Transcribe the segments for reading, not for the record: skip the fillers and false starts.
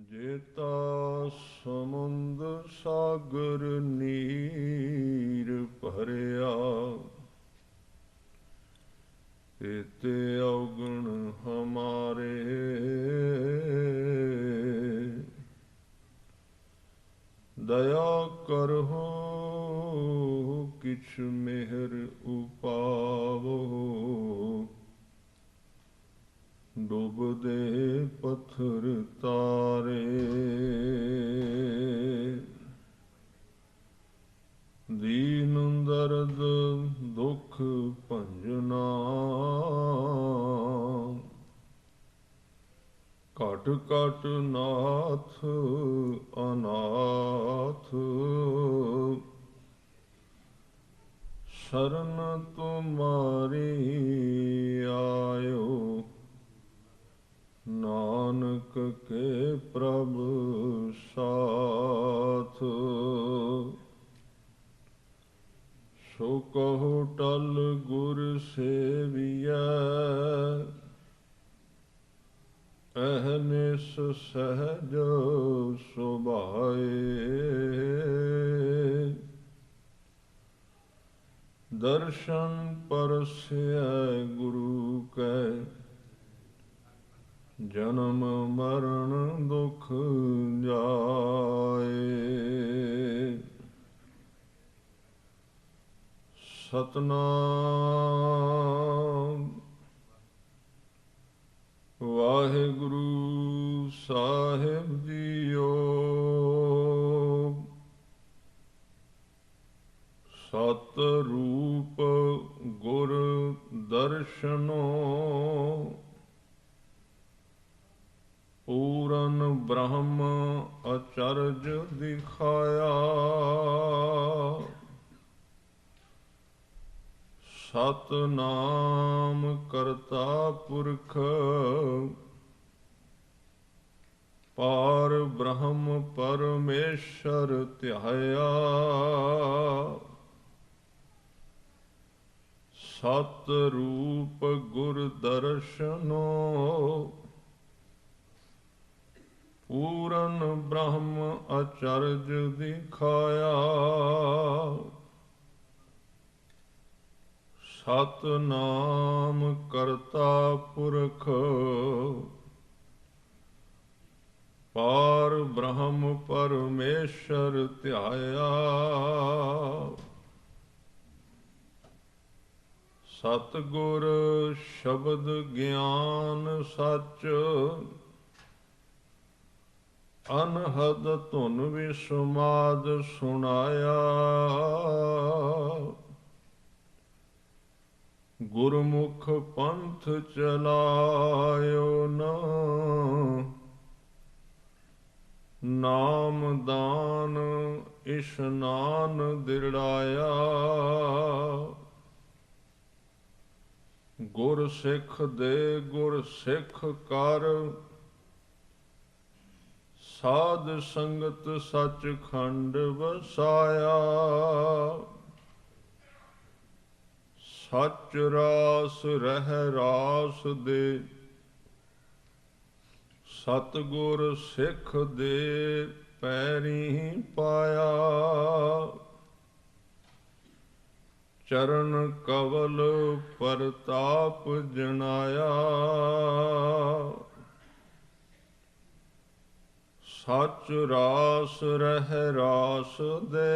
जेता समुंद सागर नीर भरिया, एते अवगुण हमारे। दया करहो किछ मेहर उपावो, डूबदे पत्थर तारे। दीन दर्द दुख भंजना, घट घट नाथ अनाथ। शरण तुम्हारी आयो, नानक के प्रभु साथ। सो कहो टल गुर सेविया, अहनिस सहज सुभाए। दर्शन परस्या गुरु कै, जन्म मरण दुख जाए। सतनाम वाहिगुरु साहिब जीओ। सत रूप गुर दर्शनो, पूरन ब्रह्म अचरज दिखाया। सतनाम करता पुरख, पार ब्रह्म परमेश्वर ध्याया। सत रूप गुर दर्शनो, पूरन ब्रह्म अचरज दिखाया। सतनाम करता पुरख, पार ब्रह्म परमेश्वर ध्याया। सतगुर शब्द ज्ञान सच, अनहद धुन विसमाद सुनाया। गुरमुख पंथ चलायो ना, नाम दान इशनान दिड़ाया। गुर सिख दे गुर सिख कर, साध संगत सच खंड वसाया। सच रास रह रास दे, सतगुर सिख दे पैरी पाया। चरण कवल परताप जनाया। सच रास रह रास दे,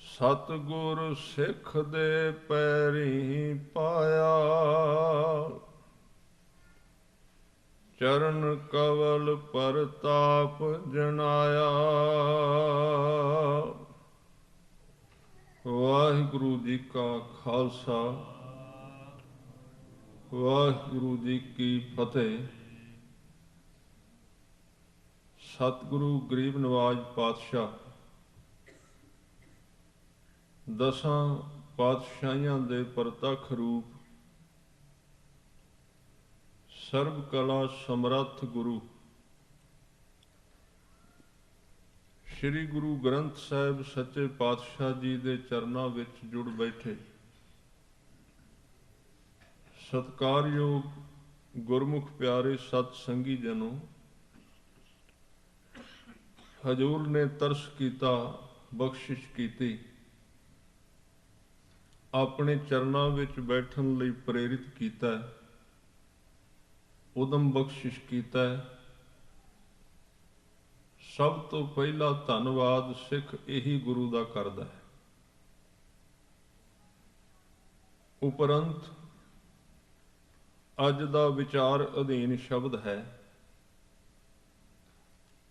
सतगुर सिख दे पैरी पाया। चरण कवल परताप जनाया। वाहिगुरु जी का खालसा, वाहिगुरु जी की फतेह। सतगुरु गरीब नवाज पातशाह दसां पातशाहियां दे परतख रूप, सर्व कला समर्थ गुरु श्री गुरु ग्रंथ साहिब सच्चे पातशाह जी दे चरनां विच जुड़ बैठे सत्कारयोग ਗੁਰਮੁਖ ਪਿਆਰੇ ਸਤ ਸੰਗੀ ਜਨੋ, ਹਜੂਰ ਨੇ ਤਰਸ ਕੀਤਾ, ਬਖਸ਼ਿਸ਼ ਕੀਤੀ, ਆਪਣੇ ਚਰਨਾਂ ਵਿੱਚ ਬੈਠਣ ਲਈ ਪ੍ਰੇਰਿਤ ਕੀਤਾ, ਉਦਮ ਬਖਸ਼ਿਸ਼ ਕੀਤਾ। ਸਭ ਤੋਂ ਪਹਿਲਾ ਧੰਨਵਾਦ ਸਿੱਖ ਇਹੀ ਗੁਰੂ ਦਾ ਕਰਦਾ ਹੈ। ਉਪਰੰਤ ਅੱਜ ਦਾ ਵਿਚਾਰ ਅਧੀਨ ਸ਼ਬਦ ਹੈ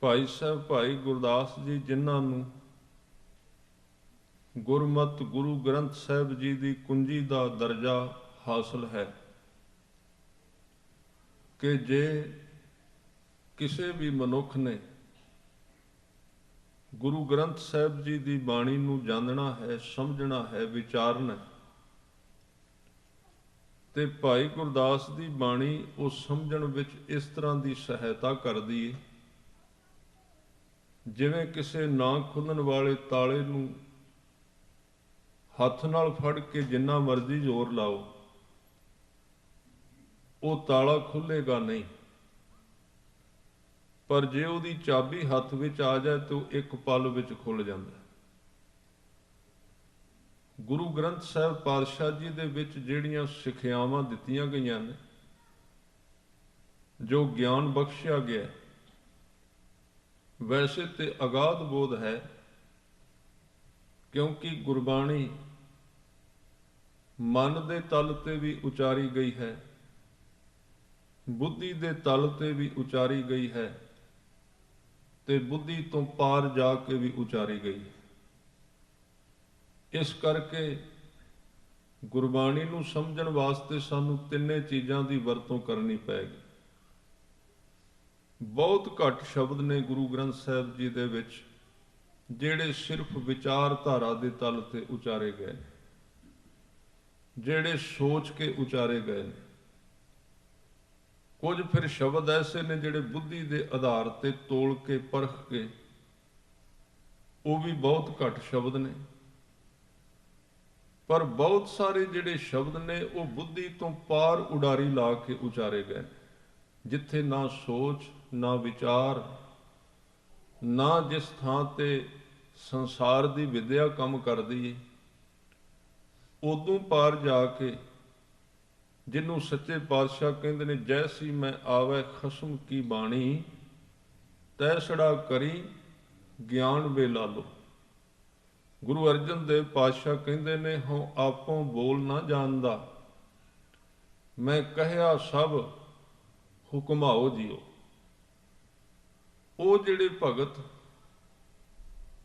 ਭਾਈ ਸਾਹਿਬ ਭਾਈ ਗੁਰਦਾਸ ਜੀ, ਜਿਨ੍ਹਾਂ ਨੂੰ ਗੁਰਮਤਿ ਗੁਰੂ ਗ੍ਰੰਥ ਸਾਹਿਬ ਜੀ ਦੀ ਕੁੰਜੀ ਦਾ ਦਰਜਾ ਹਾਸਲ ਹੈ ਕਿ ਜੇ ਕਿਸੇ ਵੀ ਮਨੁੱਖ ਨੇ ਗੁਰੂ ਗ੍ਰੰਥ ਸਾਹਿਬ ਜੀ ਦੀ ਬਾਣੀ ਨੂੰ ਜਾਣਨਾ ਹੈ, ਸਮਝਣਾ ਹੈ, ਵਿਚਾਰਨਾ, ਤੇ ਭਾਈ ਗੁਰਦਾਸ ਦੀ ਬਾਣੀ ਉਹ ਸਮਝਣ ਵਿੱਚ ਇਸ ਤਰ੍ਹਾਂ ਦੀ ਸਹਾਇਤਾ ਕਰਦੀ ਹੈ ਜਿਵੇਂ ਕਿਸੇ ਨਾ ਖੁੱਲਣ ਵਾਲੇ ਤਾਲੇ ਨੂੰ ਹੱਥ ਨਾਲ ਫੜ ਕੇ ਜਿੰਨਾ ਮਰਜ਼ੀ ਜ਼ੋਰ ਲਾਓ, ਉਹ ਤਾਲਾ ਖੁੱਲੇਗਾ ਨਹੀਂ, ਪਰ ਜੇ ਉਹਦੀ ਚਾਬੀ ਹੱਥ ਵਿੱਚ ਆ ਜਾਏ ਤਾਂ ਉਹ ਇੱਕ ਪਲ ਵਿੱਚ ਖੁੱਲ ਜਾਂਦਾ। ਗੁਰੂ ਗ੍ਰੰਥ ਸਾਹਿਬ ਪਾਤਸ਼ਾਹ ਜੀ ਦੇ ਵਿੱਚ ਜਿਹੜੀਆਂ ਸਿੱਖਿਆਵਾਂ ਦਿੱਤੀਆਂ ਗਈਆਂ ਨੇ, ਜੋ ਗਿਆਨ ਬਖਸ਼ਿਆ ਗਿਆ, ਵੈਸੇ ਤੇ ਅਗਾਧ ਬੋਧ ਹੈ, ਕਿਉਂਕਿ ਗੁਰਬਾਣੀ ਮਨ ਦੇ ਤਲ ਤੇ ਵੀ ਉਚਾਰੀ ਗਈ ਹੈ, ਬੁੱਧੀ ਦੇ ਤਲ ਤੇ ਵੀ ਉਚਾਰੀ ਗਈ ਹੈ, ਤੇ ਬੁੱਧੀ ਤੋਂ ਪਾਰ ਜਾ ਕੇ ਵੀ ਉਚਾਰੀ ਗਈ ਹੈ। ਇਸ ਕਰਕੇ ਗੁਰਬਾਣੀ ਨੂੰ ਸਮਝਣ ਵਾਸਤੇ ਸਾਨੂੰ ਤਿੰਨੇ ਚੀਜ਼ਾਂ ਦੀ ਵਰਤੋਂ ਕਰਨੀ ਪਏਗੀ। ਬਹੁਤ ਘੱਟ ਸ਼ਬਦ ਨੇ ਗੁਰੂ ਗ੍ਰੰਥ ਸਾਹਿਬ ਜੀ ਦੇ ਵਿੱਚ ਜਿਹੜੇ ਸਿਰਫ ਵਿਚਾਰਧਾਰਾ ਦੇ ਤਲ ਤੇ ਉਚਾਰੇ ਗਏ, ਜਿਹੜੇ ਸੋਚ ਕੇ ਉਚਾਰੇ ਗਏ ਨੇ। ਕੁਝ ਫਿਰ ਸ਼ਬਦ ਐਸੇ ਨੇ ਜਿਹੜੇ ਬੁੱਧੀ ਦੇ ਆਧਾਰ ਤੇ ਤੋਲ ਕੇ ਪਰਖ ਕੇ, ਉਹ ਵੀ ਬਹੁਤ ਘੱਟ ਸ਼ਬਦ ਨੇ। ਪਰ ਬਹੁਤ ਸਾਰੇ ਜਿਹੜੇ ਸ਼ਬਦ ਨੇ ਉਹ ਬੁੱਧੀ ਤੋਂ ਪਾਰ ਉਡਾਰੀ ਲਾ ਕੇ ਉਚਾਰੇ ਗਏ, ਜਿੱਥੇ ਨਾ ਸੋਚ, ਨਾ ਵਿਚਾਰ, ਨਾ ਜਿਸ ਥਾਂ ਤੇ ਸੰਸਾਰ ਦੀ ਵਿਦਿਆ ਕੰਮ ਕਰਦੀ ਹੈ, ਉਦੋਂ ਪਾਰ ਜਾ ਕੇ, ਜਿਹਨੂੰ ਸੱਚੇ ਪਾਤਸ਼ਾਹ ਕਹਿੰਦੇ ਨੇ, ਜੈਸੀ ਮੈਂ ਆਵੈ ਖਸਮ ਕੀ ਬਾਣੀ, ਤੈਸੜਾ ਕਰੀ ਗਿਆਨ ਵੇਲਾ ਲੋ। ਗੁਰੂ ਅਰਜਨ ਦੇਵ ਪਾਤਸ਼ਾਹ ਕਹਿੰਦੇ ਨੇ, ਹਉ ਆਪੋਂ ਬੋਲ ਨਾ ਜਾਣਦਾ, ਮੈਂ ਕਹਿਆ ਸਭ ਹੁਕਮਾਓ ਜੀਓ। ਉਹ ਜਿਹੜੇ ਭਗਤ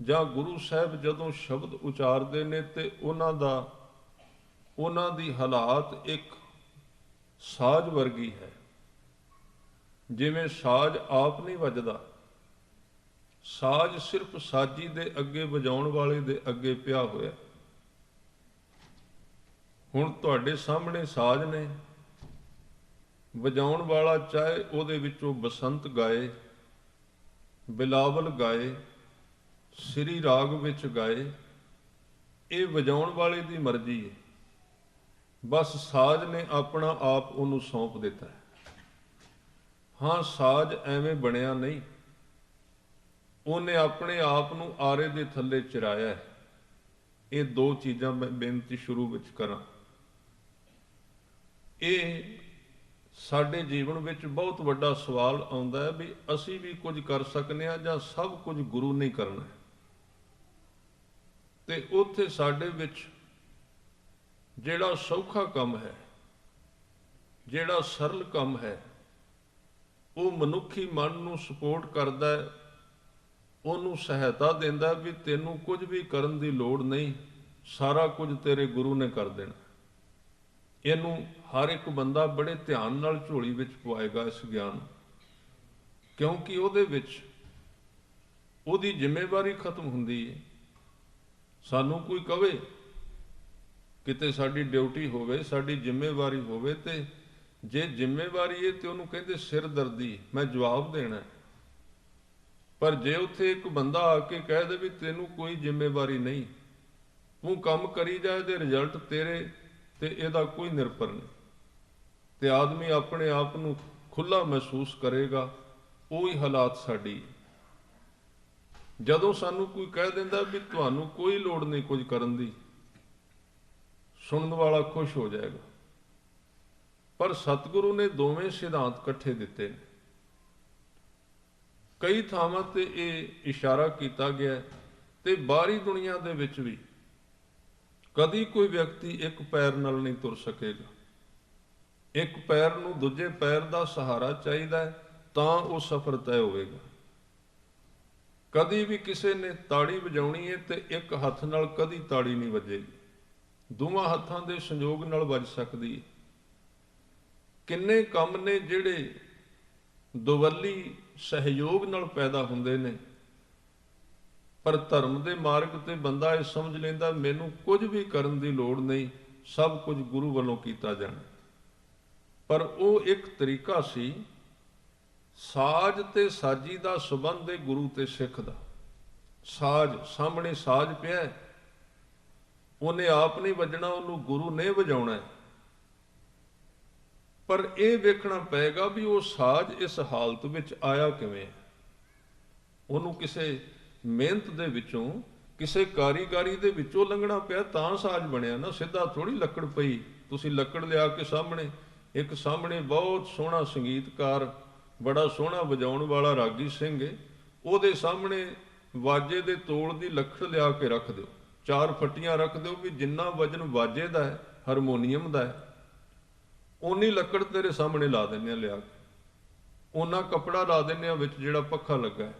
ਜਾਂ ਗੁਰੂ ਸਾਹਿਬ ਜਦੋਂ ਸ਼ਬਦ ਉਚਾਰਦੇ ਨੇ ਤੇ ਉਹਨਾਂ ਦੀ ਹਾਲਾਤ ਇੱਕ ਸਾਜ਼ ਵਰਗੀ ਹੈ। ਜਿਵੇਂ ਸਾਜ਼ ਆਪ ਨਹੀਂ ਵੱਜਦਾ, ਸਾਜ਼ ਸਿਰਫ ਸਾਜੀ ਦੇ ਅੱਗੇ, ਵਜਾਉਣ ਵਾਲੇ ਦੇ ਅੱਗੇ ਪਿਆ ਹੋਇਆ। ਹੁਣ ਤੁਹਾਡੇ ਸਾਹਮਣੇ ਸਾਜ਼ ਨੇ, ਵਜਾਉਣ ਵਾਲਾ ਚਾਹੇ ਉਹਦੇ ਵਿੱਚੋਂ ਬਸੰਤ ਗਾਏ, ਬਿਲਾਵਲ ਗਾਏ, ਸ੍ਰੀ ਰਾਗ ਵਿੱਚ ਗਾਏ, ਇਹ ਵਜਾਉਣ ਵਾਲੇ ਦੀ ਮਰਜ਼ੀ ਹੈ। ਬਸ ਸਾਜ਼ ਨੇ ਆਪਣਾ ਆਪ ਉਹਨੂੰ ਸੌਂਪ ਦਿੱਤਾ ਹੈ। ਹਾਂ, ਸਾਜ਼ ਐਵੇਂ ਬਣਿਆ ਨਹੀਂ, ਉਹਨੇ ਆਪਣੇ ਆਪ ਨੂੰ ਆਰੇ ਦੇ ਥੱਲੇ ਚਿਰਾਇਆ ਹੈ। ਇਹ ਦੋ ਚੀਜ਼ਾਂ ਮੈਂ ਬੇਨਤੀ ਸ਼ੁਰੂ ਵਿੱਚ ਕਰਾਂ। ਇਹ ਸਾਡੇ ਜੀਵਨ ਵਿੱਚ ਬਹੁਤ ਵੱਡਾ ਸਵਾਲ ਆਉਂਦਾ ਹੈ ਵੀ ਅਸੀਂ ਵੀ ਕੁਝ ਕਰ ਸਕਦੇ ਹਾਂ ਜਾਂ ਸਭ ਕੁਝ ਗੁਰੂ ਨੇ ਕਰਨਾ ਹੈ। ਤੇ ਉੱਥੇ ਸਾਡੇ ਵਿੱਚ ਜਿਹੜਾ ਸੌਖਾ ਕੰਮ ਹੈ, ਜਿਹੜਾ ਸਰਲ ਕੰਮ ਹੈ, ਉਹ ਮਨੁੱਖੀ ਮਨ ਨੂੰ ਸਪੋਰਟ ਕਰਦਾ ਹੈ, ਉਹਨੂੰ ਸਹਾਇਤਾ ਦਿੰਦਾ ਵੀ ਤੈਨੂੰ ਕੁਝ ਵੀ ਕਰਨ ਦੀ ਲੋੜ ਨਹੀਂ, ਸਾਰਾ ਕੁਝ ਤੇਰੇ ਗੁਰੂ ਨੇ ਕਰ ਦੇਣਾ। ਇਹਨੂੰ ਹਰ ਇੱਕ ਬੰਦਾ ਬੜੇ ਧਿਆਨ ਨਾਲ ਝੋਲੀ ਵਿੱਚ ਪਵਾਏਗਾ ਇਸ ਗਿਆਨ, ਕਿਉਂਕਿ ਉਹਦੇ ਵਿੱਚ ਉਹਦੀ ਜ਼ਿੰਮੇਵਾਰੀ ਖਤਮ ਹੁੰਦੀ ਹੈ। ਸਾਨੂੰ ਕੋਈ ਕਵੇ, ਕਿਤੇ ਸਾਡੀ ਡਿਊਟੀ ਹੋਵੇ, ਸਾਡੀ ਜ਼ਿੰਮੇਵਾਰੀ ਹੋਵੇ, ਤੇ ਜੇ ਜ਼ਿੰਮੇਵਾਰੀ ਹੈ ਤੇ ਉਹਨੂੰ ਕਹਿੰਦੇ ਸਿਰਦਰਦੀ, ਮੈਂ ਜਵਾਬ ਦੇਣਾ। ਪਰ ਜੇ ਉੱਥੇ ਇੱਕ ਬੰਦਾ ਆ ਕੇ ਕਹਿ ਦੇ ਵੀ ਤੈਨੂੰ ਕੋਈ ਜ਼ਿੰਮੇਵਾਰੀ ਨਹੀਂ, ਤੂੰ ਕੰਮ ਕਰੀ ਜਾ, ਇਹਦੇ ਰਿਜ਼ਲਟ ਤੇਰੇ ਤੇ ਇਹਦਾ ਕੋਈ ਨਿਰਭਰ ਨਹੀਂ, ਤੇ ਆਦਮੀ ਆਪਣੇ ਆਪ ਨੂੰ ਖੁੱਲਾ ਮਹਿਸੂਸ ਕਰੇਗਾ। ਉਹੀ ਹਾਲਾਤ ਸਾਡੀ। ਜਦੋਂ ਸਾਨੂੰ ਕੋਈ ਕਹਿ ਦਿੰਦਾ ਵੀ ਤੁਹਾਨੂੰ ਕੋਈ ਲੋੜ ਨਹੀਂ ਕੁਝ ਕਰਨ ਦੀ, ਸੁਣਨ ਵਾਲਾ ਖੁਸ਼ ਹੋ ਜਾਏਗਾ। ਪਰ ਸਤਿਗੁਰੂ ਨੇ ਦੋਵੇਂ ਸਿਧਾਂਤ ਇਕੱਠੇ ਦਿੱਤੇ ਨੇ। ਕਈ ਥਾਵਾਂ ਤੇ ਇਹ ਇਸ਼ਾਰਾ ਕੀਤਾ ਗਿਆ ਤੇ ਬਾਹਰੀ ਦੁਨੀਆ ਦੇ ਵਿੱਚ ਵੀ ਕਦੀ ਕੋਈ ਵਿਅਕਤੀ ਇੱਕ ਪੈਰ ਨਾਲ ਨਹੀਂ ਤੁਰ ਸਕੇਗਾ। ਇੱਕ ਪੈਰ ਨੂੰ ਦੂਜੇ ਪੈਰ ਦਾ ਸਹਾਰਾ ਚਾਹੀਦਾ ਹੈ, ਤਾਂ ਉਹ ਸਫ਼ਰ ਤੈਅ ਹੋਵੇਗਾ। ਕਦੀ ਵੀ ਕਿਸੇ ਨੇ ਤਾੜੀ ਵਜਾਉਣੀ ਹੈ ਤੇ ਇੱਕ ਹੱਥ ਨਾਲ ਕਦੀ ਤਾੜੀ ਨਹੀਂ ਵੱਜੇਗੀ, ਦੋਵਾਂ ਹੱਥਾਂ ਦੇ ਸੰਯੋਗ ਨਾਲ ਵੱਜ ਸਕਦੀ ਹੈ। ਕਿੰਨੇ ਕੰਮ ਨੇ ਜਿਹੜੇ ਦੁਵੱਲੀ ਸਹਿਯੋਗ ਨਾਲ ਪੈਦਾ ਹੁੰਦੇ ਨੇ, ਪਰ ਧਰਮ ਦੇ ਮਾਰਗ ਤੇ ਬੰਦਾ ਇਹ ਸਮਝ ਲੈਂਦਾ ਮੈਨੂੰ ਕੁਝ ਵੀ ਕਰਨ ਦੀ ਲੋੜ ਨਹੀਂ, ਸਭ ਕੁਝ ਗੁਰੂ ਵੱਲੋਂ ਕੀਤਾ ਜਾਣਾ। ਪਰ ਉਹ ਇੱਕ ਤਰੀਕਾ ਸੀ, ਸਾਜ ਤੇ ਸਾਜੀ ਦਾ ਸੰਬੰਧ ਹੈ ਗੁਰੂ ਤੇ ਸਿੱਖ ਦਾ। ਸਾਜ ਸਾਹਮਣੇ ਸਾਜ ਪਿਆ, ਉਹਨੇ ਆਪ ਨਹੀਂ ਵੱਜਣਾ, ਉਹਨੂੰ ਗੁਰੂ ਨੇ ਵਜਾਉਣਾ। ਪਰ ਇਹ ਵੇਖਣਾ ਪਏਗਾ ਵੀ ਉਹ ਸਾਜ ਇਸ ਹਾਲਤ ਵਿੱਚ ਆਇਆ ਕਿਵੇਂ। ਉਹਨੂੰ ਕਿਸੇ ਮਿਹਨਤ ਦੇ ਵਿੱਚੋਂ, ਕਿਸੇ ਕਾਰੀਗਰੀ ਦੇ ਵਿੱਚੋਂ ਲੰਘਣਾ ਪਿਆ ਤਾਂ ਸਾਜ ਬਣਿਆ ਨਾ। ਸਿੱਧਾ ਥੋੜੀ ਲੱਕੜ ਪਈ, ਤੁਸੀਂ ਲੱਕੜ ਲਿਆ ਕੇ ਸਾਹਮਣੇ, ਇੱਕ ਸਾਹਮਣੇ ਬਹੁਤ ਸੋਹਣਾ ਸੰਗੀਤਕਾਰ, ਬੜਾ ਸੋਹਣਾ ਵਜਾਉਣ ਵਾਲਾ ਰਾਗੀ ਸਿੰਘ ਹੈ, ਉਹਦੇ ਸਾਹਮਣੇ ਵਾਜੇ ਦੇ ਤੋਲ ਦੀ ਲੱਕੜ ਲਿਆ ਕੇ ਰੱਖ ਦਿਓ, 4 ਫੱਟੀਆਂ ਰੱਖ ਦਿਓ ਵੀ ਜਿੰਨਾ ਵਜਨ ਵਾਜੇ ਦਾ ਹੈ, ਹਾਰਮੋਨੀਅਮ ਦਾ ਹੈ, ਓਨੀ ਲੱਕੜ ਤੇਰੇ ਸਾਹਮਣੇ ਲਾ ਦਿੰਦੇ ਆ ਲਿਆ ਕੇ। ਓਨਾ ਕੱਪੜਾ ਲਾ ਦਿੰਦੇ ਆ ਵਿੱਚ ਜਿਹੜਾ ਪੱਖਾ ਲੱਗਾ ਹੈ,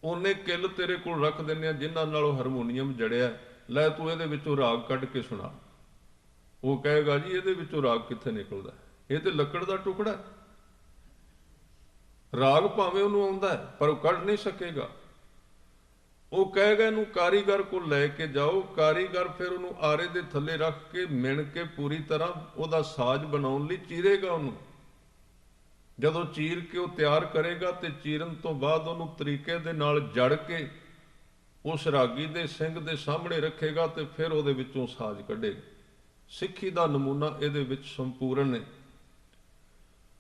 ਓਨੇ ਕਿੱਲ ਤੇਰੇ ਕੋਲ ਰੱਖ ਦਿੰਦੇ ਆ ਜਿਨ੍ਹਾਂ ਨਾਲ ਉਹ ਹਾਰਮੋਨੀਅਮ ਜੜਿਆ। ਲੈ ਤੂੰ ਇਹਦੇ ਵਿੱਚੋਂ ਰਾਗ ਕੱਢ ਕੇ ਸੁਣਾ। ਉਹ ਕਹੇਗਾ ਜੀ ਇਹਦੇ ਵਿੱਚੋਂ ਰਾਗ ਕਿੱਥੇ ਨਿਕਲਦਾ, ਇਹ ਤੇ ਲੱਕੜ ਦਾ ਟੁਕੜਾ। ਰਾਗ ਭਾਵੇਂ ਉਹਨੂੰ ਆਉਂਦਾ ਹੈ ਪਰ ਉਹ ਕੱਢ ਨਹੀਂ ਸਕੇਗਾ। ਉਹ ਕਹੇਗਾ ਇਹਨੂੰ ਕਾਰੀਗਰ ਕੋਲ ਲੈ ਕੇ ਜਾਓ, ਕਾਰੀਗਰ ਫਿਰ ਉਹਨੂੰ ਆਰੇ ਦੇ ਥੱਲੇ ਰੱਖ ਕੇ ਮਿਣ ਕੇ ਪੂਰੀ ਤਰ੍ਹਾਂ ਉਹਦਾ ਸਾਜ਼ ਬਣਾਉਣ ਲਈ ਚੀਰੇਗਾ ਉਹਨੂੰ। ਜਦੋਂ ਚੀਰ ਕੇ ਉਹ ਤਿਆਰ ਕਰੇਗਾ ਤੇ ਚੀਰਨ ਤੋਂ ਬਾਅਦ ਉਹਨੂੰ ਤਰੀਕੇ ਦੇ ਨਾਲ ਜੜ ਕੇ ਉਸ ਰਾਗੀ ਦੇ ਸਿੰਘ ਦੇ ਸਾਹਮਣੇ ਰੱਖੇਗਾ ਤੇ ਫਿਰ ਉਹਦੇ ਵਿੱਚੋਂ ਸਾਜ਼ ਕੱਢੇਗਾ। ਸਿੱਖੀ ਦਾ ਨਮੂਨਾ ਇਹਦੇ ਵਿੱਚ ਸੰਪੂਰਨ ਹੈ।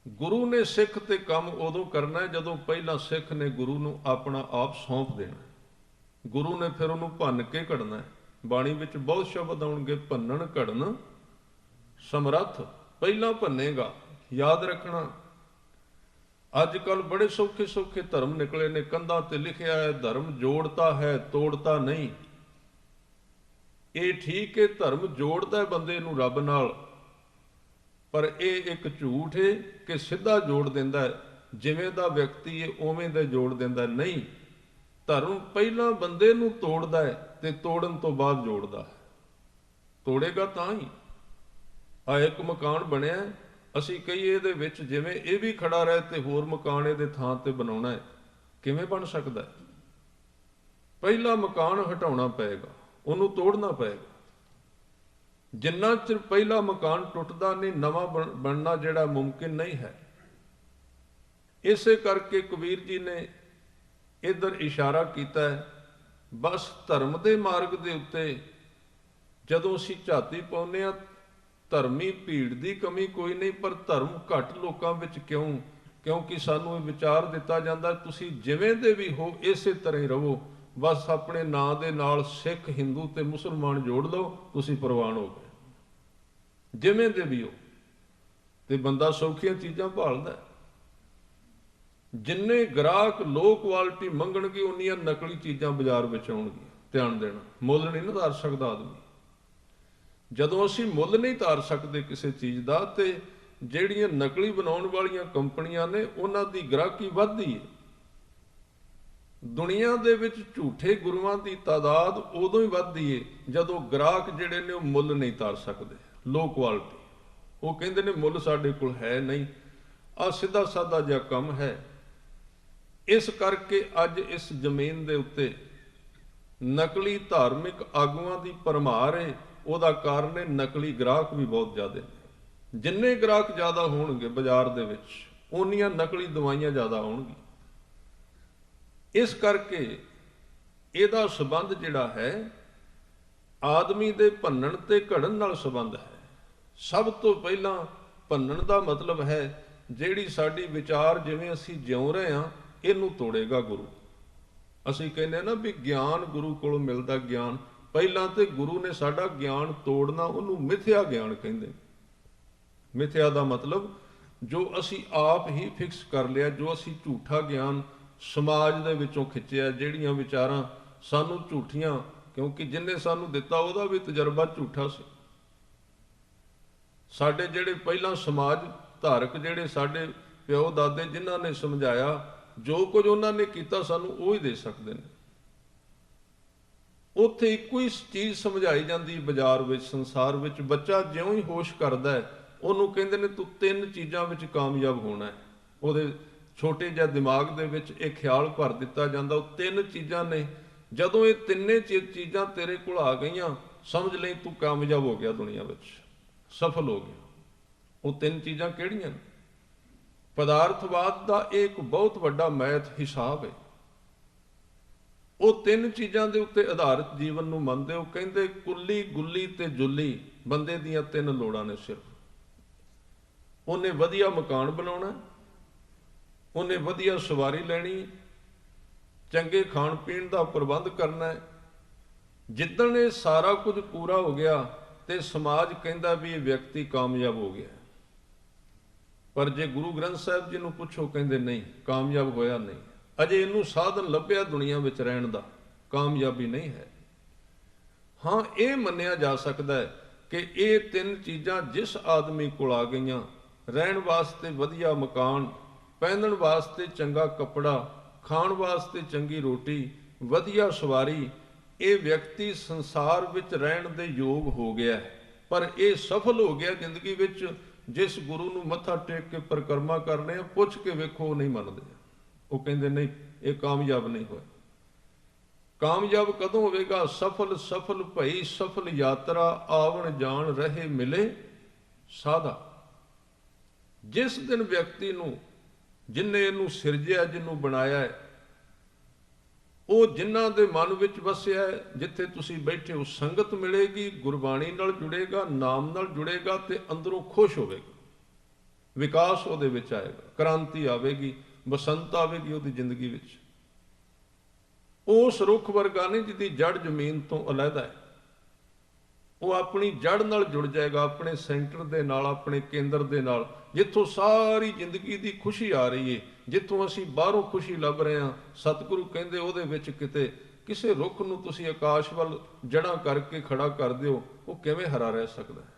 ਗੁਰੂ ਨੇ ਸਿੱਖ ਤੇ ਕੰਮ ਉਦੋਂ ਕਰਨਾ ਜਦੋਂ ਪਹਿਲਾਂ ਸਿੱਖ ਨੇ ਗੁਰੂ ਨੂੰ ਆਪਣਾ ਆਪ ਸੌਂਪ ਦੇਣਾ। ਗੁਰੂ ਨੇ ਫਿਰ ਉਹਨੂੰ ਭੰਨ ਕੇ ਘੜਨਾ। ਬਾਣੀ ਵਿੱਚ ਬਹੁਤ ਸ਼ਬਦ ਆਉਣਗੇ, ਭੰਨਣ ਘੜਨ ਸਮਰੱਥ। ਪਹਿਲਾਂ ਭੰਨੇਗਾ, ਯਾਦ ਰੱਖਣਾ। ਅੱਜ ਕੱਲ ਬੜੇ ਸੌਖੇ ਸੌਖੇ ਧਰਮ ਨਿਕਲੇ ਨੇ, ਕੰਧਾਂ ਤੇ ਲਿਖਿਆ ਹੈ ਧਰਮ ਜੋੜਤਾ ਹੈ ਤੋੜਤਾ ਨਹੀਂ। ਇਹ ਠੀਕ ਹੈ, ਧਰਮ ਜੋੜਦਾ ਬੰਦੇ ਨੂੰ ਰੱਬ ਨਾਲ, ਪਰ ਇਹ ਇੱਕ ਝੂਠ ਹੈ ਕਿ ਸਿੱਧਾ ਜੋੜ ਦਿੰਦਾ ਹੈ, ਜਿਵੇਂ ਦਾ ਵਿਅਕਤੀ ਹੈ ਉਵੇਂ ਦਾ ਜੋੜ ਦਿੰਦਾ ਨਹੀਂ। ਧਰਮ ਪਹਿਲਾਂ ਬੰਦੇ ਨੂੰ ਤੋੜਦਾ ਹੈ ਤੇ ਤੋੜਨ ਤੋਂ ਬਾਅਦ ਜੋੜਦਾ ਹੈ। ਤੋੜੇਗਾ ਤਾਂ ਹੀ। ਆ ਇੱਕ ਮਕਾਨ ਬਣਿਆ, ਅਸੀਂ ਕਹੀਏ ਇਹਦੇ ਵਿੱਚ ਜਿਵੇਂ ਇਹ ਵੀ ਖੜਾ ਰਹੇ ਤੇ ਹੋਰ ਮਕਾਨ ਇਹਦੇ ਥਾਂ ਤੇ ਬਣਾਉਣਾ ਹੈ, ਕਿਵੇਂ ਬਣ ਸਕਦਾ ਹੈ? ਪਹਿਲਾ ਮਕਾਨ ਹਟਾਉਣਾ ਪਏਗਾ, ਉਹਨੂੰ ਤੋੜਨਾ ਪਏਗਾ। ਜਿੰਨਾ ਚਿਰ ਪਹਿਲਾ ਮਕਾਨ ਟੁੱਟਦਾ ਨਹੀਂ, ਨਵਾਂ ਬਣਨਾ ਜਿਹੜਾ ਮੁਮਕਿਨ ਨਹੀਂ ਹੈ। ਇਸੇ ਕਰਕੇ ਕਬੀਰ ਜੀ ਨੇ ਇੱਧਰ ਇਸ਼ਾਰਾ ਕੀਤਾ ਹੈ। ਬਸ ਧਰਮ ਦੇ ਮਾਰਗ ਦੇ ਉੱਤੇ ਜਦੋਂ ਅਸੀਂ ਝਾਤੀ ਪਾਉਂਦੇ ਹਾਂ, ਧਰਮੀ ਭੀੜ ਦੀ ਕਮੀ ਕੋਈ ਨਹੀਂ, ਪਰ ਧਰਮ ਘੱਟ ਲੋਕਾਂ ਵਿੱਚ ਕਿਉਂ? ਕਿਉਂਕਿ ਸਾਨੂੰ ਇਹ ਵਿਚਾਰ ਦਿੱਤਾ ਜਾਂਦਾ ਤੁਸੀਂ ਜਿਵੇਂ ਦੇ ਵੀ ਹੋ ਇਸੇ ਤਰ੍ਹਾਂ ਹੀ ਰਹੋ, ਬਸ ਆਪਣੇ ਨਾਂ ਦੇ ਨਾਲ ਸਿੱਖ, ਹਿੰਦੂ ਤੇ ਮੁਸਲਮਾਨ ਜੋੜ ਲਓ, ਤੁਸੀਂ ਪ੍ਰਵਾਨ ਹੋ ਗਏ। ਜਿਵੇਂ ਦੇ ਵੀ ਹੋ। ਤੇ ਬੰਦਾ ਸੌਖੀਆਂ ਚੀਜ਼ਾਂ ਭਾਲਦਾ। ਜਿੰਨੇ ਗ੍ਰਾਹਕ ਲੋ ਕੁਆਲਿਟੀ ਮੰਗਣਗੇ ਉਨੀਆਂ ਨਕਲੀ ਚੀਜ਼ਾਂ ਬਾਜ਼ਾਰ ਵਿੱਚ ਆਉਣਗੀਆਂ। ਧਿਆਨ ਦੇਣਾ, ਮੁੱਲ ਨਹੀਂ ਨਾ ਧਾਰ ਸਕਦਾ ਆਦਮੀ। ਜਦੋਂ ਅਸੀਂ ਮੁੱਲ ਨਹੀਂ ਧਾਰ ਸਕਦੇ ਕਿਸੇ ਚੀਜ਼ ਦਾ, ਤੇ ਜਿਹੜੀਆਂ ਨਕਲੀ ਬਣਾਉਣ ਵਾਲੀਆਂ ਕੰਪਨੀਆਂ ਨੇ ਉਹਨਾਂ ਦੀ ਗ੍ਰਾਹਕੀ ਵੱਧਦੀ ਹੈ। ਦੁਨੀਆ ਦੇ ਵਿੱਚ ਝੂਠੇ ਗੁਰੂਆਂ ਦੀ ਤਾਦਾਦ ਉਦੋਂ ਹੀ ਵੱਧਦੀ ਹੈ ਜਦੋਂ ਗ੍ਰਾਹਕ ਜਿਹੜੇ ਨੇ ਉਹ ਮੁੱਲ ਨਹੀਂ ਧਾਰ ਸਕਦੇ, ਲੋ ਕੁਆਲਿਟੀ। ਉਹ ਕਹਿੰਦੇ ਨੇ ਮੁੱਲ ਸਾਡੇ ਕੋਲ ਹੈ ਨਹੀਂ। ਆਹ ਸਿੱਧਾ ਸਾਦਾ ਜਿਹਾ ਕੰਮ ਹੈ। ਇਸ ਕਰਕੇ ਅੱਜ ਇਸ ਜ਼ਮੀਨ ਦੇ ਉੱਤੇ ਨਕਲੀ ਧਾਰਮਿਕ ਆਗੂਆਂ ਦੀ ਭਰਮਾਰ ਹੈ। ਉਹਦਾ ਕਾਰਨ ਹੈ ਨਕਲੀ ਗ੍ਰਾਹਕ ਵੀ ਬਹੁਤ ਜ਼ਿਆਦਾ ਨੇ। ਜਿੰਨੇ ਗ੍ਰਾਹਕ ਜ਼ਿਆਦਾ ਹੋਣਗੇ ਬਾਜ਼ਾਰ ਦੇ ਵਿੱਚ, ਓਨੀਆਂ ਨਕਲੀ ਦਵਾਈਆਂ ਜ਼ਿਆਦਾ ਆਉਣਗੀਆਂ। ਇਸ ਕਰਕੇ ਇਹਦਾ ਸੰਬੰਧ ਜਿਹੜਾ ਹੈ ਆਦਮੀ ਦੇ ਭੰਨਣ ਤੇ ਘੜਨ ਨਾਲ ਸੰਬੰਧ ਹੈ। ਸਭ ਤੋਂ ਪਹਿਲਾਂ ਭੰਨਣ ਦਾ ਮਤਲਬ ਹੈ ਜਿਹੜੀ ਸਾਡੀ ਵਿਚਾਰ ਜਿਵੇਂ ਅਸੀਂ ਜਿਉਂ ਰਹੇ ਹਾਂ ਇਹਨੂੰ ਤੋੜੇਗਾ ਗੁਰੂ। ਅਸੀਂ ਕਹਿੰਦੇ ਨਾ ਵੀ ਗਿਆਨ ਗੁਰੂ ਕੋਲੋਂ ਮਿਲਦਾ ਗਿਆਨ, ਪਹਿਲਾਂ ਤੇ ਗੁਰੂ ਨੇ ਸਾਡਾ ਗਿਆਨ ਤੋੜਨਾ, ਉਹਨੂੰ ਮਿਥਿਆ ਗਿਆਨ ਕਹਿੰਦੇ। ਮਿਥਿਆ ਦਾ ਮਤਲਬ ਜੋ ਅਸੀਂ ਆਪ ਹੀ ਫਿਕਸ ਕਰ ਲਿਆ, ਜੋ ਅਸੀਂ ਝੂਠਾ ਗਿਆਨ ਸਮਾਜ ਦੇ ਵਿੱਚੋਂ ਖਿੱਚਿਆ, ਜਿਹੜੀਆਂ ਵਿਚਾਰਾਂ ਸਾਨੂੰ ਝੂਠੀਆਂ, ਕਿਉਂਕਿ ਜਿਹਨੇ ਸਾਨੂੰ ਦਿੱਤਾ ਉਹਦਾ ਵੀ ਤਜਰਬਾ ਝੂਠਾ ਸੀ। ਸਾਡੇ ਜਿਹੜੇ ਪਹਿਲਾਂ ਸਮਾਜ ਧਾਰਕ, ਜਿਹੜੇ ਸਾਡੇ ਪਿਓ ਦਾਦੇ ਜਿਨ੍ਹਾਂ ਨੇ ਸਮਝਾਇਆ, ਜੋ ਕੁਝ ਉਹਨਾਂ ਨੇ ਕੀਤਾ ਸਾਨੂੰ ਉਹ ਹੀ ਦੇ ਸਕਦੇ ਨੇ। ਉੱਥੇ ਇੱਕੋ ਹੀ ਚੀਜ਼ ਸਮਝਾਈ ਜਾਂਦੀ ਬਾਜ਼ਾਰ ਵਿੱਚ, ਸੰਸਾਰ ਵਿੱਚ। ਬੱਚਾ ਜਿਉਂ ਹੀ ਹੋਸ਼ ਕਰਦਾ ਹੈ ਉਹਨੂੰ ਕਹਿੰਦੇ ਨੇ ਤੂੰ 3 ਚੀਜ਼ਾਂ ਵਿੱਚ ਕਾਮਯਾਬ ਹੋਣਾ ਹੈ। ਉਹਦੇ ਛੋਟੇ ਜਿਹੇ ਦਿਮਾਗ ਦੇ ਵਿੱਚ ਇਹ ਖਿਆਲ ਭਰ ਦਿੱਤਾ ਜਾਂਦਾ, ਉਹ 3 ਚੀਜ਼ਾਂ ਨੇ। ਜਦੋਂ ਇਹ ਤਿੰਨੇ ਚੀਜ਼ਾਂ ਤੇਰੇ ਕੋਲ ਆ ਗਈਆਂ, ਸਮਝ ਲਈ ਤੂੰ ਕਾਮਯਾਬ ਹੋ ਗਿਆ, ਦੁਨੀਆ ਵਿੱਚ ਸਫਲ ਹੋ ਗਿਆ। ਉਹ 3 ਚੀਜ਼ਾਂ ਕਿਹੜੀਆਂ ਨੇ? ਪਦਾਰਥਵਾਦ ਦਾ ਇਹ ਇੱਕ ਬਹੁਤ ਵੱਡਾ ਮੈਥ ਹਿਸਾਬ ਹੈ। ਉਹ 3 ਚੀਜ਼ਾਂ ਦੇ ਉੱਤੇ ਆਧਾਰਿਤ ਜੀਵਨ ਨੂੰ ਮੰਨਦੇ। ਉਹ ਕਹਿੰਦੇ ਕੁੱਲੀ, ਗੁੱਲੀ ਤੇ ਜੁੱਲੀ ਬੰਦੇ ਦੀਆਂ 3 ਲੋੜਾਂ ਨੇ ਸਿਰਫ। ਉਹਨੇ ਵਧੀਆ ਮਕਾਨ ਬਣਾਉਣਾ, ਉਹਨੇ ਵਧੀਆ ਸਵਾਰੀ ਲੈਣੀ, ਚੰਗੇ ਖਾਣ ਪੀਣ ਦਾ ਪ੍ਰਬੰਧ ਕਰਨਾ ਹੈ। ਜਿੱਦਣ ਇਹ ਸਾਰਾ ਕੁਝ ਪੂਰਾ ਹੋ ਗਿਆ ਤੇ ਸਮਾਜ ਕਹਿੰਦਾ ਵੀ ਇਹ ਵਿਅਕਤੀ ਕਾਮਯਾਬ ਹੋ ਗਿਆ। ਪਰ ਜੇ ਗੁਰੂ ਗ੍ਰੰਥ ਸਾਹਿਬ ਜੀ ਨੂੰ ਪੁੱਛੋ, ਕਹਿੰਦੇ ਨਹੀਂ, ਕਾਮਯਾਬ ਹੋਇਆ ਨਹੀਂ, ਅਜੇ ਇਹਨੂੰ ਸਾਧਨ ਲੱਭਿਆ ਦੁਨੀਆ ਵਿੱਚ ਰਹਿਣ ਦਾ, ਕਾਮਯਾਬੀ ਨਹੀਂ ਹੈ। ਹਾਂ, ਇਹ ਮੰਨਿਆ ਜਾ ਸਕਦਾ ਹੈ ਕਿ ਇਹ 3 ਚੀਜ਼ਾਂ ਜਿਸ ਆਦਮੀ ਕੋਲ ਆ ਗਈਆਂ, ਰਹਿਣ ਵਾਸਤੇ ਵਧੀਆ ਮਕਾਨ, ਪਹਿਨਣ ਵਾਸਤੇ ਚੰਗਾ ਕੱਪੜਾ, ਖਾਣ ਵਾਸਤੇ ਚੰਗੀ ਰੋਟੀ, ਵਧੀਆ ਸਵਾਰੀ, ਇਹ ਵਿਅਕਤੀ ਸੰਸਾਰ ਵਿੱਚ ਰਹਿਣ ਦੇ ਯੋਗ ਹੋ ਗਿਆ। ਪਰ ਇਹ ਸਫਲ ਹੋ ਗਿਆ ਜ਼ਿੰਦਗੀ ਵਿੱਚ। ਜਿਸ ਗੁਰੂ ਨੂੰ ਮੱਥਾ ਟੇਕ ਕੇ ਪਰਿਕਰਮਾ ਕਰਨੇ ਆ, ਪੁੱਛ ਕੇ ਵੇਖੋ, ਉਹ ਨਹੀਂ ਮੰਨਦੇ। ਉਹ ਕਹਿੰਦੇ ਨਹੀਂ, ਇਹ ਕਾਮਯਾਬ ਨਹੀਂ ਹੋਇਆ। ਕਾਮਯਾਬ ਕਦੋਂ ਹੋਵੇਗਾ? ਸਫਲ ਭਈ ਸਫਲ ਯਾਤਰਾ, ਆਵਣ ਜਾਣ ਰਹੇ ਮਿਲੇ ਸਾਧਾ। ਜਿਸ ਦਿਨ ਵਿਅਕਤੀ ਨੂੰ, ਜਿਨਨੇ ਇਹਨੂੰ ਸਿਰਜਿਆ, ਜਿਹਨੂੰ ਬਣਾਇਆ ਹੈ, ਉਹ ਜਿਨ੍ਹਾਂ ਦੇ ਮਨ ਵਿੱਚ ਵਸਿਆ ਹੈ, ਜਿੱਥੇ ਤੁਸੀਂ ਬੈਠੇ ਹੋ, ਸੰਗਤ ਮਿਲੇਗੀ, ਗੁਰਬਾਣੀ ਨਾਲ ਜੁੜੇਗਾ, ਨਾਮ ਨਾਲ ਜੁੜੇਗਾ ਤੇ ਅੰਦਰੋਂ ਖੁਸ਼ ਹੋਵੇਗਾ, ਵਿਕਾਸ ਉਹਦੇ ਵਿੱਚ ਆਏਗਾ, ਕ੍ਰਾਂਤੀ ਆਵੇਗੀ, ਬਸੰਤ ਆਵੇਗੀ ਉਹਦੀ ਜ਼ਿੰਦਗੀ ਵਿੱਚ। ਉਸ ਰੁੱਖ ਵਰਗਾ ਨਹੀਂ ਜਿਹਦੀ ਜੜ ਜ਼ਮੀਨ ਤੋਂ ਅਲੱਗ ਹੈ। ਉਹ ਆਪਣੀ ਜੜ ਨਾਲ ਜੁੜ ਜਾਏਗਾ, ਆਪਣੇ ਸੈਂਟਰ ਦੇ ਨਾਲ, ਆਪਣੇ ਕੇਂਦਰ ਦੇ ਨਾਲ, ਜਿੱਥੋਂ ਸਾਰੀ ਜ਼ਿੰਦਗੀ ਦੀ ਖੁਸ਼ੀ ਆ ਰਹੀ ਹੈ, ਜਿੱਥੋਂ ਅਸੀਂ ਬਾਹਰੋਂ ਖੁਸ਼ੀ ਲੱਭ ਰਹੇ ਹਾਂ। ਸਤਿਗੁਰੂ ਕਹਿੰਦੇ ਉਹਦੇ ਵਿੱਚ ਕਿਤੇ ਕਿਸੇ ਰੁੱਖ ਨੂੰ ਤੁਸੀਂ ਆਕਾਸ਼ ਵੱਲ ਜੜ੍ਹਾਂ ਕਰਕੇ ਖੜਾ ਕਰ ਦਿਓ, ਉਹ ਕਿਵੇਂ ਹਰਾ ਰਹਿ ਸਕਦਾ ਹੈ?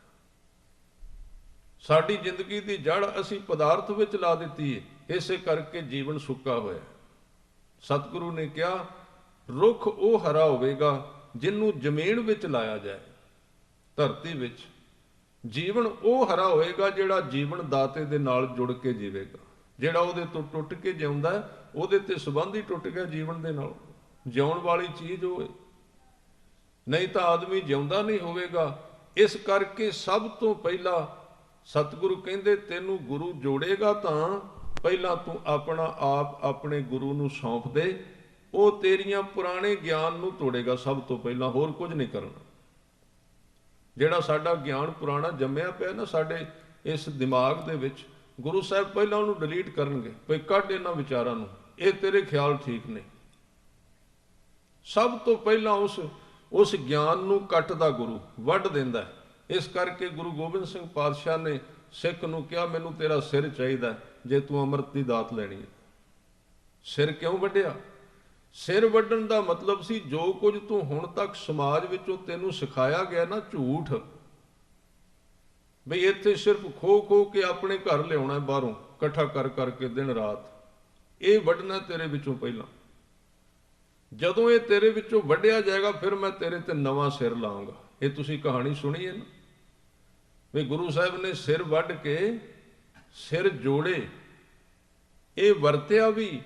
ਸਾਡੀ ਜ਼ਿੰਦਗੀ ਦੀ ਜੜ ਅਸੀਂ ਪਦਾਰਥ ਵਿੱਚ ਲਾ ਦਿੱਤੀ ਹੈ, ਇਸੇ ਕਰਕੇ ਜੀਵਨ ਸੁੱਕਾ ਹੋਇਆ। ਸਤਿਗੁਰੂ ਨੇ ਕਿਹਾ ਰੁੱਖ ਉਹ ਹਰਾ ਹੋਵੇਗਾ ਜਿਹਨੂੰ ਜ਼ਮੀਨ ਵਿੱਚ ਲਾਇਆ ਜਾਏ, ਧਰਤੀ ਵਿੱਚ। ਜੀਵਨ ਉਹ ਹਰਾ ਹੋਏਗਾ ਜਿਹੜਾ ਜੀਵਨ ਦਾਤੇ ਦੇ ਨਾਲ ਜੁੜ ਕੇ ਜੀਵੇਗਾ। ਜਿਹੜਾ ਉਹਦੇ ਤੋਂ ਟੁੱਟ ਕੇ ਜਿਉਂਦਾ, ਉਹਦੇ ਤੇ ਸੰਬੰਧ ਹੀ ਟੁੱਟ ਗਿਆ ਜੀਵਨ ਦੇ ਨਾਲ। ਜਿਉਣ ਵਾਲੀ ਚੀਜ਼ ਹੋਵੇ, ਨਹੀਂ ਤਾਂ ਆਦਮੀ ਜਿਉਂਦਾ ਨਹੀਂ ਹੋਵੇਗਾ। ਇਸ ਕਰਕੇ ਸਭ ਤੋਂ ਪਹਿਲਾਂ ਸਤਿਗੁਰੂ ਕਹਿੰਦੇ ਤੈਨੂੰ ਗੁਰੂ ਜੋੜੇਗਾ ਤਾਂ ਪਹਿਲਾਂ ਤੂੰ ਆਪਣਾ ਆਪ ਆਪਣੇ ਗੁਰੂ ਨੂੰ ਸੌਂਪ ਦੇ। ਉਹ ਤੇਰੀਆਂ ਪੁਰਾਣੇ ਗਿਆਨ ਨੂੰ ਤੋੜੇਗਾ ਸਭ ਤੋਂ ਪਹਿਲਾਂ, ਹੋਰ ਕੁਝ ਨਹੀਂ ਕਰਨਾ। ਜਿਹੜਾ ਸਾਡਾ ਗਿਆਨ ਪੁਰਾਣਾ ਜੰਮਿਆ ਪਿਆ ਨਾ ਸਾਡੇ ਇਸ ਦਿਮਾਗ ਦੇ ਵਿੱਚ, ਗੁਰੂ ਸਾਹਿਬ ਪਹਿਲਾਂ ਉਹਨੂੰ ਡਿਲੀਟ ਕਰਨਗੇ, ਭਈ ਕੱਢ ਇਹਨਾਂ ਵਿਚਾਰਾਂ ਨੂੰ, ਇਹ ਤੇਰੇ ਖਿਆਲ ਠੀਕ ਨਹੀਂ। ਸਭ ਤੋਂ ਪਹਿਲਾਂ ਉਸ ਗਿਆਨ ਨੂੰ ਕੱਟਦਾ ਗੁਰੂ, ਵੱਢ ਦਿੰਦਾ। ਇਸ ਕਰਕੇ ਗੁਰੂ ਗੋਬਿੰਦ ਸਿੰਘ ਪਾਤਸ਼ਾਹ ਨੇ ਸਿੱਖ ਨੂੰ ਕਿਹਾ ਮੈਨੂੰ ਤੇਰਾ ਸਿਰ ਚਾਹੀਦਾ ਜੇ ਤੂੰ ਅੰਮ੍ਰਿਤ ਦੀ ਦਾਤ ਲੈਣੀ ਹੈ। ਸਿਰ ਕਿਉਂ ਵੱਢਿਆ? ਸਿਰ ਵੱਢਣ ਦਾ ਮਤਲਬ ਸੀ ਜੋ ਕੁਝ ਤੂੰ ਹੁਣ ਤੱਕ ਸਮਾਜ ਵਿੱਚੋਂ ਤੈਨੂੰ ਸਿਖਾਇਆ ਗਿਆ ਨਾ, ਝੂਠ, ਬਈ ਇੱਥੇ ਸਿਰਫ ਖੋ ਕੇ ਆਪਣੇ ਘਰ ਲਿਆਉਣਾ ਬਾਹਰੋਂ ਇਕੱਠਾ ਕਰਕੇ ਦਿਨ ਰਾਤ, ਇਹ ਵੱਢਣਾ ਤੇਰੇ ਵਿੱਚੋਂ ਪਹਿਲਾਂ। ਜਦੋਂ ਇਹ ਤੇਰੇ ਵਿੱਚੋਂ ਵੱਢਿਆ ਜਾਏਗਾ ਫਿਰ ਮੈਂ ਤੇਰੇ ਤੇ ਨਵਾਂ ਸਿਰ ਲਾਉਂਗਾ। ਇਹ ਤੁਸੀਂ ਕਹਾਣੀ ਸੁਣੀ ਹੈ ਨਾ, ਵੀ ਗੁਰੂ ਸਾਹਿਬ ਨੇ ਸਿਰ ਵੱਢ ਕੇ ਸਿਰ ਜੋੜੇ। ਇਹ ਵਰਤਿਆ ਵੀ,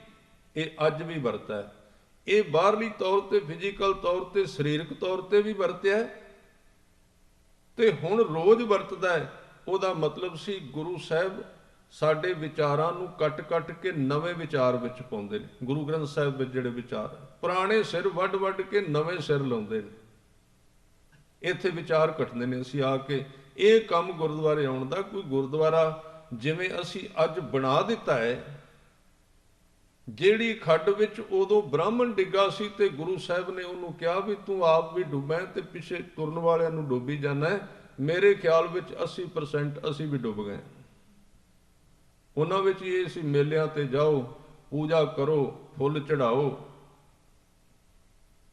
ਇਹ ਅੱਜ ਵੀ ਵਰਤਾ ਹੈ। ਇਹ ਬਾਹਰਲੀ ਤੌਰ ਤੇ, ਫਿਜ਼ੀਕਲ ਤੌਰ ਤੇ, ਸਰੀਰਕ ਤੌਰ ਤੇ ਵੀ ਵਰਤਿਆ ਤੇ ਹੁਣ ਰੋਜ਼ ਵਰਤਦਾ ਹੈ। ਉਹਦਾ ਮਤਲਬ ਸੀ ਗੁਰੂ ਸਾਹਿਬ ਸਾਡੇ ਵਿਚਾਰਾਂ ਨੂੰ ਕੱਟ ਕੇ ਨਵੇਂ ਵਿਚਾਰ ਵਿੱਚ ਪਾਉਂਦੇ ਨੇ। ਗੁਰੂ ਗ੍ਰੰਥ ਸਾਹਿਬ ਵਿੱਚ ਜਿਹੜੇ ਵਿਚਾਰ ਪੁਰਾਣੇ ਸਿਰ ਵੱਢ ਕੇ ਨਵੇਂ ਸਿਰ ਲਾਉਂਦੇ ਨੇ। ਇੱਥੇ ਵਿਚਾਰ ਕੱਟਦੇ ਨੇ। ਅਸੀਂ ਆ ਕੇ ਇਹ ਕੰਮ ਗੁਰਦੁਆਰੇ ਆਉਣ ਦਾ। ਕੋਈ ਗੁਰਦੁਆਰਾ ਜਿਵੇਂ ਅਸੀਂ ਅੱਜ ਬਣਾ ਦਿੱਤਾ ਹੈ, ਜਿਹੜੀ ਖੱਡ ਵਿੱਚ ਉਦੋਂ ਬ੍ਰਾਹਮਣ ਡਿੱਗਾ ਸੀ ਤੇ ਗੁਰੂ ਸਾਹਿਬ ਨੇ ਉਹਨੂੰ ਕਿਹਾ ਵੀ ਤੂੰ ਆਪ ਵੀ ਡੁੱਬੈਂ ਤੇ ਪਿੱਛੇ ਤੁਰਨ ਵਾਲਿਆਂ ਨੂੰ ਡੁੱਬੀ ਜਾਣਾ ਹੈ, ਮੇਰੇ ਖਿਆਲ ਵਿੱਚ 80% ਅਸੀਂ ਵੀ ਡੁੱਬ ਗਏ। ਉਹਨਾਂ ਵਿੱਚ ਇਹ ਸੀ, ਮੇਲਿਆਂ ਤੇ ਜਾਓ, ਪੂਜਾ ਕਰੋ, ਫੁੱਲ ਚੜਾਓ,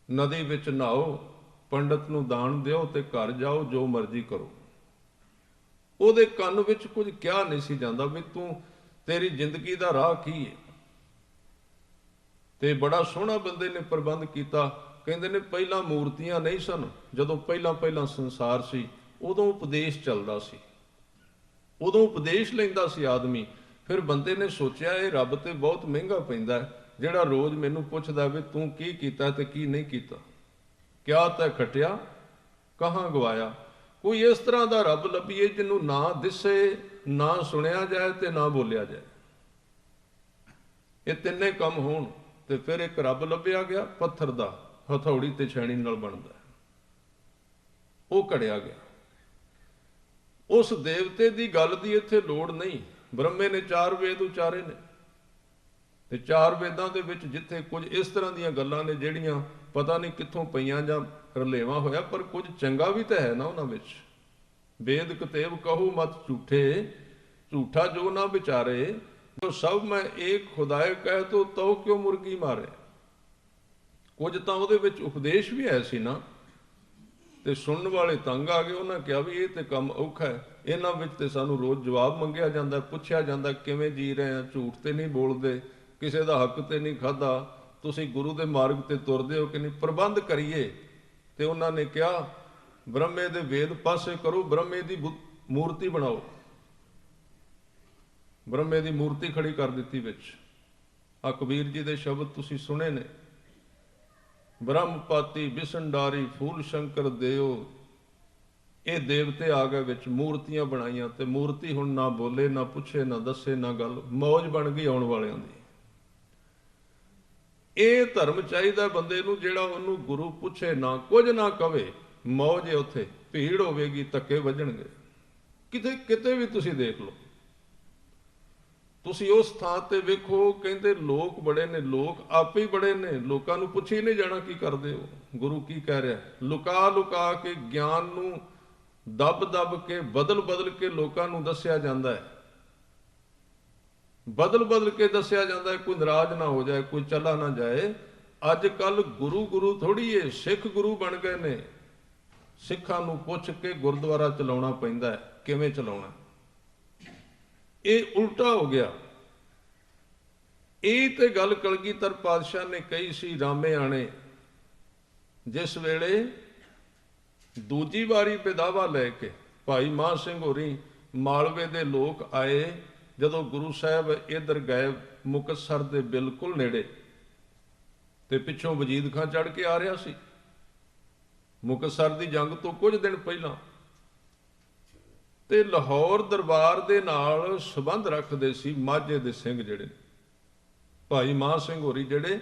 ਨਦੀ ਵਿੱਚ ਨਹਾਓ, ਪੰਡਤ ਨੂੰ ਦਾਨ ਦਿਓ ਤੇ ਘਰ ਜਾਓ, ਜੋ ਮਰਜ਼ੀ ਕਰੋ। ਉਹਦੇ ਕੰਨ ਵਿੱਚ ਕੁਝ ਕਿਹਾ ਨਹੀਂ ਸੀ ਜਾਂਦਾ ਵੀ ਤੂੰ, ਤੇਰੀ ਜ਼ਿੰਦਗੀ ਦਾ ਰਾਹ ਕੀ ਹੈ। ਤੇ ਬੜਾ ਸੋਹਣਾ ਬੰਦੇ ਨੇ ਪ੍ਰਬੰਧ ਕੀਤਾ। ਕਹਿੰਦੇ ਨੇ ਪਹਿਲਾਂ ਮੂਰਤੀਆਂ ਨਹੀਂ ਸਨ, ਜਦੋਂ ਪਹਿਲਾਂ ਸੰਸਾਰ ਸੀ ਉਦੋਂ ਉਪਦੇਸ਼ ਚੱਲਦਾ ਸੀ, ਉਦੋਂ ਉਪਦੇਸ਼ ਲੈਂਦਾ ਸੀ ਆਦਮੀ। ਫਿਰ ਬੰਦੇ ਨੇ ਸੋਚਿਆ ਇਹ ਰੱਬ ਤੇ ਬਹੁਤ ਮਹਿੰਗਾ ਪੈਂਦਾ ਹੈ, ਜਿਹੜਾ ਰੋਜ਼ ਮੈਨੂੰ ਪੁੱਛਦਾ ਵੀ ਤੂੰ ਕੀ ਕੀਤਾ ਤੇ ਕੀ ਨਹੀਂ ਕੀਤਾ, ਕਿਆ ਤੈ ਖਟਿਆ ਕਹਾਂ ਗਵਾਇਆ। ਕੋਈ ਇਸ ਤਰ੍ਹਾਂ ਦਾ ਰੱਬ ਲੱਭੀਏ ਜਿਹਨੂੰ ਨਾ ਦਿਸੇ, ਨਾ ਸੁਣਿਆ ਜਾਏ ਤੇ ਨਾ ਬੋਲਿਆ ਜਾਏ। ਇਹ ਤਿੰਨੇ ਕੰਮ ਹੋਣ ਤੇ ਫਿਰ ਇੱਕ ਰੱਬ ਲੱਭਿਆ ਗਿਆ, ਪੱਥਰ ਦਾ, ਹਥੌੜੀ ਤੇ ਛੈਣੀ ਨਾਲ ਬਣਦਾ, ਉਹ ਘੜਿਆ ਗਿਆ। ਉਸ ਦੇਵਤੇ ਦੀ ਗੱਲ ਦੀ ਇੱਥੇ ਲੋੜ ਨਹੀਂ। ਬ੍ਰਹਮੇ ਨੇ 4 ਵੇਦ ਉਚਾਰੇ ਨੇ ਤੇ 4 ਵੇਦਾਂ ਦੇ ਵਿੱਚ ਜਿੱਥੇ ਕੁਝ ਇਸ ਤਰ੍ਹਾਂ ਦੀਆਂ ਗੱਲਾਂ ਨੇ ਜਿਹੜੀਆਂ ਪਤਾ ਨਹੀਂ ਕਿੱਥੋਂ ਪਈਆਂ ਜਾਂ ਰਲੇਵਾ ਹੋਇਆ, ਪਰ ਕੁਝ ਚੰਗਾ ਵੀ ਤਾਂ ਹੈ ਨਾ ਉਹਨਾਂ ਵਿੱਚ। ਵੇਦ ਕਤੇਬ ਕਹੂ ਮਤ ਝੂਠੇ, ਝੂਠਾ ਜੋ ਨਾ ਵਿਚਾਰੇ, ਜੋ ਸਭ ਮੈਂ ਏਕ ਖੁਦਾਏ ਕਹਿ ਤੋ ਕਿਉਂ ਮੁਰਗੀ ਮਾਰੇ। ਕੁਝ ਤਾਂ ਉਹਦੇ ਵਿੱਚ ਉਪਦੇਸ਼ ਵੀ ਹੈ ਸੀ ਨਾ, ਤੇ ਸੁਣਨ ਵਾਲੇ ਤੰਗ ਆ ਗਏ। ਉਹਨਾਂ ਕਿਹਾ ਵੀ ਇਹ ਤੇ ਕੰਮ ਔਖਾ ਹੈ, ਇਹਨਾਂ ਵਿੱਚ ਤੇ ਸਾਨੂੰ ਰੋਜ਼ ਜਵਾਬ ਮੰਗਿਆ ਜਾਂਦਾ, ਪੁੱਛਿਆ ਜਾਂਦਾ ਕਿਵੇਂ ਜੀ ਰਹੇ ਆ, ਝੂਠ ਤੇ ਨਹੀਂ ਬੋਲਦੇ, ਕਿਸੇ ਦਾ ਹੱਕ ਤੇ ਨਹੀਂ ਖਾਧਾ, ਤੁਸੀਂ ਗੁਰੂ ਦੇ ਮਾਰਗ ਤੇ ਤੁਰਦੇ ਹੋ ਕਿ ਨਹੀਂ, ਪ੍ਰਬੰਧ ਕਰੀਏ। ਤੇ ਉਹਨਾਂ ਨੇ ਕਿਹਾ ਬ੍ਰਹਮੇ ਦੇ ਵੇਦ ਪਾਸੇ ਕਰੋ, ਬ੍ਰਹਮੇ ਦੀ ਮੂਰਤੀ ਬਣਾਓ। ਬ੍ਰਹਮੇ ਦੀ ਮੂਰਤੀ ਖੜੀ ਕਰ ਦਿੱਤੀ ਵਿੱਚ। ਆ ਕਬੀਰ ਜੀ ਦੇ ਸ਼ਬਦ ਤੁਸੀਂ ਸੁਣੇ ਨੇ, ਬ੍ਰਹਮਪਾਤੀ ਬਿਸੰਡਾਰੀ ਫੂਲ ਸ਼ੰਕਰ ਦਿਓ। ਇਹ ਦੇਵਤੇ ਆ ਗਏ ਵਿੱਚ, ਮੂਰਤੀਆਂ ਬਣਾਈਆਂ ਤੇ ਮੂਰਤੀ ਹੁਣ ਨਾ ਬੋਲੇ, ਨਾ ਪੁੱਛੇ, ਨਾ ਦੱਸੇ, ਨਾ ਗੱਲ, ਮੌਜ ਬਣ ਗਈ ਆਉਣ ਵਾਲਿਆਂ ਦੀ। ਇਹ ਧਰਮ ਚਾਹੀਦਾ ਬੰਦੇ ਨੂੰ ਜਿਹੜਾ ਉਹਨੂੰ ਗੁਰੂ ਪੁੱਛੇ ਨਾ, ਕੁਝ ਨਾ ਕਵੇ, ਮੌਜ ਹੈ। ਉੱਥੇ ਭੀੜ ਹੋਵੇਗੀ, ਧੱਕੇ ਵੱਜਣਗੇ, ਕਿਤੇ ਵੀ ਤੁਸੀਂ ਦੇਖ ਲਓ। ਤੁਸੀਂ ਉਸ ਥਾਂ ਤੇ ਵੇਖੋ, ਕਹਿੰਦੇ ਲੋਕ ਬੜੇ ਨੇ, ਲੋਕ ਆਪੇ ਹੀ ਬੜੇ ਨੇ, ਲੋਕਾਂ ਨੂੰ ਪੁੱਛੇ ਹੀ ਨਹੀਂ ਜਾਣਾ ਕੀ ਕਰਦੇ ਹੋ, ਗੁਰੂ ਕੀ ਕਹਿ ਰਿਹਾ। ਲੁਕਾ ਲੁਕਾ ਕੇ ਗਿਆਨ ਨੂੰ ਦੱਬ ਕੇ ਬਦਲ ਕੇ ਲੋਕਾਂ ਨੂੰ ਦੱਸਿਆ ਜਾਂਦਾ ਹੈ, ਬਦਲ ਕੇ ਦੱਸਿਆ ਜਾਂਦਾ ਹੈ। ਕੋਈ ਨਾਰਾਜ਼ ਨਾ ਹੋ ਜਾਏ, ਕੋਈ ਚਲਾ ਨਾ ਜਾਏ। ਅੱਜ ਕੱਲ ਗੁਰੂ ਥੋੜੀ ਏ, ਸਿੱਖ ਗੁਰੂ ਬਣ ਗਏ ਨੇ। ਸਿੱਖਾਂ ਨੂੰ ਪੁੱਛ ਕੇ ਗੁਰਦੁਆਰਾ ਚਲਾਉਣਾ ਪੈਂਦਾ ਹੈ, ਕਿਵੇਂ ਚਲਾਉਣਾ। ਇਹ ਉਲਟਾ ਹੋ ਗਿਆ। ਇਹ ਤੇ ਗੱਲ ਕਲਗੀਧਰ ਪਾਤਸ਼ਾਹ ਨੇ ਕਹੀ ਸੀ ਰਾਮੇ ਆਣੇ, ਜਿਸ ਵੇਲੇ ਦੂਜੀ ਵਾਰੀ ਵਿਦਾਵਾ ਲੈ ਕੇ ਭਾਈ ਮਾਨ ਸਿੰਘ ਹੋਰੀ ਮਾਲਵੇ ਦੇ ਲੋਕ ਆਏ, ਜਦੋਂ ਗੁਰੂ ਸਾਹਿਬ ਇੱਧਰ ਗਏ ਮੁਕਤਸਰ ਦੇ ਬਿਲਕੁਲ ਨੇੜੇ, ਤੇ ਪਿੱਛੋਂ ਵਜੀਦ ਖਾਂ ਚੜ੍ਹ ਕੇ ਆ ਰਿਹਾ ਸੀ ਮੁਕਤਸਰ ਦੀ ਜੰਗ ਤੋਂ ਕੁਝ ਦਿਨ ਪਹਿਲਾਂ। ਤੇ ਲਾਹੌਰ ਦਰਬਾਰ ਦੇ ਨਾਲ ਸੰਬੰਧ ਰੱਖਦੇ ਸੀ ਮਾਝੇ ਦੇ ਸਿੰਘ, ਜਿਹੜੇ ਭਾਈ ਮਾਨ ਸਿੰਘ ਹੋਰੀ, ਜਿਹੜੇ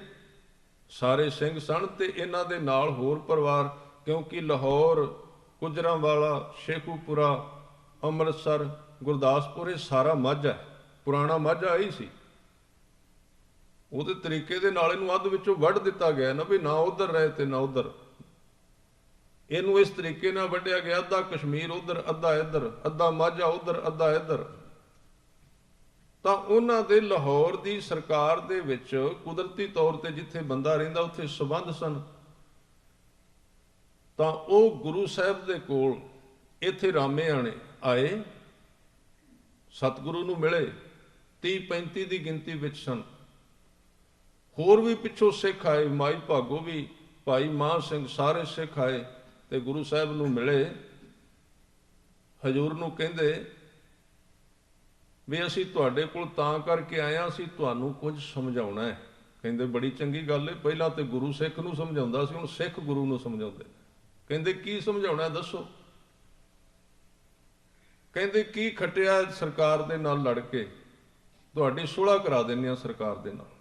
ਸਾਰੇ ਸਿੰਘ ਸਨ, ਤੇ ਇਹਨਾਂ ਦੇ ਨਾਲ ਹੋਰ ਪਰਿਵਾਰ, ਕਿਉਂਕਿ ਲਾਹੌਰ, ਗੁਜਰਾਂਵਾਲਾ, ਸ਼ੇਖੂਪੁਰਾ, ਅੰਮ੍ਰਿਤਸਰ, ਗੁਰਦਾਸਪੁਰ, ਇਹ ਸਾਰਾ ਮਾਝਾ, ਪੁਰਾਣਾ ਮਾਝਾ ਹੀ ਸੀ। ਉਹਦੇ ਤਰੀਕੇ ਦੇ ਨਾਲ ਇਹਨੂੰ ਅੱਧ ਵਿੱਚੋਂ ਵੱਢ ਦਿੱਤਾ ਗਿਆ ਨਾ, ਵੀ ਨਾ ਉਧਰ ਰਹੇ ਤੇ ਨਾ ਉਧਰ। ਇਹਨੂੰ ਇਸ ਤਰੀਕੇ ਨਾਲ ਵੱਢਿਆ ਗਿਆ, ਅੱਧਾ ਕਸ਼ਮੀਰ ਉਧਰ, ਅੱਧਾ ਇੱਧਰ, ਅੱਧਾ ਮਾਝਾ ਉਧਰ, ਅੱਧਾ ਇੱਧਰ। ਤਾਂ ਉਹਨਾਂ ਦੇ ਲਾਹੌਰ ਦੀ ਸਰਕਾਰ ਦੇ ਵਿੱਚ ਕੁਦਰਤੀ ਤੌਰ ਤੇ ਜਿੱਥੇ ਬੰਦਾ ਰਹਿੰਦਾ ਉੱਥੇ ਸੰਬੰਧ ਸਨ। ਤਾਂ ਉਹ ਗੁਰੂ ਸਾਹਿਬ ਦੇ ਕੋਲ ਇੱਥੇ ਰਾਮੇ ਆਣੇ ਆਏ, ਸਤਿਗੁਰੂ ਨੂੰ ਮਿਲੇ, 30-35 ਦੀ ਗਿਣਤੀ ਵਿੱਚ ਸਨ। ਹੋਰ ਵੀ ਪਿੱਛੋਂ ਸਿੱਖ ਆਏ, ਮਾਈ ਭਾਗੋ ਵੀ, ਭਾਈ ਮਾਨ ਸਿੰਘ, ਸਾਰੇ ਸਿੱਖ ਆਏ ਤੇ ਗੁਰੂ ਸਾਹਿਬ ਨੂੰ ਮਿਲੇ। ਹਜ਼ੂਰ ਨੂੰ ਕਹਿੰਦੇ ਵੀ ਅਸੀਂ ਤੁਹਾਡੇ ਕੋਲ ਤਾਂ ਕਰਕੇ ਆਏ ਹਾਂ, ਅਸੀਂ ਤੁਹਾਨੂੰ ਕੁਝ ਸਮਝਾਉਣਾ ਹੈ। ਕਹਿੰਦੇ ਬੜੀ ਚੰਗੀ ਗੱਲ ਹੈ, ਪਹਿਲਾਂ ਤੇ ਗੁਰੂ ਸਿੱਖ ਨੂੰ ਸਮਝਾਉਂਦਾ ਸੀ, ਹੁਣ ਸਿੱਖ ਗੁਰੂ ਨੂੰ ਸਮਝਾਉਂਦੇ। ਕਹਿੰਦੇ ਕੀ ਸਮਝਾਉਣਾ ਦੱਸੋ। ਕਹਿੰਦੇ ਕੀ ਖੱਟਿਆ ਸਰਕਾਰ ਦੇ ਨਾਲ ਲੜ ਕੇ, ਤੁਹਾਡੀ ਸੁਲ੍ਹਾ ਕਰਾ ਦਿੰਦੇ ਆ ਸਰਕਾਰ ਦੇ ਨਾਲ।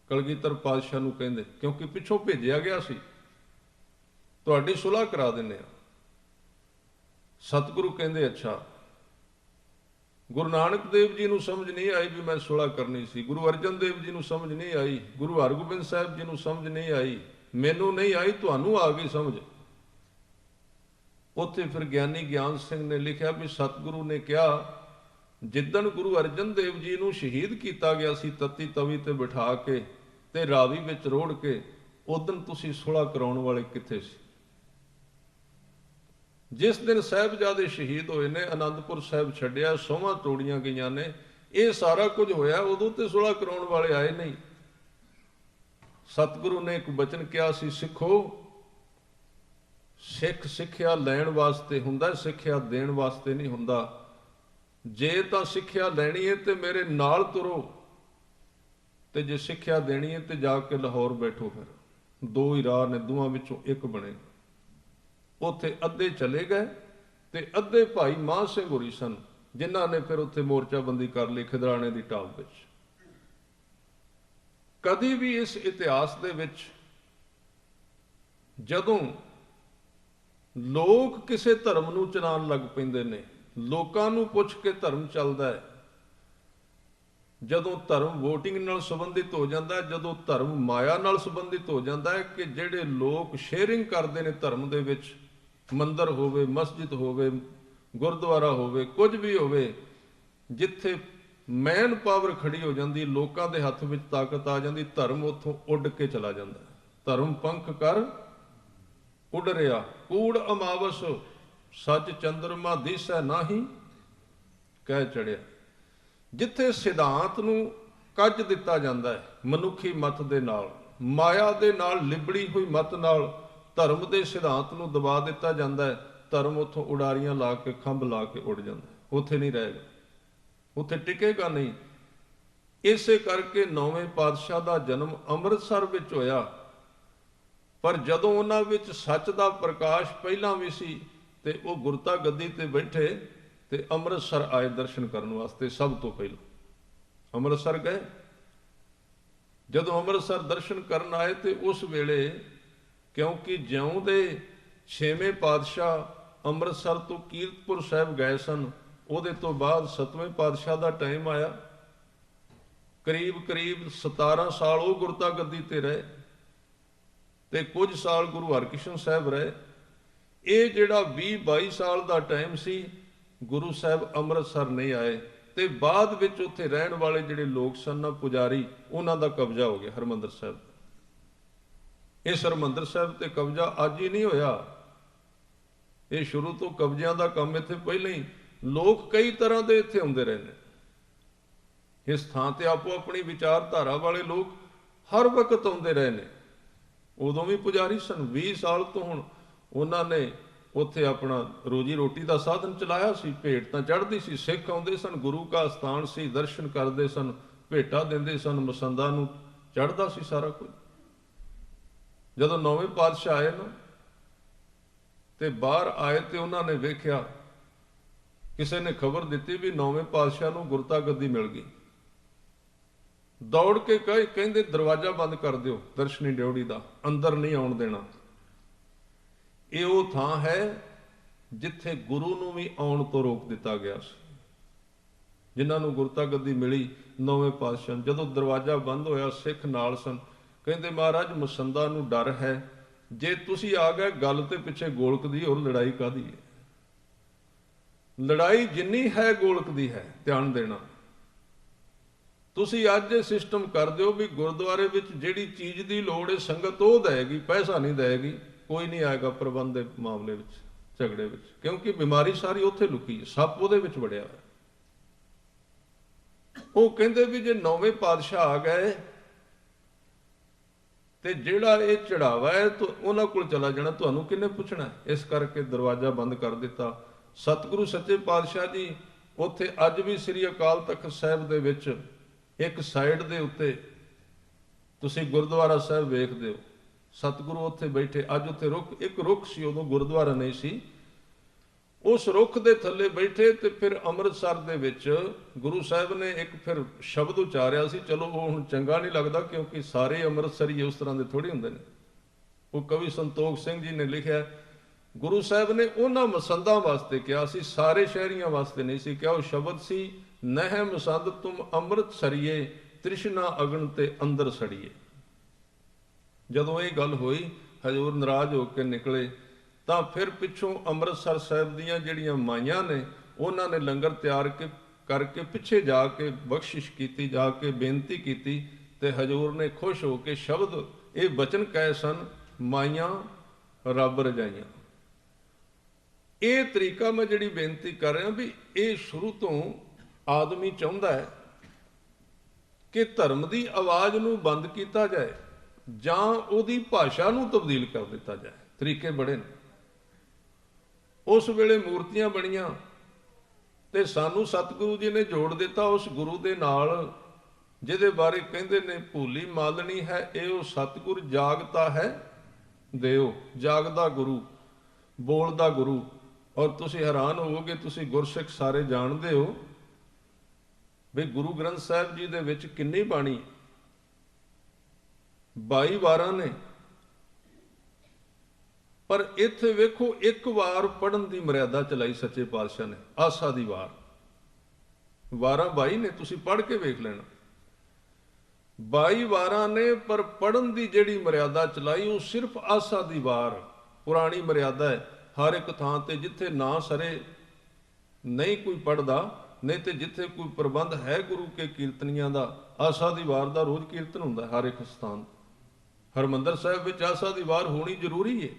ਕਲਗੀਧਰ ਪਾਤਸ਼ਾਹ ਨੂੰ ਕਹਿੰਦੇ, ਕਿਉਂਕਿ ਪਿੱਛੋਂ ਭੇਜਿਆ ਗਿਆ ਸੀ, ਤੁਹਾਡੀ ਸੁਲ੍ਹਾ ਕਰਾ ਦਿੰਦੇ ਆ। सतगुरु कहते अच्छा। गुरु नानक देव जी ਨੂੰ समझ नहीं आई भी मैं सुलह करनी सी, गुरु अर्जन देव जी ਨੂੰ समझ नहीं आई, गुरु हरगोबिंद साहब जी ਨੂੰ समझ नहीं आई, मैनू नहीं आई, ਤੁਹਾਨੂੰ आ गई समझ। ਉੱਥੇ ਫਿਰ ਗਿਆਨੀ ਗਿਆਨ ਸਿੰਘ ਨੇ ਲਿਖਿਆ ਵੀ ਸਤਿਗੁਰੂ ਨੇ ਕਿਹਾ ਜਿੱਦਣ ਗੁਰੂ ਅਰਜਨ ਦੇਵ ਜੀ ਨੂੰ ਸ਼ਹੀਦ ਕੀਤਾ ਗਿਆ ਸੀ ਤਤੀ ਤਵੀ ਤੇ ਬਿਠਾ ਕੇ ਤੇ ਰਾਵੀ ਵਿੱਚ ਰੋੜ ਕੇ, ਉਦਣ ਤੁਸੀਂ ਸੁਲ੍ਹਾ ਕਰਾਉਣ ਵਾਲੇ ਕਿੱਥੇ ਸੀ? ਜਿਸ ਦਿਨ ਸਾਹਿਬਜ਼ਾਦੇ ਸ਼ਹੀਦ ਹੋਏ ਨੇ, ਆਨੰਦਪੁਰ ਸਾਹਿਬ ਛੱਡਿਆ, ਸੋਹਾਂ ਤੋੜੀਆਂ ਗਈਆਂ ਨੇ, ਇਹ ਸਾਰਾ ਕੁਝ ਹੋਇਆ, ਉਦੋਂ ਤੇ ਸੁਲ੍ਹਾ ਕਰਾਉਣ ਵਾਲੇ ਆਏ ਨਹੀਂ। ਸਤਿਗੁਰੂ ਨੇ ਇੱਕ ਬਚਨ ਕਿਹਾ ਸੀ, ਸਿੱਖੋ, ਸਿੱਖ ਸਿੱਖਿਆ ਲੈਣ ਵਾਸਤੇ ਹੁੰਦਾ, ਸਿੱਖਿਆ ਦੇਣ ਵਾਸਤੇ ਨਹੀਂ ਹੁੰਦਾ। ਜੇ ਤਾਂ ਸਿੱਖਿਆ ਲੈਣੀ ਹੈ ਤੇ ਮੇਰੇ ਨਾਲ ਤੁਰੋ, ਤੇ ਜੇ ਸਿੱਖਿਆ ਦੇਣੀ ਹੈ ਤੇ ਜਾ ਕੇ ਲਾਹੌਰ ਬੈਠੋ। ਫਿਰ ਦੋ ਹੀ ਰਾਹ ਨੇ, ਦੋਵਾਂ ਵਿੱਚੋਂ ਇੱਕ ਬਣੇ। ਉੱਥੇ ਅੱਧੇ ਚਲੇ ਗਏ ਤੇ ਅੱਧੇ ਭਾਈ ਮਾਨ ਸਿੰਘ ਹੋਰੀ ਸਨ, ਜਿਨ੍ਹਾਂ ਨੇ ਫਿਰ ਉੱਥੇ ਮੋਰਚਾਬੰਦੀ ਕਰ ਲਈ ਖਿਦਰਾਣੇ ਦੀ ਢਾਬ ਵਿੱਚ। ਕਦੀ ਵੀ ਇਸ ਇਤਿਹਾਸ ਦੇ ਵਿੱਚ ਜਦੋਂ ਲੋਕ ਕਿਸੇ ਧਰਮ ਨੂੰ ਚਲਾਉਣ ਲੱਗ ਪੈਂਦੇ ਨੇ, ਲੋਕਾਂ ਨੂੰ ਪੁੱਛ ਕੇ ਧਰਮ ਚੱਲਦਾ ਹੈ, ਜਦੋਂ ਧਰਮ ਵੋਟਿੰਗ ਨਾਲ ਸੰਬੰਧਿਤ ਹੋ ਜਾਂਦਾ ਹੈ, ਜਦੋਂ ਧਰਮ ਮਾਇਆ ਨਾਲ ਸੰਬੰਧਿਤ ਹੋ ਜਾਂਦਾ ਹੈ ਕਿ ਜਿਹੜੇ ਲੋਕ ਸ਼ੇਅਰਿੰਗ ਕਰਦੇ ਨੇ ਧਰਮ ਦੇ ਵਿੱਚ, ਮੰਦਰ ਹੋਵੇ, ਮਸਜਿਦ ਹੋਵੇ, ਗੁਰਦੁਆਰਾ ਹੋਵੇ, ਕੁਝ ਵੀ ਹੋਵੇ, ਜਿੱਥੇ ਮੈਨ ਪਾਵਰ ਖੜੀ ਹੋ ਜਾਂਦੀ, ਲੋਕਾਂ ਦੇ ਹੱਥ ਵਿੱਚ ਤਾਕਤ ਆ ਜਾਂਦੀ, ਧਰਮ ਉੱਥੋਂ ਉੱਡ ਕੇ ਚਲਾ ਜਾਂਦਾ। ਧਰਮ ਪੰਖ ਕਰ ਉੱਡ ਰਿਹਾ, ਕੂੜ ਅਮਾਵਸ ਸੱਚ ਚੰਦਰਮਾ ਦਿਸੈ ਨਾਹੀ ਕਹਿ ਚੜਿਆ। ਜਿੱਥੇ ਸਿਧਾਂਤ ਨੂੰ ਕੱਜ ਦਿੱਤਾ ਜਾਂਦਾ ਹੈ ਮਨੁੱਖੀ ਮਤ ਦੇ ਨਾਲ, ਮਾਇਆ ਦੇ ਨਾਲ ਲਿਬੜੀ ਹੋਈ ਮਤ ਨਾਲ ਧਰਮ ਦੇ ਸਿਧਾਂਤ ਨੂੰ ਦਬਾ ਦਿੱਤਾ ਜਾਂਦਾ ਹੈ, ਧਰਮ ਉੱਥੋਂ ਉਡਾਰੀਆਂ ਲਾ ਕੇ, ਖੰਭ ਲਾ ਕੇ ਉੱਡ ਜਾਂਦਾ, ਉੱਥੇ ਨਹੀਂ ਰਹੇਗਾ, ਉੱਥੇ ਟਿਕੇਗਾ ਨਹੀਂ। ਇਸੇ ਕਰਕੇ 9ਵੇਂ ਪਾਤਸ਼ਾਹ ਦਾ ਜਨਮ ਅੰਮ੍ਰਿਤਸਰ ਵਿੱਚ ਹੋਇਆ, ਪਰ ਜਦੋਂ ਉਹਨਾਂ ਵਿੱਚ ਸੱਚ ਦਾ ਪ੍ਰਕਾਸ਼ ਪਹਿਲਾਂ ਵੀ ਸੀ ਤੇ ਉਹ ਗੁਰਤਾ ਗੱਦੀ ਤੇ ਬੈਠੇ ਤੇ ਅੰਮ੍ਰਿਤਸਰ ਆਏ ਦਰਸ਼ਨ ਕਰਨ ਵਾਸਤੇ। ਸਭ ਤੋਂ ਪਹਿਲਾਂ ਅੰਮ੍ਰਿਤਸਰ ਗਏ। ਜਦੋਂ ਅੰਮ੍ਰਿਤਸਰ ਦਰਸ਼ਨ ਕਰਨ ਆਏ ਤੇ ਉਸ ਵੇਲੇ, ਕਿਉਂਕਿ ਜਿਉਂ ਦੇ 6ਵੇਂ ਪਾਤਸ਼ਾਹ ਅੰਮ੍ਰਿਤਸਰ ਤੋਂ ਕੀਰਤਪੁਰ ਸਾਹਿਬ ਗਏ ਸਨ, ਉਹਦੇ ਤੋਂ ਬਾਅਦ 7ਵੇਂ ਪਾਤਸ਼ਾਹ ਦਾ ਟਾਈਮ ਆਇਆ। ਕਰੀਬ 17 ਸਾਲ ਉਹ ਗੁਰਤਾ ਗੱਦੀ ਤੇ ਰਹੇ ਤੇ ਕੁਝ ਸਾਲ ਗੁਰੂ ਹਰਕ੍ਰਿਸ਼ਨ ਸਾਹਿਬ ਰਹੇ। ਇਹ ਜਿਹੜਾ 20-22 ਸਾਲ ਦਾ ਟਾਈਮ ਸੀ, ਗੁਰੂ ਸਾਹਿਬ ਅੰਮ੍ਰਿਤਸਰ ਨਹੀਂ ਆਏ ਤੇ ਬਾਅਦ ਵਿੱਚ ਉੱਥੇ ਰਹਿਣ ਵਾਲੇ ਜਿਹੜੇ ਲੋਕ ਸਨ, ਪੁਜਾਰੀ, ਉਹਨਾਂ ਦਾ ਕਬਜ਼ਾ ਹੋ ਗਿਆ ਹਰਿਮੰਦਰ ਸਾਹਿਬ। ਇਸ ਹਰਿਮੰਦਰ ਸਾਹਿਬ ਤੇ ਕਬਜ਼ਾ ਅੱਜ ਹੀ ਨਹੀਂ ਹੋਇਆ, ਇਹ ਸ਼ੁਰੂ ਤੋਂ ਕਬਜ਼ਿਆਂ ਦਾ ਕੰਮ ਇੱਥੇ ਪਹਿਲਾਂ ਹੀ, ਲੋਕ ਕਈ ਤਰ੍ਹਾਂ ਦੇ ਇੱਥੇ ਆਉਂਦੇ ਰਹੇ ਨੇ। ਇਸ ਥਾਂ ਤੇ ਆਪੋ ਆਪਣੀ ਵਿਚਾਰਧਾਰਾ ਵਾਲੇ ਲੋਕ ਹਰ ਵਕਤ ਆਉਂਦੇ ਰਹੇ ਨੇ। ਉਦੋਂ ਵੀ ਪੁਜਾਰੀ ਸਨ। 20 ਸਾਲ ਤੋਂ ਹੁਣ ਉਹਨਾਂ ਨੇ ਉੱਥੇ ਆਪਣਾ ਰੋਜੀ ਰੋਟੀ ਦਾ ਸਾਧਨ ਚਲਾਇਆ ਸੀ, ਭੇਟ ਤਾਂ ਚੜ੍ਹਦੀ ਸੀ, ਸਿੱਖ ਆਉਂਦੇ ਸਨ, ਗੁਰੂ ਕਾ ਸਥਾਨ ਸੀ, ਦਰਸ਼ਨ ਕਰਦੇ ਸਨ, ਭੇਟਾਂ ਦਿੰਦੇ ਸਨ, ਮਸੰਦਾਂ ਨੂੰ ਚੜ੍ਹਦਾ ਸੀ ਸਾਰਾ ਕੁਝ। ਜਦੋਂ 9ਵੇਂ ਪਾਤਸ਼ਾਹ ਆਏ ਨਾ ਤੇ ਬਾਹਰ ਆਏ ਤੇ ਉਹਨਾਂ ਨੇ ਵੇਖਿਆ, ਕਿਸੇ ਨੇ ਖਬਰ ਦਿੱਤੀ ਵੀ 9ਵੇਂ ਪਾਤਸ਼ਾਹ ਨੂੰ ਗੁਰਤਾ ਗੱਦੀ ਮਿਲ ਗਈ। ਦੌੜ ਕੇ ਕਹਿੰਦੇ ਦਰਵਾਜ਼ਾ ਬੰਦ ਕਰ ਦਿਓ ਦਰਸ਼ਨੀ ਡਿਓੜੀ ਦਾ, ਅੰਦਰ ਨਹੀਂ ਆਉਣ ਦੇਣਾ। ਇਹ ਉਹ ਥਾਂ ਹੈ ਜਿੱਥੇ ਗੁਰੂ ਨੂੰ ਵੀ ਆਉਣ ਤੋਂ ਰੋਕ ਦਿੱਤਾ ਗਿਆ ਸੀ, ਜਿਨ੍ਹਾਂ ਨੂੰ ਗੁਰਤਾ ਗੱਦੀ ਮਿਲੀ 9ਵੇਂ ਪਾਤਸ਼ਾਹ। ਜਦੋਂ ਦਰਵਾਜ਼ਾ ਬੰਦ ਹੋਇਆ, ਸਿੱਖ ਨਾਲ ਸਨ, ਕਹਿੰਦੇ ਮਹਾਰਾਜ ਮਸੰਦਾ ਨੂੰ ਡਰ ਹੈ, ਜੇ ਤੁਸੀਂ ਆ ਗਏ ਗੱਲ ਤੇ ਪਿੱਛੇ ਗੋਲਕ ਦੀ, ਹੋਰ ਲੜਾਈ ਕਾਹਦੀ ਹੈ? ਲੜਾਈ ਜਿੰਨੀ ਹੈ ਗੋਲਕ ਦੀ ਹੈ, ਧਿਆਨ ਦੇਣਾ। ਤੁਸੀਂ ਅੱਜ ਇਹ ਸਿਸਟਮ ਕਰ ਦਿਓ ਵੀ ਗੁਰਦੁਆਰੇ ਵਿੱਚ ਜਿਹੜੀ ਚੀਜ਼ ਦੀ ਲੋੜ ਹੈ ਸੰਗਤ ਉਹ ਦੇਗੀ, ਪੈਸਾ ਨਹੀਂ ਦੇਗੀ, ਕੋਈ ਨਹੀਂ ਆਏਗਾ ਪ੍ਰਬੰਧ ਦੇ ਮਾਮਲੇ ਵਿੱਚ, ਝਗੜੇ ਵਿੱਚ, ਕਿਉਂਕਿ ਬਿਮਾਰੀ ਸਾਰੀ ਉੱਥੇ ਲੁਕੀ ਹੈ, ਸੱਪ ਉਹਦੇ ਵਿੱਚ ਵੜਿਆ ਹੋਇਆ। ਉਹ ਕਹਿੰਦੇ ਵੀ ਜੇ 9ਵੇਂ ਪਾਤਸ਼ਾਹ ਆ ਗਏ ਤੇ ਜਿਹੜਾ ਇਹ ਚੜਾਵਾ ਹੈ ਉਹਨਾਂ ਕੋਲ ਚਲਾ ਜਾਣਾ, ਤੁਹਾਨੂੰ ਕਿਹਨੇ ਪੁੱਛਣਾ? ਇਸ ਕਰਕੇ ਦਰਵਾਜ਼ਾ ਬੰਦ ਕਰ ਦਿੱਤਾ। ਸਤਿਗੁਰੂ ਸੱਚੇ ਪਾਤਸ਼ਾਹ ਜੀ ਉੱਥੇ ਅੱਜ ਵੀ ਸ੍ਰੀ ਅਕਾਲ ਤਖਤ ਸਾਹਿਬ ਦੇ ਵਿੱਚ ਇੱਕ ਸਾਈਡ ਦੇ ਉੱਤੇ ਤੁਸੀਂ ਗੁਰਦੁਆਰਾ ਸਾਹਿਬ ਵੇਖਦੇ ਹੋ, ਸਤਿਗੁਰੂ ਉੱਥੇ ਬੈਠੇ। ਅੱਜ ਉੱਥੇ ਇੱਕ ਰੁੱਖ ਸੀ, ਉਦੋਂ ਗੁਰਦੁਆਰਾ ਨਹੀਂ ਸੀ, ਉਸ ਰੁੱਖ ਦੇ ਥੱਲੇ ਬੈਠੇ ਤੇ ਫਿਰ ਅੰਮ੍ਰਿਤਸਰ ਦੇ ਵਿੱਚ ਗੁਰੂ ਸਾਹਿਬ ਨੇ ਇੱਕ ਫਿਰ ਸ਼ਬਦ ਉਚਾਰਿਆ ਸੀ। ਚਲੋ ਉਹ ਹੁਣ ਚੰਗਾ ਨਹੀਂ ਲੱਗਦਾ ਕਿਉਂਕਿ ਸਾਰੇ ਅੰਮ੍ਰਿਤਸਰੀ ਉਸ ਤਰ੍ਹਾਂ ਦੇ ਥੋੜ੍ਹੇ ਹੁੰਦੇ ਨੇ। ਉਹ ਕਵੀ ਸੰਤੋਖ ਸਿੰਘ ਜੀ ਨੇ ਲਿਖਿਆ ਗੁਰੂ ਸਾਹਿਬ ਨੇ ਉਹਨਾਂ ਮਸੰਦਾਂ ਵਾਸਤੇ ਕਿਹਾ ਸੀ, ਸਾਰੇ ਸ਼ਹਿਰੀਆਂ ਵਾਸਤੇ ਨਹੀਂ ਸੀ ਕਿਹਾ। ਉਹ ਸ਼ਬਦ ਸੀ, ਨਹਿ ਮਸੰਦ ਤੁਮ ਅੰਮ੍ਰਿਤ ਸਰੀਏ, ਤ੍ਰਿਸ਼ਨਾ ਅਗਨ ਤੇ ਅੰਦਰ ਸੜੀਏ। ਜਦੋਂ ਇਹ ਗੱਲ ਹੋਈ, ਹਜ਼ੂਰ ਨਾਰਾਜ਼ ਹੋ ਕੇ ਨਿਕਲੇ। ਤਾਂ ਫਿਰ ਪਿੱਛੋਂ ਅੰਮ੍ਰਿਤਸਰ ਸਾਹਿਬ ਦੀਆਂ ਜਿਹੜੀਆਂ ਮਾਈਆਂ ਨੇ, ਉਹਨਾਂ ਨੇ ਲੰਗਰ ਤਿਆਰ ਕਰਕੇ ਪਿੱਛੇ ਜਾ ਕੇ ਬਖਸ਼ਿਸ਼ ਕੀਤੀ, ਜਾ ਕੇ ਬੇਨਤੀ ਕੀਤੀ। ਤੇ ਹਜ਼ੂਰ ਨੇ ਖੁਸ਼ ਹੋ ਕੇ ਸ਼ਬਦ ਇਹ ਬਚਨ ਕਹੇ ਸਨ, ਮਾਈਆਂ ਰੱਬ ਰਜਾਈਆਂ। ਇਹ ਤਰੀਕਾ ਮੈਂ ਜਿਹੜੀ ਬੇਨਤੀ ਕਰ ਰਿਹਾ ਵੀ ਇਹ ਸ਼ੁਰੂ ਤੋਂ ਆਦਮੀ ਚਾਹੁੰਦਾ ਹੈ ਕਿ ਧਰਮ ਦੀ ਆਵਾਜ਼ ਨੂੰ ਬੰਦ ਕੀਤਾ ਜਾਏ ਜਾਂ ਉਹਦੀ ਭਾਸ਼ਾ ਨੂੰ ਤਬਦੀਲ ਕਰ ਦਿੱਤਾ ਜਾਏ। ਤਰੀਕੇ ਬੜੇ ਨੇ। ਉਸ ਵੇਲੇ ਮੂਰਤੀਆਂ ਬਣੀਆਂ ਤੇ ਸਾਨੂੰ ਸਤਿਗੁਰੂ ਜੀ ਨੇ ਜੋੜ ਦਿੱਤਾ ਉਸ ਗੁਰੂ ਦੇ ਨਾਲ, ਜਿਹਦੇ ਬਾਰੇ ਕਹਿੰਦੇ ਨੇ, ਭੂਲੀ ਮਾਲਣੀ ਹੈ ਇਹ ਉਹ ਸਤਿਗੁਰ, ਜਾਗਤਾ ਹੈ ਦਿਓ। ਜਾਗਦਾ ਗੁਰੂ, ਬੋਲਦਾ ਗੁਰੂ। ਔਰ ਤੁਸੀਂ ਹੈਰਾਨ ਹੋਵੋਗੇ, ਤੁਸੀਂ ਗੁਰਸਿੱਖ ਸਾਰੇ ਜਾਣਦੇ ਹੋ ਵੀ ਗੁਰੂ ਗ੍ਰੰਥ ਸਾਹਿਬ ਜੀ ਦੇ ਵਿੱਚ ਕਿੰਨੀ ਬਾਣੀ, 22 ਵਾਰਾਂ ਨੇ। ਪਰ ਇੱਥੇ ਵੇਖੋ, ਇੱਕ ਵਾਰ ਪੜ੍ਹਨ ਦੀ ਮਰਿਆਦਾ ਚਲਾਈ ਸੱਚੇ ਪਾਤਸ਼ਾਹ ਨੇ, ਆਸਾ ਦੀ ਵਾਰ। ਵਾਰਾਂ 22 ਨੇ, ਤੁਸੀਂ ਪੜ੍ਹ ਕੇ ਵੇਖ ਲੈਣਾ। 22 ਵਾਰਾਂ ਨੇ, ਪਰ ਪੜ੍ਹਨ ਦੀ ਜਿਹੜੀ ਮਰਿਆਦਾ ਚਲਾਈ ਉਹ ਸਿਰਫ ਆਸਾ ਦੀ ਵਾਰ, ਪੁਰਾਣੀ ਮਰਿਆਦਾ ਹੈ। ਹਰ ਇੱਕ ਥਾਂ ਤੇ ਜਿੱਥੇ ਨਾ ਸਰੇ ਨਹੀਂ ਕੋਈ ਪੜ੍ਹਦਾ, ਨਹੀਂ ਤੇ ਜਿੱਥੇ ਕੋਈ ਪ੍ਰਬੰਧ ਹੈ ਗੁਰੂ ਕੇ ਕੀਰਤਨੀਆਂ ਦਾ, ਆਸਾ ਦੀ ਵਾਰ ਦਾ ਰੋਜ਼ ਕੀਰਤਨ ਹੁੰਦਾ ਹਰ ਇੱਕ ਸਥਾਨ। ਹਰਿਮੰਦਰ ਸਾਹਿਬ ਵਿੱਚ ਆਸਾ ਦੀ ਵਾਰ ਹੋਣੀ ਜ਼ਰੂਰੀ ਹੈ।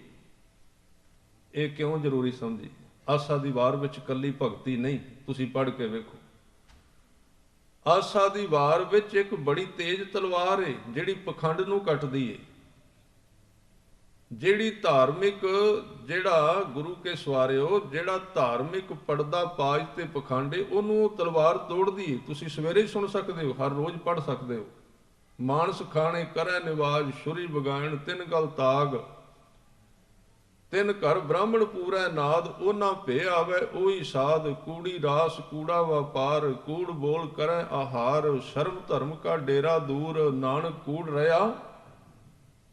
ਇਹ ਕਿਉਂ ਜ਼ਰੂਰੀ ਸਮਝੀ? ਆਸਾ ਦੀ ਵਾਰ ਵਿੱਚ ਕੱਲੀ ਭਗਤੀ ਨਹੀਂ, ਤੁਸੀਂ ਪੜ੍ਹ ਕੇ ਵੇਖੋ। ਆਸਾ ਦੀ ਵਾਰ ਵਿੱਚ ਇੱਕ ਬੜੀ ਤੇਜ਼ ਤਲਵਾਰ ਹੈ ਜਿਹੜੀ ਪਖੰਡ ਨੂੰ ਕੱਟਦੀ ਹੈ। ਜਿਹੜੀ ਧਾਰਮਿਕ, ਜਿਹੜਾ ਗੁਰੂ ਕੇ ਸਵਾਰਿਓ, ਜਿਹੜਾ ਧਾਰਮਿਕ ਪੜਦਾ ਪਾਜ ਤੇ ਪਖੰਡ ਹੈ, ਉਹਨੂੰ ਉਹ ਤਲਵਾਰ ਤੋੜਦੀ ਹੈ। ਤੁਸੀਂ ਸਵੇਰੇ ਸੁਣ ਸਕਦੇ ਹੋ, ਹਰ ਰੋਜ਼ ਪੜ੍ਹ ਸਕਦੇ ਹੋ। ਮਾਨਸ ਖਾਣੇ ਕਰੈ ਨਿਵਾਜ, ਛੁਰੀ ਬਗਾਇਣ ਤਿੰਨ ਗਲ ਤਾਗ, ਤਿੰਨ ਘਰ ਬ੍ਰਾਹਮਣ ਪੂਰੈ ਨਾਦ, ਉਹਨਾਂ ਭੇ ਆਵੇ ਉਹੀ ਸਾਧ, ਕੂੜੀ ਰਾਸ ਕੂੜਾ ਵਪਾਰ, ਕੂੜ ਬੋਲ ਕਰੈ ਆਹਾਰ, ਸ਼ਰਮ ਧਰਮ ਕਾ ਡੇਰਾ ਦੂਰ, ਨਾਨਕ ਕੂੜ ਰਹਾ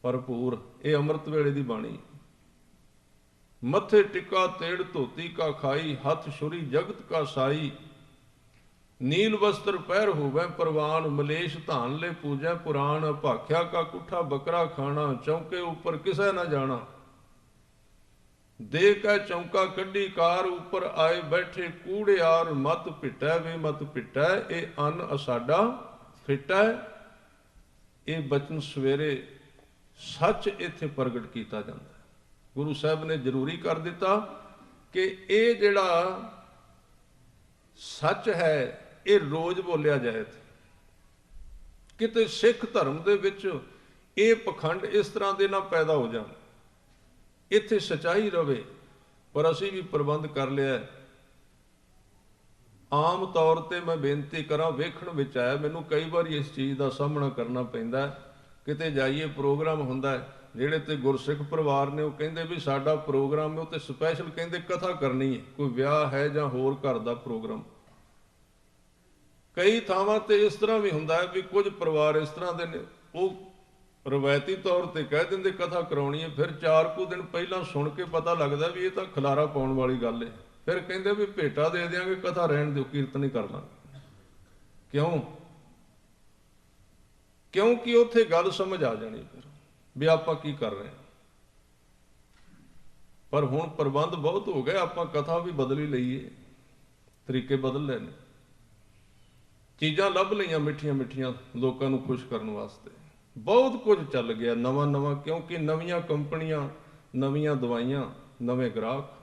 ਭਰਪੂਰ। ਇਹ ਅੰਮ੍ਰਿਤ ਵੇਲੇ ਦੀ ਬਾਣੀ। ਮੱਥੇ ਟਿੱਕਾ ਤੇੜ ਧੋਤੀ ਕਾ ਖਾਈ, ਹੱਥ ਛੁਰੀ ਜਗਤ ਕਾ ਸਾਈ, ਨੀਲ ਵਸਤਰ ਪਹਿਰ ਹੋਵੇ ਪ੍ਰਵਾਨ, ਮਲੇਸ਼ ਧਾਨ ਲੈ ਪੂਜੈ ਪੁਰਾਣ, ਭਾਖਿਆ ਕਾ ਕੁੱਠਾ ਬੱਕਰਾ ਖਾਣਾ, ਚੌਂਕੇ ਉੱਪਰ ਕਿਸੈ ਨਾ ਜਾਣਾ, ਦੇ ਕੈ ਚੌਂਕਾ ਕੱਢੀ ਕਾਰ, ਉੱਪਰ ਆਏ ਬੈਠੇ ਕੂੜਿਆਰ, ਮਤ ਪਿਟੈ ਵੇ ਮਤ ਪਿਟੈ, ਇਹ ਅੰਨ ਅਸਾਡਾ ਫਿਟੈ। ਇਹ ਬਚਨ ਸਵੇਰੇ ਸੱਚ ਇੱਥੇ ਪ੍ਰਗਟ ਕੀਤਾ ਜਾਂਦਾ ਹੈ। ਗੁਰੂ ਸਾਹਿਬ ਨੇ ਜ਼ਰੂਰੀ ਕਰ ਦਿੱਤਾ ਕਿ ਇਹ ਜਿਹੜਾ ਸੱਚ ਹੈ ਇਹ ਰੋਜ਼ ਬੋਲਿਆ ਜਾਏ। ਕਿਤੇ ਸਿੱਖ ਧਰਮ ਦੇ ਵਿੱਚ ਇਹ ਪਖੰਡ ਇਸ ਤਰ੍ਹਾਂ ਦੇ ਨਾ ਪੈਦਾ ਹੋ ਜਾਣ, ਇੱਥੇ ਸਚਾਈ ਰਵੇ। ਪਰ ਅਸੀਂ ਵੀ ਪ੍ਰਬੰਧ ਕਰ ਲਿਆ। ਆਮ ਤੌਰ ਤੇ ਮੈਂ ਬੇਨਤੀ ਕਰਾਂ, ਵੇਖਣ ਵਿੱਚ ਆਇਆ, ਮੈਨੂੰ ਕਈ ਵਾਰੀ ਇਸ ਚੀਜ਼ ਦਾ ਸਾਹਮਣਾ ਕਰਨਾ ਪੈਂਦਾ। ਕਿਤੇ ਜਾਈਏ ਪ੍ਰੋਗਰਾਮ ਹੁੰਦਾ ਹੈ, ਜਿਹੜੇ ਤੇ ਗੁਰਸਿੱਖ ਪਰਿਵਾਰ ਨੇ ਉਹ ਕਹਿੰਦੇ ਵੀ ਸਾਡਾ ਪ੍ਰੋਗਰਾਮ ਹੈ, ਉਹ ਤੇ ਸਪੈਸ਼ਲ ਕਹਿੰਦੇ ਕਥਾ ਕਰਨੀ ਹੈ, ਕੋਈ ਵਿਆਹ ਹੈ ਜਾਂ ਹੋਰ ਘਰ ਦਾ ਪ੍ਰੋਗਰਾਮ। ਕਈ ਥਾਵਾਂ ਤੇ ਇਸ ਤਰ੍ਹਾਂ ਵੀ ਹੁੰਦਾ ਹੈ ਵੀ ਕੁਝ ਪਰਿਵਾਰ ਇਸ ਤਰ੍ਹਾਂ ਦੇ ਨੇ, ਉਹ ਰਵਾਇਤੀ ਤੌਰ ਤੇ ਕਹਿ ਦਿੰਦੇ ਕਥਾ ਕਰਾਉਣੀ ਹੈ, ਫਿਰ 4 ਕੁ ਦਿਨ ਪਹਿਲਾਂ ਸੁਣ ਕੇ ਪਤਾ ਲੱਗਦਾ ਵੀ ਇਹ ਤਾਂ ਖਲਾਰਾ ਪਾਉਣ ਵਾਲੀ ਗੱਲ ਹੈ। ਫਿਰ ਕਹਿੰਦੇ ਵੀ ਭੇਟਾ ਦੇ ਦਿਆਂਗੇ, ਕਥਾ ਰਹਿਣ ਦਿਓ, ਕੀਰਤਨ ਹੀ ਕਰ ਲਾਂਗੇ। ਕਿਉਂ? ਕਿਉਂਕਿ ਉੱਥੇ ਗੱਲ ਸਮਝ ਆ ਜਾਣੀ ਫਿਰ ਵੀ ਆਪਾਂ ਕੀ ਕਰ ਰਹੇ ਹਾਂ। ਪਰ ਹੁਣ ਪ੍ਰਬੰਧ ਬਹੁਤ ਹੋ ਗਏ, ਆਪਾਂ ਕਥਾ ਵੀ ਬਦਲ ਹੀ ਲਈਏ, ਤਰੀਕੇ ਬਦਲ ਲਏ ਨੇ, ਚੀਜ਼ਾਂ ਲੱਭ ਲਈਆਂ ਮਿੱਠੀਆਂ ਮਿੱਠੀਆਂ ਲੋਕਾਂ ਨੂੰ ਖੁਸ਼ ਕਰਨ ਵਾਸਤੇ। ਬਹੁਤ ਕੁਝ ਚੱਲ ਗਿਆ ਨਵਾਂ, ਕਿਉਂਕਿ ਨਵੀਆਂ ਕੰਪਨੀਆਂ, ਨਵੀਆਂ ਦਵਾਈਆਂ, ਨਵੇਂ ਗ੍ਰਾਹਕ,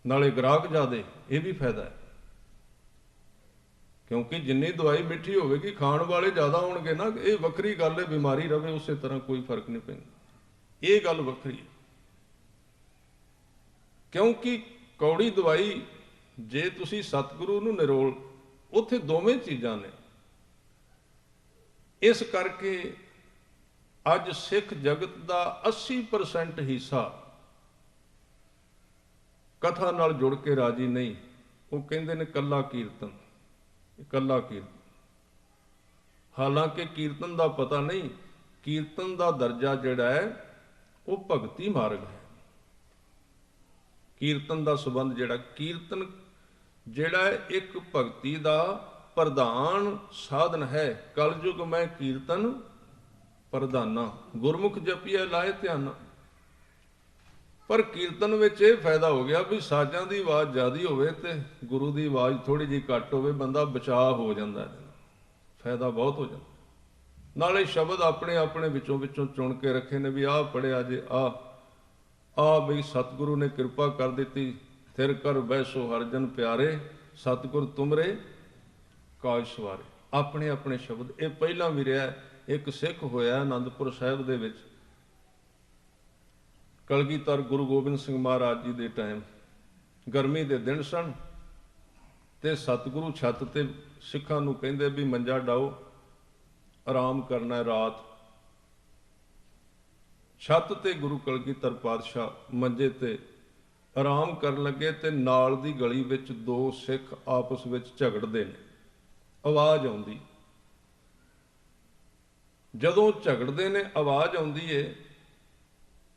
ਨਾਲੇ ਗ੍ਰਾਹਕ ਜ਼ਿਆਦੇ, ਇਹ ਵੀ ਫਾਇਦਾ ਹੈ। ਕਿਉਂਕਿ ਜਿੰਨੀ ਦਵਾਈ ਮਿੱਠੀ ਹੋਵੇਗੀ ਖਾਣ ਵਾਲੇ ਜ਼ਿਆਦਾ ਹੋਣਗੇ ਨਾ, ਇਹ ਵੱਖਰੀ ਗੱਲ ਹੈ। ਬਿਮਾਰੀ ਰਵੇ ਉਸੇ ਤਰ੍ਹਾਂ ਕੋਈ ਫਰਕ ਨਹੀਂ ਪੈਂਦਾ, ਇਹ ਗੱਲ ਵੱਖਰੀ ਹੈ। ਕਿਉਂਕਿ ਕੌੜੀ ਦਵਾਈ ਜੇ ਤੁਸੀਂ ਸਤਿਗੁਰੂ ਨੂੰ ਨਿਰੋਲ, ਉੱਥੇ ਦੋਵੇਂ ਚੀਜ਼ਾਂ ਨੇ। ਇਸ ਕਰਕੇ ਅੱਜ ਸਿੱਖ ਜਗਤ ਦਾ 80% ਹਿੱਸਾ ਕਥਾ ਨਾਲ ਜੁੜ ਕੇ ਰਾਜੀ ਨਹੀਂ। ਉਹ ਕਹਿੰਦੇ ਨੇ ਕੱਲਾ ਕੀਰਤਨ, ਇਕੱਲਾ ਕੀਰਤਨ। ਹਾਲਾਂਕਿ ਕੀਰਤਨ ਦਾ ਪਤਾ ਨਹੀਂ, ਕੀਰਤਨ ਦਾ ਦਰਜਾ ਜਿਹੜਾ ਹੈ ਉਹ ਭਗਤੀ ਮਾਰਗ ਹੈ। ਕੀਰਤਨ ਦਾ ਸੰਬੰਧ ਜਿਹੜਾ ਕੀਰਤਨ ਜਿਹੜਾ ਇੱਕ ਭਗਤੀ ਦਾ ਪ੍ਰਧਾਨ ਸਾਧਨ ਹੈ। ਕਲਯੁਗ ਮੈਂ ਕੀਰਤਨ ਪ੍ਰਧਾਨਾ, ਗੁਰਮੁਖ ਜਪੀਐ ਲਾਏ ਧਿਆਨਾ। ਪਰ ਕੀਰਤਨ ਵਿੱਚ ਇਹ ਫਾਇਦਾ ਹੋ ਗਿਆ ਵੀ ਸਾਜ਼ਾਂ ਦੀ ਆਵਾਜ਼ ਜ਼ਿਆਦੀ ਹੋਵੇ ਤੇ ਗੁਰੂ ਦੀ ਆਵਾਜ਼ ਥੋੜੀ ਜਿਹੀ ਘੱਟ ਹੋਵੇ, ਬੰਦਾ ਬਚਾਅ ਹੋ ਜਾਂਦਾ, ਫਾਇਦਾ ਬਹੁਤ ਹੋ ਜਾਂਦਾ। ਨਾਲੇ ਸ਼ਬਦ ਆਪਣੇ ਆਪਣੇ ਵਿੱਚੋਂ ਚੁਣ ਕੇ ਰੱਖੇ ਨੇ ਵੀ ਆਹ ਪੜਿਆ ਜੇ ਆ ਬਈ ਸਤਿਗੁਰੂ ਨੇ ਕਿਰਪਾ ਕਰ ਦਿੱਤੀ, ਥਿਰ ਕਰ ਬੈਸੋ ਹਰਜਨ ਪਿਆਰੇ, ਸਤਿਗੁਰ ਤੁਮਰੇ ਕਾਜ ਸਵਾਰੇ। ਆਪਣੇ ਆਪਣੇ ਸ਼ਬਦ। ਇਹ ਪਹਿਲਾਂ ਵੀ ਰਿਹਾ, ਇੱਕ ਸਿੱਖ ਹੋਇਆ ਆਨੰਦਪੁਰ ਸਾਹਿਬ ਦੇ ਵਿੱਚ, ਕਲਗੀਧਰ ਗੁਰੂ ਗੋਬਿੰਦ ਸਿੰਘ ਮਹਾਰਾਜ ਜੀ ਦੇ ਟਾਈਮ, ਗਰਮੀ ਦੇ ਦਿਨ ਸਨ ਤੇ ਸਤਿਗੁਰੂ ਛੱਤ ਤੇ ਸਿੱਖਾਂ ਨੂੰ ਕਹਿੰਦੇ ਵੀ ਮੰਜਾ ਡਾਓ, ਆਰਾਮ ਕਰਨਾ ਹੈ ਰਾਤ। ਛੱਤ ਤੇ ਗੁਰੂ ਕਲਗੀਧਰ ਪਾਤਸ਼ਾਹ ਮੰਜੇ ਤੇ ਆਰਾਮ ਕਰਨ ਲੱਗੇ ਤੇ ਨਾਲ ਦੀ ਗਲੀ ਵਿੱਚ ਦੋ ਸਿੱਖ ਆਪਸ ਵਿੱਚ ਝਗੜਦੇ ਨੇ, ਆਵਾਜ਼ ਆਉਂਦੀ। ਜਦੋਂ ਝਗੜਦੇ ਨੇ ਆਵਾਜ਼ ਆਉਂਦੀ ਏ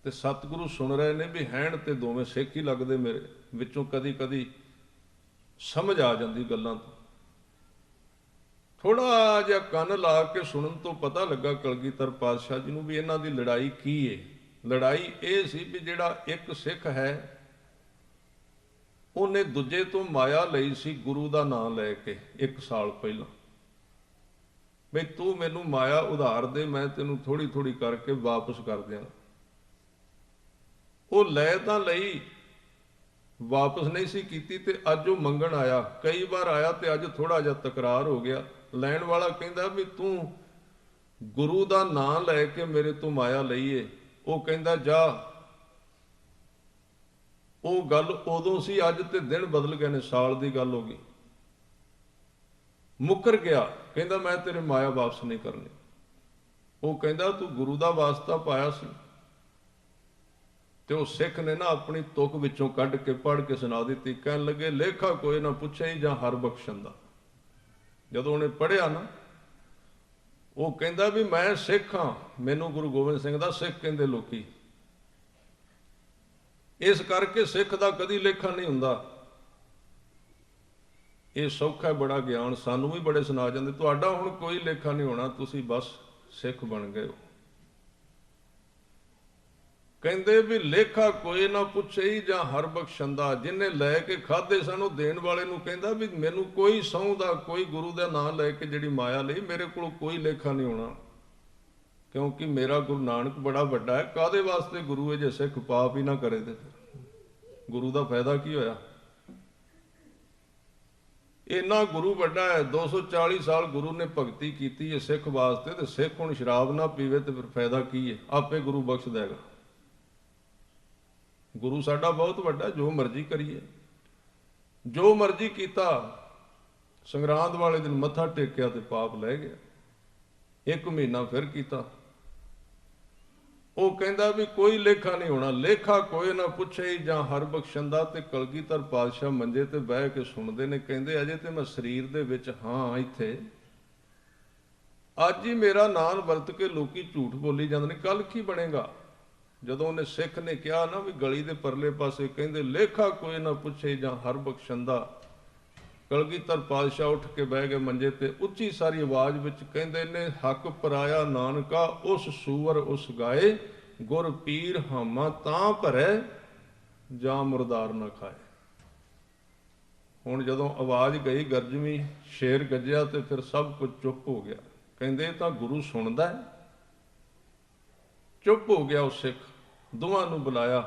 ਤੇ ਸਤਿਗੁਰੂ ਸੁਣ ਰਹੇ ਨੇ ਵੀ ਹੈਣ ਤੇ ਦੋਵੇਂ ਸਿੱਖ ਹੀ ਲੱਗਦੇ ਮੇਰੇ, ਵਿੱਚੋਂ ਕਦੀ ਕਦੀ ਸਮਝ ਆ ਜਾਂਦੀ ਗੱਲਾਂ ਤੋਂ। ਥੋੜਾ ਜਿਹਾ ਕੰਨ ਲਾ ਕੇ ਸੁਣਨ ਤੋਂ ਪਤਾ ਲੱਗਾ ਕਲਗੀਧਰ ਪਾਤਸ਼ਾਹ ਜੀ ਨੂੰ ਵੀ ਇਹਨਾਂ ਦੀ ਲੜਾਈ ਕੀ ਏ। ਲੜਾਈ ਇਹ ਸੀ ਵੀ ਜਿਹੜਾ ਇੱਕ ਸਿੱਖ ਹੈ ਉਹਨੇ ਦੂਜੇ ਤੋਂ ਮਾਇਆ ਲਈ ਸੀ ਗੁਰੂ ਦਾ ਨਾਮ ਲੈ ਕੇ 1 ਸਾਲ ਪਹਿਲਾਂ, ਬਈ ਤੂੰ ਮੈਨੂੰ ਮਾਇਆ ਉਧਾਰ ਦੇ, ਮੈਂ ਤੈਨੂੰ ਥੋੜੀ ਥੋੜੀ ਕਰਕੇ ਵਾਪਸ ਕਰ ਦਿਆਂਗਾ। ਉਹ ਲੈ ਤਾਂ ਲਈ, ਵਾਪਸ ਨਹੀਂ ਸੀ ਕੀਤੀ ਤੇ ਅੱਜ ਉਹ ਮੰਗਣ ਆਇਆ। ਕਈ ਵਾਰ ਆਇਆ ਤੇ ਅੱਜ ਥੋੜਾ ਜਿਹਾ ਤਕਰਾਰ ਹੋ ਗਿਆ। ਲੈਣ ਵਾਲਾ ਕਹਿੰਦਾ ਵੀ ਤੂੰ ਗੁਰੂ ਦਾ ਨਾਮ ਲੈ ਕੇ ਮੇਰੇ ਤੋਂ ਮਾਇਆ ਲਈਏ। ਉਹ ਕਹਿੰਦਾ ਜਾ। ਉਹ ਗੱਲ ਉਦੋਂ ਸੀ, ਅੱਜ ਤੇ ਦਿਨ ਬਦਲ ਗਏ ਨੇ, ਸਾਲ ਦੀ ਗੱਲ ਹੋ ਗਈ। ਮੁੱਕਰ ਗਿਆ, ਕਹਿੰਦਾ ਮੈਂ ਤੇਰੇ ਮਾਇਆ ਵਾਪਸ ਨਹੀਂ ਕਰਨੀ। ਉਹ ਕਹਿੰਦਾ ਤੂੰ ਗੁਰੂ ਦਾ ਵਾਸਤਾ ਪਾਇਆ ਸੀ। ਤੇ ਉਹ ਸਿੱਖ ਨੇ ਨਾ ਆਪਣੀ ਤੁਕ ਵਿੱਚੋਂ ਕੱਢ ਕੇ ਪੜ੍ਹ ਕੇ ਸੁਣਾ ਦਿੱਤੀ। ਕਹਿਣ ਲੱਗੇ ਲੇਖਾ ਕੋਈ ਨਾ ਪੁੱਛੇ ਹੀ ਜਾਂ ਹਰ ਬਖਸ਼ਣ ਦਾ। ਜਦੋਂ ਉਹਨੇ ਪੜ੍ਹਿਆ ਨਾ, ਉਹ ਕਹਿੰਦਾ ਵੀ ਮੈਂ ਸਿੱਖ ਹਾਂ, ਮੈਨੂੰ ਗੁਰੂ ਗੋਬਿੰਦ ਸਿੰਘ ਦਾ ਸਿੱਖ ਕਹਿੰਦੇ ਲੋਕੀ, ਇਸ ਕਰਕੇ ਸਿੱਖ ਦਾ ਕਦੀ ਲੇਖਾ ਨਹੀਂ ਹੁੰਦਾ। ਇਹ ਸੌਖਾ ਬੜਾ ਗਿਆਨ, ਸਾਨੂੰ ਵੀ ਬੜੇ ਸੁਣਾ ਜਾਂਦੇ, ਤੁਹਾਡਾ ਹੁਣ ਕੋਈ ਲੇਖਾ ਨਹੀਂ ਹੋਣਾ, ਤੁਸੀਂ ਬਸ ਸਿੱਖ ਬਣ ਗਏ ਹੋ। ਕਹਿੰਦੇ ਵੀ ਲੇਖਾ ਕੋਈ ਨਾ ਪੁੱਛੇ ਹੀ ਜਾਂ ਹਰ ਬਖਸ਼ੰਦਾ। ਜਿਹਨੇ ਲੈ ਕੇ ਖਾਧੇ ਸਨ ਉਹ ਦੇਣ ਵਾਲੇ ਨੂੰ ਕਹਿੰਦਾ ਵੀ ਮੈਨੂੰ ਕੋਈ ਸਹੁੰ ਦਾ, ਕੋਈ ਗੁਰੂ ਦਾ ਨਾਮ ਲੈ ਕੇ ਜਿਹੜੀ ਮਾਇਆ ਲਈ, ਮੇਰੇ ਕੋਲ ਕੋਈ ਲੇਖਾ ਨਹੀਂ ਹੋਣਾ, ਕਿਉਂਕਿ ਮੇਰਾ ਗੁਰੂ ਨਾਨਕ ਬੜਾ ਵੱਡਾ ਹੈ। ਕਾਹਦੇ ਵਾਸਤੇ ਗੁਰੂ ਹੈ ਜੇ ਸਿੱਖ ਪਾਪ ਹੀ ਨਾ ਕਰੇ ਤੇ ਗੁਰੂ ਦਾ ਫਾਇਦਾ ਕੀ ਹੋਇਆ। ਇੰਨਾ ਗੁਰੂ ਵੱਡਾ ਹੈ, 240 ਸਾਲ ਗੁਰੂ ਨੇ ਭਗਤੀ ਕੀਤੀ ਹੈ ਸਿੱਖ ਵਾਸਤੇ, ਤੇ ਸਿੱਖ ਹੁਣ ਸ਼ਰਾਬ ਨਾ ਪੀਵੇ ਤੇ ਫਿਰ ਫਾਇਦਾ ਕੀ ਹੈ। ਆਪੇ ਗੁਰੂ ਬਖਸ਼ ਦੇਗਾ। ਗੁਰੂ ਸਾਡਾ ਬਹੁਤ ਵੱਡਾ, ਜੋ ਮਰਜ਼ੀ ਕਰੀਏ, ਜੋ ਮਰਜ਼ੀ ਕੀਤਾ। ਸੰਗਰਾਂਦ ਵਾਲੇ ਦਿਨ ਮੱਥਾ ਟੇਕਿਆ ਤੇ ਪਾਪ ਲੈ ਗਿਆ। 1 ਮਹੀਨਾ ਫਿਰ ਕੀਤਾ। ਉਹ ਕਹਿੰਦਾ ਵੀ ਕੋਈ ਲੇਖਾ ਨਹੀਂ ਹੋਣਾ, ਲੇਖਾ ਕੋਈ ਨਾ ਪੁੱਛੇ ਜਾਂ ਹਰ ਬਖਸ਼ੰਦਾ। ਤੇ ਕਲਗੀਧਰ ਪਾਤਸ਼ਾਹ ਮੰਜੇ ਤੇ ਬਹਿ ਕੇ ਸੁਣਦੇ ਨੇ। ਕਹਿੰਦੇ ਅਜੇ ਤੇ ਮੈਂ ਸਰੀਰ ਦੇ ਵਿੱਚ ਹਾਂ ਇੱਥੇ, ਅੱਜ ਹੀ ਮੇਰਾ ਨਾਮ ਵਰਤ ਕੇ ਲੋਕੀ ਝੂਠ ਬੋਲੀ ਜਾਂਦੇ ਨੇ, ਕੱਲ ਕੀ ਬਣੇਗਾ। ਜਦੋਂ ਉਹਨੇ ਸਿੱਖ ਨੇ ਕਿਹਾ ਨਾ ਵੀ ਗਲੀ ਦੇ ਪਰਲੇ ਪਾਸੇ, ਕਹਿੰਦੇ ਲੇਖਾ ਕੋਈ ਨਾ ਪੁੱਛੇ ਜਾਂ ਹਰ ਬਖਸ਼ੰਦਾ। ਕਲਗੀਧਰ ਪਾਤਸ਼ਾਹ ਉੱਠ ਕੇ ਬਹਿ ਗਏ ਮੰਜੇ ਤੇ, ਉੱਚੀ ਸਾਰੀ ਆਵਾਜ਼ ਵਿੱਚ ਕਹਿੰਦੇ ਨੇ ਹੱਕ ਪਰਾਇਆ ਨਾਨਕਾ ਉਸ ਸੂਰ ਉਸ ਗਾਏ, ਗੁਰ ਪੀਰ ਹਾਮਾ ਤਾਂ ਭਰੈ ਜਾਂ ਮੁਰਦਾਰ ਨਾ ਖਾਏ। ਹੁਣ ਜਦੋਂ ਆਵਾਜ਼ ਗਈ ਗਰਜਵੀਂ, ਸ਼ੇਰ ਗੱਜਿਆ ਤੇ ਫਿਰ ਸਭ ਕੁਝ ਚੁੱਪ ਹੋ ਗਿਆ। ਕਹਿੰਦੇ ਤਾਂ ਗੁਰੂ ਸੁਣਦਾ ਹੈ। ਚੁੱਪ ਹੋ ਗਿਆ ਉਹ ਸਿੱਖ। ਦੋਵਾਂ ਨੂੰ ਬੁਲਾਇਆ,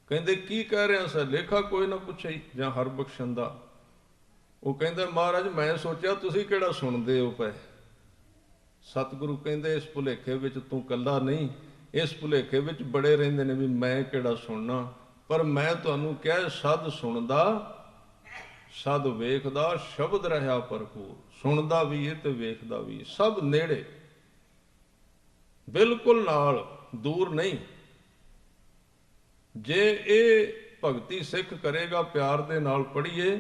ਕਹਿੰਦੇ ਕੀ ਕਹਿ ਰਿਹਾ ਸਰ। ਲੇਖਾ ਕੋਈ ਨਾ ਪੁੱਛੇ ਜਾਂ ਹਰ ਬਖਸ਼ੰਦਾ। ਉਹ ਕਹਿੰਦਾ ਮਹਾਰਾਜ ਮੈਂ ਸੋਚਿਆ ਤੁਸੀਂ ਕਿਹੜਾ ਸੁਣਦੇ ਹੋ ਪਏ। ਸਤਿਗੁਰੂ ਕਹਿੰਦੇ ਇਸ ਭੁਲੇਖੇ ਵਿੱਚ ਤੂੰ ਇਕੱਲਾ ਨਹੀਂ, ਇਸ ਭੁਲੇਖੇ ਵਿੱਚ ਬੜੇ ਰਹਿੰਦੇ ਨੇ ਵੀ ਮੈਂ ਕਿਹੜਾ ਸੁਣਨਾ। ਪਰ ਮੈਂ ਤੁਹਾਨੂੰ ਕਿਹਾ ਸਦ ਸੁਣਦਾ ਸਦ ਵੇਖਦਾ, ਸ਼ਬਦ ਰਹਾ ਭਰਪੂਰ। ਸੁਣਦਾ ਵੀ ਹੈ ਤੇ ਵੇਖਦਾ ਵੀ, ਸਭ ਨੇੜੇ, ਬਿਲਕੁਲ ਨਾਲ, ਦੂਰ ਨਹੀਂ। ਜੇ ਇਹ ਭਗਤੀ ਸਿੱਖ ਕਰੇਗਾ, ਪਿਆਰ ਦੇ ਨਾਲ ਪੜ੍ਹੀਏ,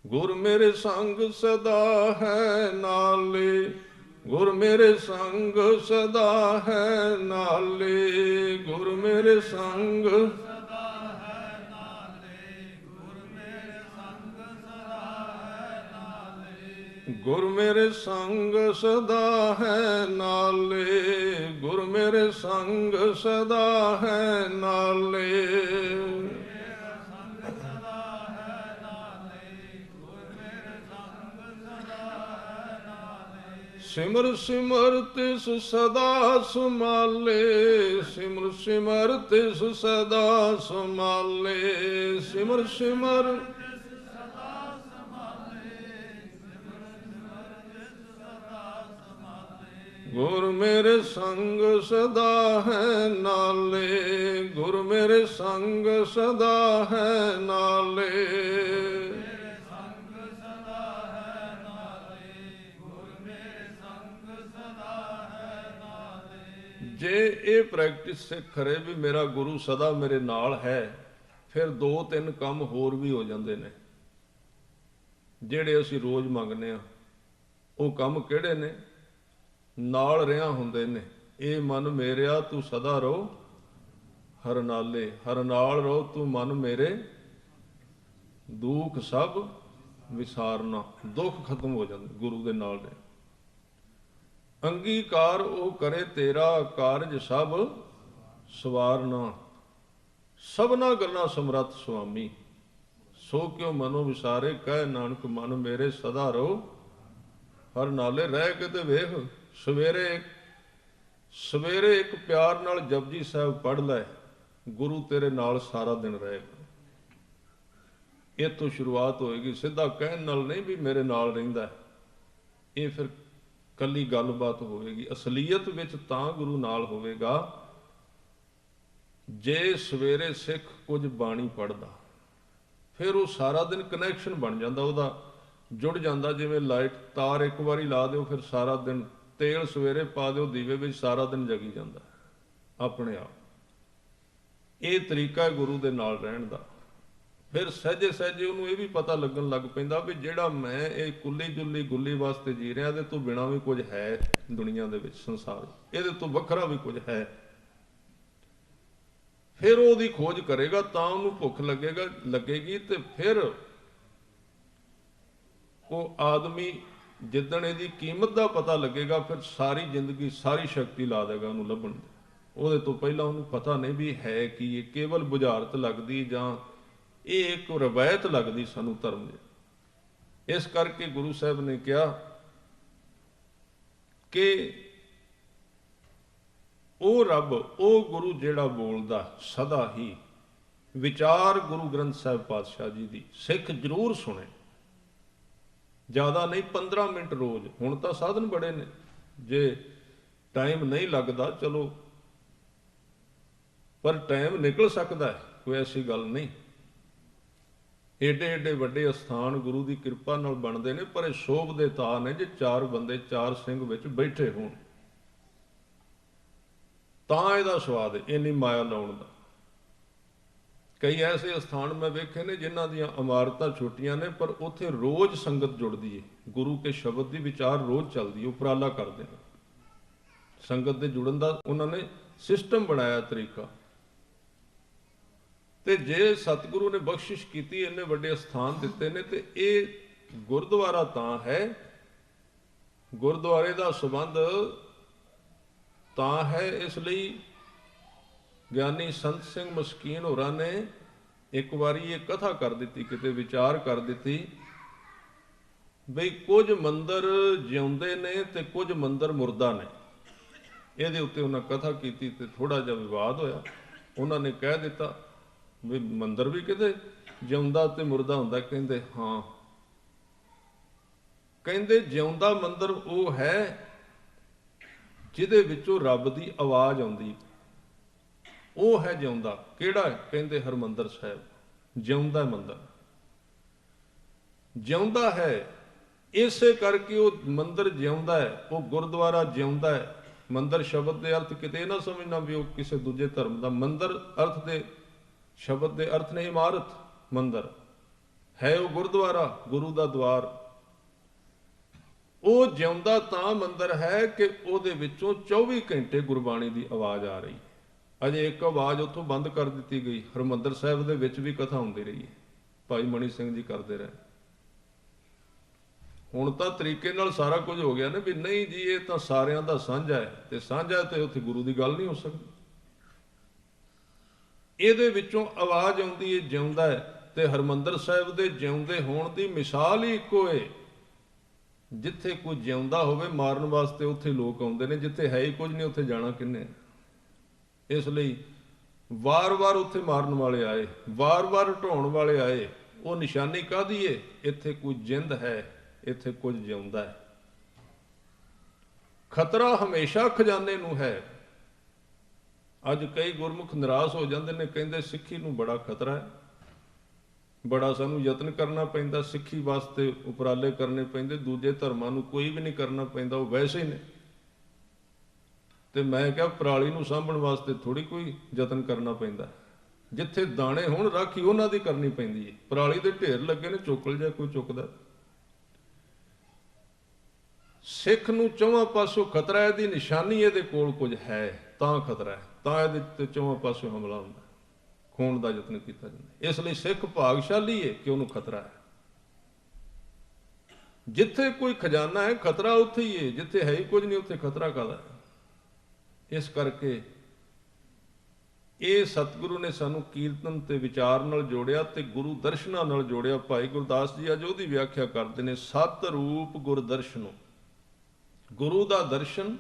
ਗੁਰ ਮੇਰੇ ਸੰਗ ਸਦਾ ਹੈ ਨਾਲੇ, ਗੁਰ ਮੇਰੇ ਸੰਗ ਸਦਾ ਹੈ ਨਾਲੇ, ਗੁਰ ਮੇਰੇ ਸੰਗ ਗੁਰ ਮੇਰੇ ਸੰਗ ਸਦਾ ਹੈ ਨਾਲੇ, ਗੁਰ ਮੇਰੇ ਸੰਗ ਸਦਾ ਹੈ ਨਾਲੇ। ਸਿਮਰ ਸਿਮਰ ਤਿਸ ਸਦਾ ਸੰਭਾਲੇ, ਸਿਮਰ ਸਿਮਰ ਤਿਸ ਸਦਾ ਸੰਭਾਲੇ, ਸਿਮਰ ਸਿਮਰ ਗੁਰ ਮੇਰੇ ਸੰਗ ਸਦਾ ਹੈ ਨਾਲੇ, ਗੁਰ ਮੇਰੇ ਸੰਗ ਸਦਾ ਹੈ ਨਾਲੇ। ਜੇ ਇਹ ਪ੍ਰੈਕਟਿਸ ਸਿੱਖ ਕਰੇ ਵੀ ਮੇਰਾ ਗੁਰੂ ਸਦਾ ਮੇਰੇ ਨਾਲ ਹੈ, ਫਿਰ 2-3 ਕੰਮ ਹੋਰ ਵੀ ਹੋ ਜਾਂਦੇ ਨੇ ਜਿਹੜੇ ਅਸੀਂ ਰੋਜ਼ ਮੰਗਦੇ ਹਾਂ। ਉਹ ਕੰਮ ਕਿਹੜੇ ਨੇ? ਨਾਲ ਰਿਹਾ ਹੁੰਦੇ ਨੇ। ਇਹ ਮਨ ਮੇਰਿਆ ਤੂੰ ਸਦਾ ਰਹੋ ਹਰ ਨਾਲੇ, ਹਰ ਨਾਲ ਰਹੋ ਤੂੰ ਮਨ ਮੇਰੇ, ਦੁੱਖ ਸਭ ਵਿਸਾਰਨਾ। ਦੁੱਖ ਖਤਮ ਹੋ ਜਾਂਦੇ ਗੁਰੂ ਦੇ ਨਾਲ ਦੇ। ਅੰਗੀਕਾਰ ਉਹ ਕਰੇ ਤੇਰਾ ਕਾਰਜ ਸਭ ਸਵਾਰਨਾ, ਸਭਨਾ ਗੱਲਾਂ ਸਮਰੱਥ ਸੁਆਮੀ। ਸੋ ਕਿਉ ਮਨੋ ਵਿਸਾਰੇ ਕਹਿ ਨਾਨਕ ਮਨ ਮੇਰੇ ਸਦਾ ਰਹੋ ਹਰ ਨਾਲੇ। ਰਹਿ ਕੇ ਤੇ ਵੇਖ, ਸਵੇਰੇ ਇੱਕ ਪਿਆਰ ਨਾਲ ਜਪਜੀ ਸਾਹਿਬ ਪੜ੍ਹ ਲੈ, ਗੁਰੂ ਤੇਰੇ ਨਾਲ ਸਾਰਾ ਦਿਨ ਰਹੇਗਾ। ਇਹ ਤੋਂ ਸ਼ੁਰੂਆਤ ਹੋਏਗੀ। ਸਿੱਧਾ ਕਹਿਣ ਨਾਲ ਨਹੀਂ ਵੀ ਮੇਰੇ ਨਾਲ ਰਹਿੰਦਾ, ਇਹ ਫਿਰ ਕੱਲੀ ਗੱਲਬਾਤ ਹੋਵੇਗੀ। ਅਸਲੀਅਤ ਵਿੱਚ ਤਾਂ ਗੁਰੂ ਨਾਲ ਹੋਵੇਗਾ ਜੇ ਸਵੇਰੇ ਸਿੱਖ ਕੁਝ ਬਾਣੀ ਪੜ੍ਹਦਾ, ਫਿਰ ਉਹ ਸਾਰਾ ਦਿਨ ਕਨੈਕਸ਼ਨ ਬਣ ਜਾਂਦਾ, ਉਹਦਾ ਜੁੜ ਜਾਂਦਾ। ਜਿਵੇਂ ਲਾਈਟ ਤਾਰ ਇੱਕ ਵਾਰੀ ਲਾ ਦਿਓ, ਫਿਰ ਸਾਰਾ ਦਿਨ ਤੇਲ ਸਵੇਰੇ ਪਾ ਦਿਓ ਦੀਵੇ ਵਿੱਚ, ਸਾਰਾ ਦਿਨ ਜਗੀ ਜਾਂਦਾ ਆਪਣੇ ਆਪ। ਇਹ ਤਰੀਕਾ ਹੈ ਗੁਰੂ ਦੇ ਨਾਲ ਰਹਿਣ ਦਾ। ਫਿਰ ਸਹਿਜੇ ਸਹਿਜੇ ਉਹਨੂੰ ਇਹ ਵੀ ਪਤਾ ਲੱਗਣ ਲੱਗ ਪੈਂਦਾ ਵੀ ਜਿਹੜਾ ਮੈਂ ਇਹ ਕੁੱਲੀ ਜੁੱਲੀ ਗੁੱਲੀ ਵਾਸਤੇ ਜੀ ਰਿਹਾ, ਇਹਦੇ ਤੋਂ ਬਿਨਾਂ ਵੀ ਕੁਝ ਹੈ ਦੁਨੀਆ ਦੇ ਵਿੱਚ, ਸੰਸਾਰ, ਇਹਦੇ ਤੋਂ ਵੱਖਰਾ ਵੀ ਕੁਝ ਹੈ। ਫਿਰ ਉਹਦੀ ਖੋਜ ਕਰੇਗਾ ਤਾਂ ਉਹਨੂੰ ਭੁੱਖ ਲੱਗੇਗੀ। ਤੇ ਫਿਰ ਉਹ ਆਦਮੀ ਜਿੱਦਣ ਇਹਦੀ ਕੀਮਤ ਦਾ ਪਤਾ ਲੱਗੇਗਾ, ਫਿਰ ਸਾਰੀ ਜ਼ਿੰਦਗੀ ਸਾਰੀ ਸ਼ਕਤੀ ਲਾ ਦੇਗਾ ਉਹਨੂੰ ਲੱਭਣ ਦੀ। ਉਹਦੇ ਤੋਂ ਪਹਿਲਾਂ ਉਹਨੂੰ ਪਤਾ ਨਹੀਂ ਵੀ ਹੈ ਕੀ, ਇਹ ਕੇਵਲ ਬੁਝਾਰਤ ਲੱਗਦੀ ਜਾਂ ਇਹ ਇੱਕ ਰਵਾਇਤ ਲੱਗਦੀ ਸਾਨੂੰ ਧਰਮ ਦੀ। ਇਸ ਕਰਕੇ ਗੁਰੂ ਸਾਹਿਬ ਨੇ ਕਿਹਾ ਕਿ ਉਹ ਰੱਬ, ਉਹ ਗੁਰੂ ਜਿਹੜਾ ਬੋਲਦਾ ਸਦਾ ਹੀ। ਵਿਚਾਰ ਗੁਰੂ ਗ੍ਰੰਥ ਸਾਹਿਬ ਪਾਤਸ਼ਾਹ ਜੀ ਦੀ ਸਿੱਖ ਜ਼ਰੂਰ ਸੁਣੇ, ਜ਼ਿਆਦਾ ਨਹੀਂ, 15 ਮਿੰਟ ਰੋਜ਼। ਹੁਣ ਤਾਂ ਸਾਧਨ ਬੜੇ ਨੇ, ਜੇ ਟਾਈਮ ਨਹੀਂ ਲੱਗਦਾ ਚਲੋ, ਪਰ ਟਾਈਮ ਨਿਕਲ ਸਕਦਾ ਹੈ, ਕੋਈ ਐਸੀ ਗੱਲ ਨਹੀਂ। ਏਡੇ ਏਡੇ ਵੱਡੇ ਅਸਥਾਨ ਗੁਰੂ ਦੀ ਕਿਰਪਾ ਨਾਲ ਬਣਦੇ ਨੇ, ਪਰ ਇਹ ਸ਼ੋਭ ਦੇ ਤਾਂ ਨੇ ਜੇ 4 ਬੰਦੇ 4 ਸਿੰਘ ਵਿੱਚ ਬੈਠੇ ਹੋਣ, ਤਾਂ ਇਹਦਾ ਸਵਾਦ ਹੈ ਇੰਨੀ ਮਾਇਆ ਲਾਉਣ ਦਾ। ਕਈ ਐਸੇ ਅਸਥਾਨ ਮੈਂ ਵੇਖੇ ਨੇ ਜਿਨ੍ਹਾਂ ਦੀਆਂ ਇਮਾਰਤਾਂ ਛੋਟੀਆਂ ਨੇ, ਪਰ ਉੱਥੇ ਰੋਜ਼ ਸੰਗਤ ਜੁੜਦੀ ਹੈ, ਗੁਰੂ ਕੇ ਸ਼ਬਦ ਦੀ ਵਿਚਾਰ ਰੋਜ਼ ਚੱਲਦੀ ਹੈ। ਉਪਰਾਲਾ ਕਰਦੇ ਨੇ ਸੰਗਤ ਦੇ ਜੁੜਨ ਦਾ, ਉਹਨਾਂ ਨੇ ਸਿਸਟਮ ਬਣਾਇਆ, ਤਰੀਕਾ। ਤੇ ਜੇ ਸਤਿਗੁਰੂ ਨੇ ਬਖਸ਼ਿਸ਼ ਕੀਤੀ, ਇੰਨੇ ਵੱਡੇ ਅਸਥਾਨ ਦਿੱਤੇ ਨੇ, ਤੇ ਇਹ ਗੁਰਦੁਆਰਾ ਤਾਂ ਹੈ, ਗੁਰਦੁਆਰੇ ਦਾ ਸੰਬੰਧ ਤਾਂ ਹੈ। ਇਸ ਲਈ ਗਿਆਨੀ ਸੰਤ ਸਿੰਘ ਮਸਕੀਨ ਹੋਰਾਂ ਨੇ ਇੱਕ ਵਾਰੀ ਇਹ ਕਥਾ ਕਰ ਦਿੱਤੀ, ਕਿਤੇ ਵਿਚਾਰ ਕਰ ਦਿੱਤੀ ਬਈ ਕੁਝ ਮੰਦਰ ਜਿਉਂਦੇ ਨੇ ਤੇ ਕੁਝ ਮੰਦਰ ਮੁਰਦਾ ਨੇ। ਇਹਦੇ ਉੱਤੇ ਉਹਨਾਂ ਕਥਾ ਕੀਤੀ ਤੇ ਥੋੜਾ ਜਿਹਾ ਵਿਵਾਦ ਹੋਇਆ। ਉਹਨਾਂ ਨੇ ਕਹਿ ਦਿੱਤਾ ਵੀ ਮੰਦਰ ਵੀ ਕਿਤੇ ਜਿਉਂਦਾ ਤੇ ਮੁਰਦਾ ਹੁੰਦਾ? ਕਹਿੰਦੇ ਹਾਂ। ਕਹਿੰਦੇ ਜਿਉਂਦਾ ਮੰਦਰ ਉਹ ਹੈ ਜਿਹਦੇ ਵਿੱਚੋਂ ਰੱਬ ਦੀ ਆਵਾਜ਼ ਆਉਂਦੀ, ਉਹ ਹੈ ਜਿਉਂਦਾ। ਕਿਹੜਾ? ਕਹਿੰਦੇ ਹਰਿਮੰਦਰ ਸਾਹਿਬ ਜਿਉਂਦਾ ਮੰਦਰ, ਜਿਉਂਦਾ ਹੈ। ਇਸੇ ਕਰਕੇ ਉਹ ਮੰਦਰ ਜਿਉਂਦਾ ਹੈ, ਉਹ ਗੁਰਦੁਆਰਾ ਜਿਉਂਦਾ ਹੈ। ਮੰਦਰ ਸ਼ਬਦ ਦੇ ਅਰਥ ਕਿਤੇ ਨਾ ਸਮਝਣਾ ਵੀ ਉਹ ਕਿਸੇ ਦੂਜੇ ਧਰਮ ਦਾ। ਮੰਦਰ ਅਰਥ ਦੇ ਸ਼ਬਦ ਦੇ ਅਰਥ ਨੇ ਇਮਾਰਤ। ਮੰਦਰ ਹੈ ਉਹ ਗੁਰਦੁਆਰਾ, ਗੁਰੂ ਦਾ ਦਵਾਰ। ਉਹ ਜਿਉਂਦਾ ਤਾਂ ਮੰਦਰ ਹੈ ਕਿ ਉਹਦੇ ਵਿੱਚੋਂ 24 ਘੰਟੇ ਗੁਰਬਾਣੀ ਦੀ ਆਵਾਜ਼ ਆ ਰਹੀ। ਅਜੇ ਇੱਕ ਆਵਾਜ਼ ਉੱਥੋਂ ਬੰਦ ਕਰ ਦਿੱਤੀ ਗਈ। ਹਰਿਮੰਦਰ ਸਾਹਿਬ ਦੇ ਵਿੱਚ ਵੀ ਕਥਾ ਹੁੰਦੀ ਰਹੀ ਹੈ, ਭਾਈ ਮਣੀ ਸਿੰਘ ਜੀ ਕਰਦੇ ਰਹੇ। ਹੁਣ ਤਾਂ ਤਰੀਕੇ ਨਾਲ ਸਾਰਾ ਕੁਝ ਹੋ ਗਿਆ ਨਾ ਵੀ ਨਹੀਂ ਜੀ ਇਹ ਤਾਂ ਸਾਰਿਆਂ ਦਾ ਸਾਂਝਾ ਹੈ, ਤੇ ਸਾਂਝਾ ਤੇ ਉੱਥੇ ਗੁਰੂ ਦੀ ਗੱਲ ਨਹੀਂ ਹੋ ਸਕਦੀ। ਇਹਦੇ ਵਿੱਚੋਂ ਆਵਾਜ਼ ਆਉਂਦੀ ਹੈ ਜਿਉਂਦਾ ਹੈ, ਤੇ ਹਰਿਮੰਦਰ ਸਾਹਿਬ ਦੇ ਜਿਉਂਦੇ ਹੋਣ ਦੀ ਮਿਸਾਲ ਹੀ ਇੱਕੋ ਹੈ। ਜਿੱਥੇ ਕੋਈ ਜਿਉਂਦਾ ਹੋਵੇ ਮਾਰਨ ਵਾਸਤੇ ਉੱਥੇ ਲੋਕ ਆਉਂਦੇ ਨੇ, ਜਿੱਥੇ ਹੈ ਹੀ ਕੁਝ ਨਹੀਂ ਉੱਥੇ ਜਾਣਾ ਕਿੰਨੇ। ਇਸ ਲਈ ਵਾਰ-ਵਾਰ ਉੱਥੇ ਮਾਰਨ ਵਾਲੇ ਆਏ, ਵਾਰ-ਵਾਰ ਢਾਉਣ ਵਾਲੇ ਆਏ। ਉਹ ਨਿਸ਼ਾਨੀ ਕਾਹਦੀ ਏ? ਇੱਥੇ ਕੋਈ ਜਿੰਦ ਹੈ, ਇੱਥੇ ਕੁਝ ਜਿਉਂਦਾ ਹੈ। ਖਤਰਾ ਹਮੇਸ਼ਾ ਖਜ਼ਾਨੇ ਨੂੰ ਹੈ। ਅੱਜ ਕਈ ਗੁਰਮੁਖ ਨਿਰਾਸ਼ ਹੋ ਜਾਂਦੇ ਨੇ, ਕਹਿੰਦੇ ਸਿੱਖੀ ਨੂੰ ਬੜਾ ਖਤਰਾ ਹੈ, ਬੜਾ ਸਾਨੂੰ ਯਤਨ ਕਰਨਾ ਪੈਂਦਾ, ਸਿੱਖੀ ਵਾਸਤੇ ਉਪਰਾਲੇ ਕਰਨੇ ਪੈਂਦੇ, ਦੂਜੇ ਧਰਮਾਂ ਨੂੰ ਕੋਈ ਵੀ ਨਹੀਂ ਕਰਨਾ ਪੈਂਦਾ, ਉਹ ਵੈਸੇ ਹੀ ਨੇ। ਤੇ ਮੈਂ ਕਿਹਾ ਪਰਾਲੀ ਨੂੰ ਸਾਂਭਣ ਵਾਸਤੇ ਥੋੜੀ ਕੋਈ ਯਤਨ ਕਰਨਾ ਪੈਂਦਾ, ਜਿੱਥੇ ਦਾਣੇ ਹੋਣ ਰਾਖੀ ਉਹਨਾਂ ਦੀ ਕਰਨੀ ਪੈਂਦੀ ਹੈ। ਪਰਾਲੀ ਦੇ ਢੇਰ ਲੱਗੇ ਨੇ, ਚੁੱਕ ਲਿਆ ਕੋਈ ਚੁੱਕਦਾ। ਸਿੱਖ ਨੂੰ ਚੌਵਾਂ ਪਾਸੋਂ ਖਤਰਾ, ਇਹਦੀ ਨਿਸ਼ਾਨੀ ਇਹਦੇ ਕੋਲ ਕੁਝ ਹੈ ਤਾਂ ਖਤਰਾ ਹੈ, ਤਾਂ ਇਹਦੇ ਤੇ ਚੌਵਾਂ ਪਾਸੋਂ ਹਮਲਾ ਹੁੰਦਾ, ਖੋਣ ਦਾ ਯਤਨ ਕੀਤਾ ਜਾਂਦਾ। ਇਸ ਲਈ ਸਿੱਖ ਭਾਗਸ਼ਾਲੀ ਹੈ ਕਿ ਉਹਨੂੰ ਖਤਰਾ ਹੈ। ਜਿੱਥੇ ਕੋਈ ਖਜ਼ਾਨਾ ਹੈ ਖਤਰਾ ਉੱਥੇ ਹੀ ਹੈ, ਜਿੱਥੇ ਹੈ ਹੀ ਕੁਝ ਨਹੀਂ ਉੱਥੇ ਖਤਰਾ ਕਾਹਦਾ ਹੈ। ਇਸ ਕਰਕੇ ਇਹ ਸਤਿਗੁਰੂ ਨੇ ਸਾਨੂੰ ਕੀਰਤਨ ਤੇ ਵਿਚਾਰ ਨਾਲ ਜੋੜਿਆ ਤੇ ਗੁਰੂ ਦਰਸ਼ਨਾਂ ਨਾਲ ਜੋੜਿਆ। ਭਾਈ ਗੁਰਦਾਸ ਜੀ ਅੱਜ ਉਹਦੀ ਵਿਆਖਿਆ ਕਰਦੇ ਨੇ, ਸਤ ਰੂਪ ਗੁਰ ਦਰਸ਼ਨੋ। ਗੁਰੂ ਦਾ ਦਰਸ਼ਨ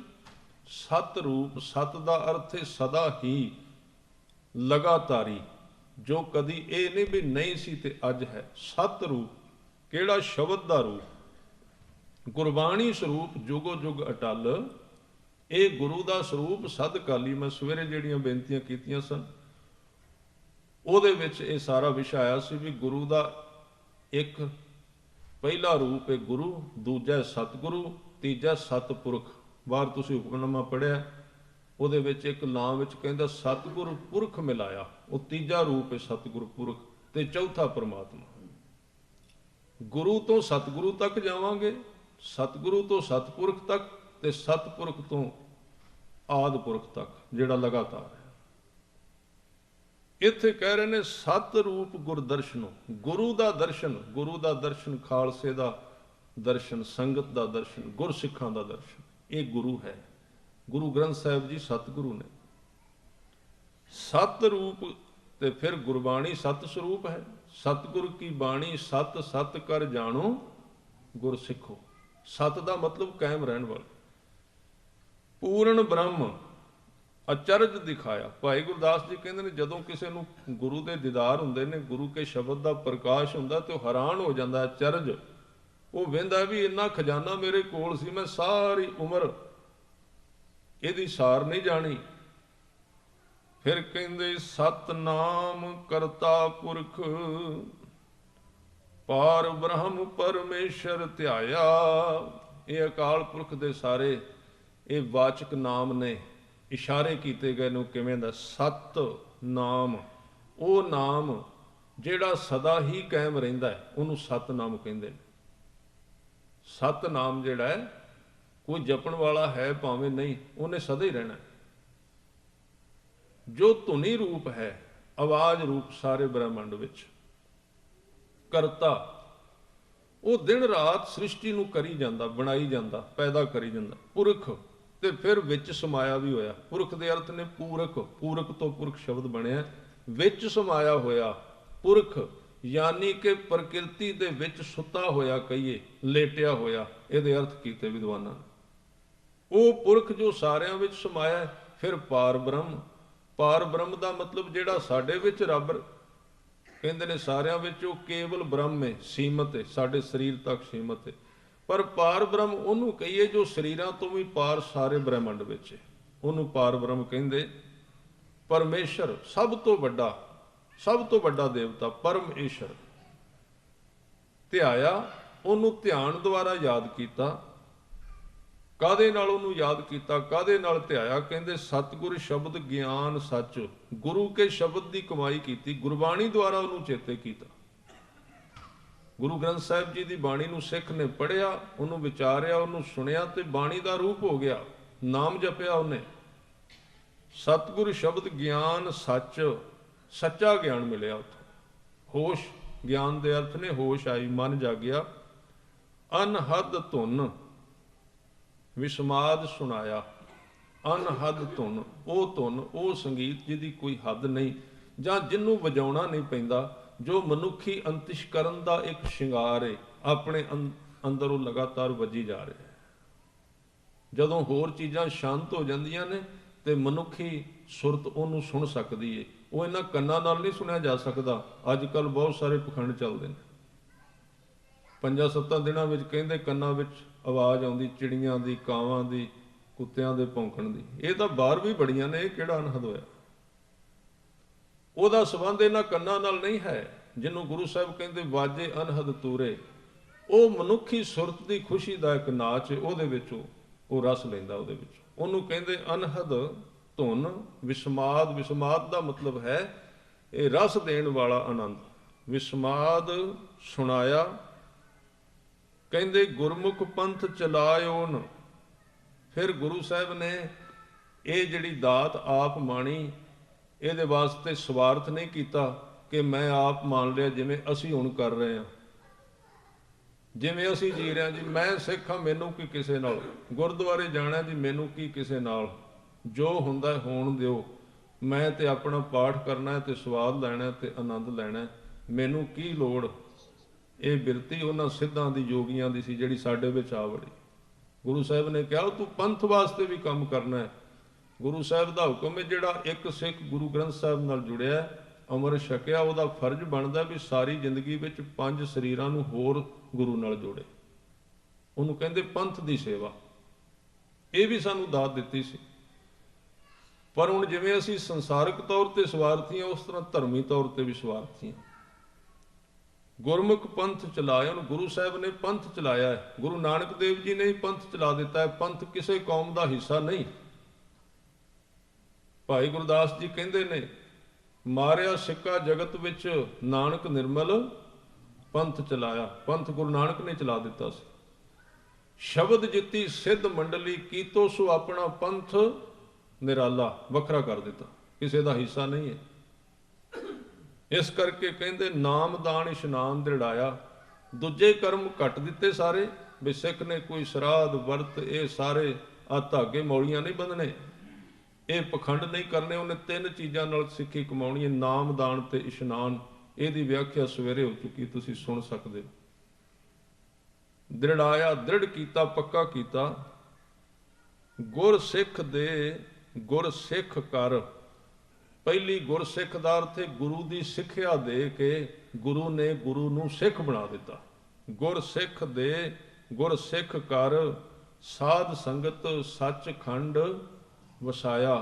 ਸਤ ਰੂਪ, ਸਤ ਦਾ ਅਰਥ ਹੈ ਸਦਾ ਹੀ, ਲਗਾਤਾਰੀ, ਜੋ ਕਦੀ ਇਹ ਨਹੀਂ ਵੀ ਨਹੀਂ ਸੀ ਤੇ ਅੱਜ ਹੈ। ਸਤ ਰੂਪ ਕਿਹੜਾ? ਸ਼ਬਦ ਦਾ ਰੂਪ, ਗੁਰਬਾਣੀ ਸਰੂਪ, ਜੁਗੋ ਜੁਗ ਅਟਲ। ਇਹ ਗੁਰੂ ਦਾ ਸਰੂਪ ਸਦਕਾਲੀ। ਮੈਂ ਸਵੇਰੇ ਜਿਹੜੀਆਂ ਬੇਨਤੀਆਂ ਕੀਤੀਆਂ ਸਨ ਉਹਦੇ ਵਿੱਚ ਇਹ ਸਾਰਾ ਵਿਸ਼ਾ ਆਇਆ ਸੀ ਵੀ ਗੁਰੂ ਦਾ ਇੱਕ ਪਹਿਲਾ ਰੂਪ ਹੈ ਗੁਰੂ, ਦੂਜਾ ਸਤਿਗੁਰੂ, ਤੀਜਾ ਸਤਿਪੁਰਖ। ਬਾਹਰ ਤੁਸੀਂ ਹੁਕਮਨਾਮਾ ਪੜ੍ਹਿਆ, ਉਹਦੇ ਵਿੱਚ ਇੱਕ ਨਾਮ ਵਿੱਚ ਕਹਿੰਦਾ ਸਤਿਗੁਰ ਪੁਰਖ ਮਿਲਾਇਆ, ਉਹ ਤੀਜਾ ਰੂਪ ਹੈ ਸਤਿਗੁਰ ਪੁਰਖ, ਤੇ ਚੌਥਾ ਪਰਮਾਤਮਾ। ਗੁਰੂ ਤੋਂ ਸਤਿਗੁਰੂ ਤੱਕ ਜਾਵਾਂਗੇ, ਸਤਿਗੁਰੂ ਤੋਂ ਸਤਿਪੁਰਖ ਤੱਕ, ਤੇ ਸਤਿਪੁਰਖ ਤੋਂ ਆਦਿ ਪੁਰਖ ਤੱਕ, ਜਿਹੜਾ ਲਗਾਤਾਰ ਹੈ। ਇੱਥੇ ਕਹਿ ਰਹੇ ਨੇ ਸਤ ਰੂਪ ਗੁਰ ਦਰਸ਼ਨੋ। ਗੁਰੂ ਦਾ ਦਰਸ਼ਨ, ਗੁਰੂ ਦਾ ਦਰਸ਼ਨ, ਖਾਲਸੇ ਦਾ ਦਰਸ਼ਨ, ਸੰਗਤ ਦਾ ਦਰਸ਼ਨ, ਗੁਰਸਿੱਖਾਂ ਦਾ ਦਰਸ਼ਨ, ਇਹ ਗੁਰੂ ਹੈ। ਗੁਰੂ ਗ੍ਰੰਥ ਸਾਹਿਬ ਜੀ ਸਤਿਗੁਰੂ ਨੇ। ਸਤ ਰੂਪ ਤੇ ਫਿਰ ਗੁਰਬਾਣੀ ਸਤ ਸਰੂਪ ਹੈ। ਸਤਿਗੁਰ ਕੀ ਬਾਣੀ ਸਤ ਸਤ ਕਰ ਜਾਣੋ ਗੁਰ ਸਿੱਖੋ। ਸਤ ਦਾ ਮਤਲਬ ਕਾਇਮ ਰਹਿਣ ਵਾਲਾ। ਪੂਰਨ ਬ੍ਰਹਮ ਅਚਰਜ ਦਿਖਾਇਆ। ਭਾਈ ਗੁਰਦਾਸ ਜੀ ਕਹਿੰਦੇ ਨੇ ਜਦੋਂ ਕਿਸੇ ਨੂੰ ਗੁਰੂ ਦੇ ਦੀਦਾਰ ਹੁੰਦੇ ਨੇ, ਗੁਰੂ ਕੇ ਸ਼ਬਦ ਦਾ ਪ੍ਰਕਾਸ਼ ਹੁੰਦਾ ਤੇ ਉਹ ਹੈਰਾਨ ਹੋ ਜਾਂਦਾ, ਅਚਰਜ। ਉਹ ਵੇਂਦਾ ਵੀ ਇੰਨਾ ਖਜ਼ਾਨਾ ਮੇਰੇ ਕੋਲ ਸੀ, ਮੈਂ ਸਾਰੀ ਉਮਰ ਇਹਦੀ ਸਾਰ ਨਹੀਂ ਜਾਣੀ। ਫਿਰ ਕਹਿੰਦੇ ਸਤਨਾਮ ਕਰਤਾ ਪੁਰਖ, ਪਾਰ ਬ੍ਰਹਮ ਪਰਮੇਸ਼ਰ ਧਿਆਇਆ। ਇਹ ਅਕਾਲ ਪੁਰਖ ਦੇ ਸਾਰੇ ਇਹ ਵਾਚਕ ਨਾਮ ਨੇ, ਇਸ਼ਾਰੇ ਕੀਤੇ ਗਏ ਨੂੰ ਕਿਵੇਂ ਦਾ। ਸਤ ਨਾਮ, ਉਹ ਨਾਮ ਜਿਹੜਾ ਸਦਾ ਹੀ ਕਾਇਮ ਰਹਿੰਦਾ ਹੈ, ਉਹਨੂੰ ਸਤਨਾਮ ਕਹਿੰਦੇ ਨੇ। ਸਤਨਾਮ ਜਿਹੜਾ ਹੈ, ਕੋਈ ਜਪਣ ਵਾਲਾ ਹੈ ਭਾਵੇਂ ਨਹੀਂ, ਉਹਨੇ ਸਦਾ ਹੀ ਰਹਿਣਾ। ਜੋ ਧੁਨੀ ਰੂਪ ਹੈ, ਆਵਾਜ਼ ਰੂਪ ਸਾਰੇ ਬ੍ਰਹਿਮੰਡ ਵਿੱਚ, ਕਰਤਾ, ਉਹ ਦਿਨ ਰਾਤ ਸ੍ਰਿਸ਼ਟੀ ਨੂੰ ਕਰੀ ਜਾਂਦਾ, ਬਣਾਈ ਜਾਂਦਾ, ਪੈਦਾ ਕਰੀ ਜਾਂਦਾ। ਪੁਰਖ, ਤੇ ਫਿਰ ਵਿੱਚ ਸਮਾਇਆ ਵੀ ਹੋਇਆ। ਪੁਰਖ ਦੇ ਅਰਥ ਨੇ ਪੂਰਕ, ਪੂਰਕ ਤੋਂ ਪੁਰਖ ਸ਼ਬਦ ਬਣਿਆ, ਵਿੱਚ ਸਮਾਇਆ ਹੋਇਆ। ਪੁਰਖ ਯਾਨੀ ਕਿ ਪ੍ਰਕਿਰਤੀ ਦੇ ਵਿੱਚ ਸੁੱਤਾ ਹੋਇਆ ਕਹੀਏ, ਲੇਟਿਆ ਹੋਇਆ, ਇਹਦੇ ਅਰਥ ਕੀਤੇ ਵਿਦਵਾਨਾਂ ਨੇ। ਉਹ ਪੁਰਖ ਜੋ ਸਾਰਿਆਂ ਵਿੱਚ ਸਮਾਇਆ। ਫਿਰ ਪਾਰ ਬ੍ਰਹਮ, ਪਾਰ ਬ੍ਰਹਮ ਦਾ ਮਤਲਬ ਜਿਹੜਾ ਸਾਡੇ ਵਿੱਚ ਰੱਬ ਕਹਿੰਦੇ ਨੇ ਸਾਰਿਆਂ ਵਿੱਚ, ਉਹ ਕੇਵਲ ਬ੍ਰਹਮ ਹੈ, ਸੀਮਤ ਹੈ, ਸਾਡੇ ਸਰੀਰ ਤੱਕ ਸੀਮਤ ਹੈ। ਪਰ ਪਾਰ ਬ੍ਰਹਮ ਉਹਨੂੰ ਕਹੀਏ ਜੋ ਸਰੀਰਾਂ ਤੋਂ ਵੀ ਪਾਰ ਸਾਰੇ ਬ੍ਰਹਿਮੰਡ ਵਿੱਚ ਹੈ, ਉਹਨੂੰ ਪਾਰ ਬ੍ਰਹਮ ਕਹਿੰਦੇ। ਪਰਮੇਸ਼ਰ ਸਭ ਤੋਂ ਵੱਡਾ, ਸਭ ਤੋਂ ਵੱਡਾ ਦੇਵਤਾ ਪਰਮੇਸ਼ਰ। ਧਿਆਇਆ, ਉਹਨੂੰ ਧਿਆਨ ਦੁਆਰਾ ਯਾਦ ਕੀਤਾ। ਕਾਹਦੇ ਨਾਲ ਉਹਨੂੰ ਯਾਦ ਕੀਤਾ, ਕਾਹਦੇ ਨਾਲ ਧਿਆਇਆ? ਕਹਿੰਦੇ ਸਤਿਗੁਰ ਸ਼ਬਦ ਗਿਆਨ ਸੱਚ, ਗੁਰੂ ਕੇ ਸ਼ਬਦ ਦੀ ਕਮਾਈ ਕੀਤੀ, ਗੁਰਬਾਣੀ ਦੁਆਰਾ ਉਹਨੂੰ ਚੇਤੇ ਕੀਤਾ। ਗੁਰੂ ਗ੍ਰੰਥ ਸਾਹਿਬ ਜੀ ਦੀ ਬਾਣੀ ਨੂੰ ਸਿੱਖ ਨੇ ਪੜ੍ਹਿਆ, ਉਹਨੂੰ ਵਿਚਾਰਿਆ, ਉਹਨੂੰ ਸੁਣਿਆ ਤੇ ਬਾਣੀ ਦਾ ਰੂਪ ਹੋ ਗਿਆ, ਨਾਮ ਜਪਿਆ ਉਹਨੇ। ਸਤਿਗੁਰ ਸ਼ਬਦ ਗਿਆਨ ਸੱਚ, ਸੱਚਾ ਗਿਆਨ ਮਿਲਿਆ ਉੱਥੋਂ। ਹੋਸ਼, ਗਿਆਨ ਦੇ ਅਰਥ ਨੇ ਹੋਸ਼ ਆਈ, ਮਨ ਜਾਗਿਆ। ਅਨਹਦ ਧੁਨ ਵਿਸਮਾਦ ਸੁਣਾਇਆ। ਅਨਹਦ ਧੁਨ, ਉਹ ਧੁਨ, ਉਹ ਸੰਗੀਤ ਜਿਹਦੀ ਕੋਈ ਹੱਦ ਨਹੀਂ, ਜਾਂ ਜਿਹਨੂੰ ਵਜਾਉਣਾ ਨਹੀਂ ਪੈਂਦਾ, ਜੋ ਮਨੁੱਖੀ ਅੰਤਿਸ਼ਕਰਨ ਦਾ ਇੱਕ ਸ਼ਿੰਗਾਰ ਹੈ, ਆਪਣੇ ਅੰਦਰ ਉਹ ਲਗਾਤਾਰ ਵੱਜੀ ਜਾ ਰਿਹਾ ਹੈ। ਜਦੋਂ ਹੋਰ ਚੀਜ਼ਾਂ ਸ਼ਾਂਤ ਹੋ ਜਾਂਦੀਆਂ ਨੇ ਤੇ ਮਨੁੱਖੀ ਸੁਰਤ ਉਹਨੂੰ ਸੁਣ ਸਕਦੀ ਹੈ। ਉਹ ਇਹਨਾਂ ਕੰਨਾਂ ਨਾਲ ਨਹੀਂ ਸੁਣਿਆ ਜਾ ਸਕਦਾ। ਅੱਜ ਕੱਲ੍ਹ ਬਹੁਤ ਸਾਰੇ ਪਖੰਡ ਚੱਲਦੇ ਨੇ। 5-7 ਦਿਨਾਂ ਵਿੱਚ ਕਹਿੰਦੇ ਕੰਨਾਂ ਵਿੱਚ ਆਵਾਜ਼ ਆਉਂਦੀ ਚਿੜੀਆਂ ਦੀ, ਕਾਵਾਂ ਦੀ, ਕੁੱਤਿਆਂ ਦੇ ਭੌਂਕਣ ਦੀ। ਇਹ ਤਾਂ ਬਾਹਰ ਵੀ ਬੜੀਆਂ ਨੇ, ਇਹ ਕਿਹੜਾ ਅਨਹਦ ਹੋਇਆ? ਉਹਦਾ ਸੰਬੰਧ ਇਹਨਾਂ ਕੰਨਾਂ ਨਾਲ ਨਹੀਂ ਹੈ। ਜਿਹਨੂੰ ਗੁਰੂ ਸਾਹਿਬ ਕਹਿੰਦੇ ਵਾਜੇ ਅਨਹਦ ਤੂਰੇ, ਉਹ ਮਨੁੱਖੀ ਸੁਰਤ ਦੀ ਖੁਸ਼ੀ ਦਾ ਇੱਕ ਨਾਚ, ਉਹਦੇ ਵਿੱਚ ਉਹ ਰਸ ਲੈਂਦਾ। ਉਹਦੇ ਵਿੱਚ ਉਹਨੂੰ ਕਹਿੰਦੇ ਅਨਹਦ ਧੁਨ ਵਿਸਮਾਦ। ਵਿਸਮਾਦ ਦਾ ਮਤਲਬ ਹੈ ਇਹ ਰਸ ਦੇਣ ਵਾਲਾ ਆਨੰਦ। ਵਿਸਮਾਦ ਸੁਣਾਇਆ। ਕਹਿੰਦੇ ਗੁਰਮੁਖ ਪੰਥ ਚਲਾਇਓਨ। ਫਿਰ ਗੁਰੂ ਸਾਹਿਬ ਨੇ ਇਹ ਜਿਹੜੀ ਦਾਤ ਆਪ ਮਾਣੀ, ਇਹਦੇ ਵਾਸਤੇ ਸਵਾਰਥ ਨਹੀਂ ਕੀਤਾ ਕਿ ਮੈਂ ਆਪ ਮੰਨ ਲਿਆ ਜਿਵੇਂ ਅਸੀਂ ਹੁਣ ਕਰ ਰਹੇ ਹਾਂ, ਜਿਵੇਂ ਅਸੀਂ ਜੀ ਰਹੇ ਹਾਂ ਜੀ। ਮੈਂ ਸਿੱਖ ਹਾਂ, ਮੈਨੂੰ ਕੀ ਕਿਸੇ ਨਾਲ, ਗੁਰਦੁਆਰੇ ਜਾਣਾ ਜੀ, ਮੈਨੂੰ ਕੀ ਕਿਸੇ ਨਾਲ, ਜੋ ਹੁੰਦਾ ਹੋਣ ਦਿਓ, ਮੈਂ ਤੇ ਆਪਣਾ ਪਾਠ ਕਰਨਾ ਤੇ ਸਵਾਦ ਲੈਣਾ ਤੇ ਆਨੰਦ ਲੈਣਾ, ਮੈਨੂੰ ਕੀ ਲੋੜ। ਇਹ ਬਿਰਤੀ ਉਹਨਾਂ ਸਿੱਧਾਂ ਦੀ, ਯੋਗੀਆਂ ਦੀ ਸੀ, ਜਿਹੜੀ ਸਾਡੇ ਵਿੱਚ ਆ ਵੜੀ। ਗੁਰੂ ਸਾਹਿਬ ਨੇ ਕਿਹਾ ਤੂੰ ਪੰਥ ਵਾਸਤੇ ਵੀ ਕੰਮ ਕਰਨਾ ਹੈ। ਗੁਰੂ ਸਾਹਿਬ ਦਾ ਹੁਕਮ ਹੈ, ਜਿਹੜਾ ਇੱਕ ਸਿੱਖ ਗੁਰੂ ਗ੍ਰੰਥ ਸਾਹਿਬ ਨਾਲ ਜੁੜਿਆ, ਅੰਮ੍ਰਿਤ ਛਕਿਆ, ਉਹਦਾ ਫਰਜ਼ ਬਣਦਾ ਵੀ ਸਾਰੀ ਜ਼ਿੰਦਗੀ ਵਿੱਚ 5 ਸਰੀਰਾਂ ਨੂੰ ਹੋਰ ਗੁਰੂ ਨਾਲ ਜੋੜੇ। ਉਹਨੂੰ ਕਹਿੰਦੇ ਪੰਥ ਦੀ ਸੇਵਾ। ਇਹ ਵੀ ਸਾਨੂੰ ਦਾਤ ਦਿੱਤੀ ਸੀ। ਪਰ ਹੁਣ ਜਿਵੇਂ ਅਸੀਂ ਸੰਸਾਰਿਕ ਤੌਰ ਤੇ ਸਵਾਰਥੀ ਹਾਂ, ਉਸ ਤਰ੍ਹਾਂ ਧਰਮੀ ਤੌਰ ਤੇ ਵੀ ਸਵਾਰਥੀ ਹਾਂ। ਗੁਰਮੁਖ ਪੰਥ ਚਲਾਇਆ। ਉਹਨੂੰ ਗੁਰੂ ਸਾਹਿਬ ਨੇ ਪੰਥ ਚਲਾਇਆ ਹੈ। ਗੁਰੂ ਨਾਨਕ ਦੇਵ ਜੀ ਨੇ ਹੀ ਪੰਥ ਚਲਾ ਦਿੱਤਾ ਹੈ। ਪੰਥ ਕਿਸੇ ਕੌਮ ਦਾ ਹਿੱਸਾ ਨਹੀਂ। ਭਾਈ ਗੁਰਦਾਸ ਜੀ ਕਹਿੰਦੇ ਨੇ, ਮਾਰਿਆ ਸਿੱਕਾ ਜਗਤ ਵਿੱਚ ਨਾਨਕ ਨਿਰਮਲ ਪੰਥ ਚਲਾਇਆ। ਪੰਥ ਗੁਰੂ ਨਾਨਕ ਨੇ ਚਲਾ ਦਿੱਤਾ ਸੀ। ਸ਼ਬਦ ਜਿੱਤੀ ਸਿੱਧ ਮੰਡਲੀ, ਕੀਤੋ ਸੋ ਆਪਣਾ ਪੰਥ ਨਿਰਾਲਾ। ਵੱਖਰਾ ਕਰ ਦਿੱਤਾ, ਕਿਸੇ ਦਾ ਹਿੱਸਾ ਨਹੀਂ ਹੈ। ਇਸ ਕਰਕੇ ਕਹਿੰਦੇ ਨਾਮਦਾਨ ਇਸ਼ਨਾਨ ਦ੍ਰਿੜਾਇਆ। ਦੂਜੇ ਕਰਮ ਘੱਟ ਦਿੱਤੇ ਸਾਰੇ, ਵੀ ਸਿੱਖ ਨੇ ਕੋਈ ਸ਼ਰਾਧ ਵਰਤ, ਇਹ ਸਾਰੇ ਆ ਧਾਗੇ ਮੌਲੀਆਂ ਨਹੀਂ ਬੰਨਣੇ, ਇਹ ਪਖੰਡ ਨਹੀਂ ਕਰਨੇ। ਉਹਨੇ 3 ਚੀਜ਼ਾਂ ਨਾਲ ਸਿੱਖੀ ਕਮਾਉਣੀ ਹੈ, ਨਾਮਦਾਨ ਤੇ ਇਸ਼ਨਾਨ। ਇਹਦੀ ਵਿਆਖਿਆ ਸਵੇਰੇ ਹੋ ਚੁੱਕੀ, ਤੁਸੀਂ ਸੁਣ ਸਕਦੇ ਹੋ। ਦ੍ਰਿੜਾਇਆ, ਦ੍ਰਿੜ ਕੀਤਾ, ਪੱਕਾ ਕੀਤਾ। ਗੁਰ ਸਿੱਖ ਦੇ, ਗੁਰ ਸਿੱਖ ਕਰ। ਪਹਿਲੀ ਗੁਰਸਿੱਖ ਦਾ ਅਰਥ ਹੈ ਗੁਰੂ ਦੀ ਸਿੱਖਿਆ ਦੇ ਕੇ ਗੁਰੂ ਨੇ ਗੁਰੂ ਨੂੰ ਸਿੱਖ ਬਣਾ ਦਿੱਤਾ। ਗੁਰਸਿੱਖ ਦੇ, ਗੁਰਸਿੱਖ ਕਰ, ਸਾਧ ਸੰਗਤ ਸੱਚਖੰਡ ਵਸਾਇਆ।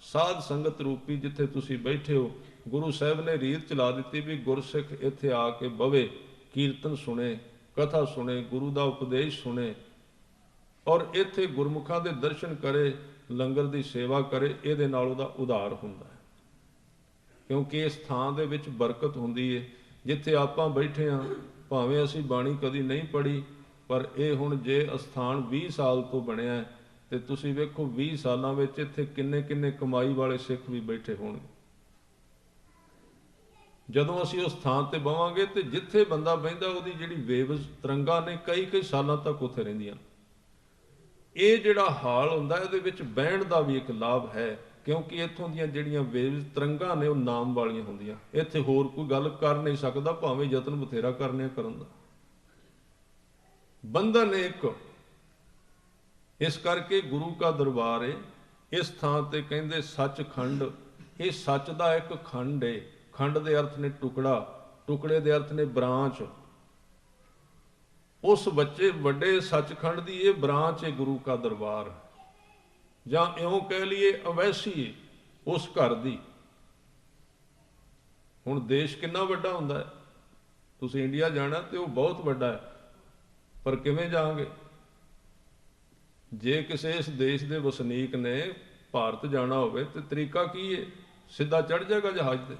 ਸਾਧ ਸੰਗਤ ਰੂਪੀ ਜਿੱਥੇ ਤੁਸੀਂ ਬੈਠੇ ਹੋ, ਗੁਰੂ ਸਾਹਿਬ ਨੇ ਰੀਤ ਚਲਾ ਦਿੱਤੀ ਵੀ ਗੁਰਸਿੱਖ ਇੱਥੇ ਆ ਕੇ ਬਵੇ, ਕੀਰਤਨ ਸੁਣੇ, ਕਥਾ ਸੁਣੇ, ਗੁਰੂ ਦਾ ਉਪਦੇਸ਼ ਸੁਣੇ, ਔਰ ਇੱਥੇ ਗੁਰਮੁਖਾਂ ਦੇ ਦਰਸ਼ਨ ਕਰੇ, ਲੰਗਰ ਦੀ ਸੇਵਾ ਕਰੇ। ਇਹਦੇ ਨਾਲ ਉਹਦਾ ਉਧਾਰ ਹੁੰਦਾ ਹੈ। ਕਿਉਂਕਿ ਇਸ ਥਾਂ ਦੇ ਵਿੱਚ ਬਰਕਤ ਹੁੰਦੀ ਹੈ। ਜਿੱਥੇ ਆਪਾਂ ਬੈਠੇ ਹਾਂ, ਭਾਵੇਂ ਅਸੀਂ ਬਾਣੀ ਕਦੀ ਨਹੀਂ ਪੜ੍ਹੀ, ਪਰ ਇਹ ਹੁਣ ਜੇ ਅਸਥਾਨ 20 ਸਾਲ ਤੋਂ ਬਣਿਆ ਤੇ ਤੁਸੀਂ ਵੇਖੋ 20 ਸਾਲਾਂ ਵਿੱਚ ਇੱਥੇ ਕਿੰਨੇ ਕਿੰਨੇ ਕਮਾਈ ਵਾਲੇ ਸਿੱਖ ਵੀ ਬੈਠੇ ਹੋਣਗੇ। ਜਦੋਂ ਅਸੀਂ ਉਸ ਥਾਂ ਤੇ ਬਵਾਂਗੇ ਤੇ ਜਿੱਥੇ ਬੰਦਾ ਬਹਿੰਦਾ, ਉਹਦੀ ਜਿਹੜੀ ਵੇਵਜ਼ ਤਰੰਗਾਂ ਨੇ ਕਈ ਸਾਲਾਂ ਤੱਕ ਉੱਥੇ ਰਹਿੰਦੀਆਂ। ਇਹ ਜਿਹੜਾ ਹਾਲ ਹੁੰਦਾ, ਇਹਦੇ ਵਿੱਚ ਬਹਿਣ ਦਾ ਵੀ ਇੱਕ ਲਾਭ ਹੈ, ਕਿਉਂਕਿ ਇੱਥੋਂ ਦੀਆਂ ਜਿਹੜੀਆਂ ਵੇਵਜ਼ ਤਰੰਗਾਂ ਨੇ ਉਹ ਨਾਮ ਵਾਲੀਆਂ ਹੁੰਦੀਆਂ। ਇੱਥੇ ਹੋਰ ਕੋਈ ਗੱਲ ਕਰ ਨਹੀਂ ਸਕਦਾ, ਭਾਵੇਂ ਯਤਨ ਬਥੇਰਾ ਕਰਨੇ ਕਰਨ ਦਾ। ਬੰਧਨ ਇੱਕ। ਇਸ ਕਰਕੇ ਗੁਰੂ ਕਾ ਦਰਬਾਰ ਹੈ। ਇਸ ਥਾਂ ਤੇ ਕਹਿੰਦੇ ਸੱਚਖੰਡ। ਇਹ ਸੱਚ ਦਾ ਇੱਕ ਖੰਡ ਹੈ। ਖੰਡ ਦੇ ਅਰਥ ਨੇ ਟੁਕੜਾ, ਟੁਕੜੇ ਦੇ ਅਰਥ ਨੇ ਬ੍ਰਾਂਚ। ਉਸ ਬੱਚੇ ਵੱਡੇ ਸੱਚਖੰਡ ਦੀ ਇਹ ਬ੍ਰਾਂਚ ਹੈ ਗੁਰੂ ਕਾ ਦਰਬਾਰ, ਜਾਂ ਇਉਂ ਕਹਿ ਲਈਏ ਅਵੈਸੀ ਉਸ ਘਰ ਦੀ। ਹੁਣ ਦੇਸ਼ ਕਿੰਨਾ ਵੱਡਾ ਹੁੰਦਾ ਹੈ, ਤੁਸੀਂ ਇੰਡੀਆ ਜਾਣਾ ਤੇ ਉਹ ਬਹੁਤ ਵੱਡਾ ਹੈ, ਪਰ ਕਿਵੇਂ ਜਾਓਗੇ? ਜੇ ਕਿਸੇ ਇਸ ਦੇਸ਼ ਦੇ ਵਸਨੀਕ ਨੇ ਭਾਰਤ ਜਾਣਾ ਹੋਵੇ ਤੇ ਤਰੀਕਾ ਕੀ ਹੈ? ਸਿੱਧਾ ਚੜ੍ਹ ਜਾਏਗਾ ਜਹਾਜ਼ ਤੇ।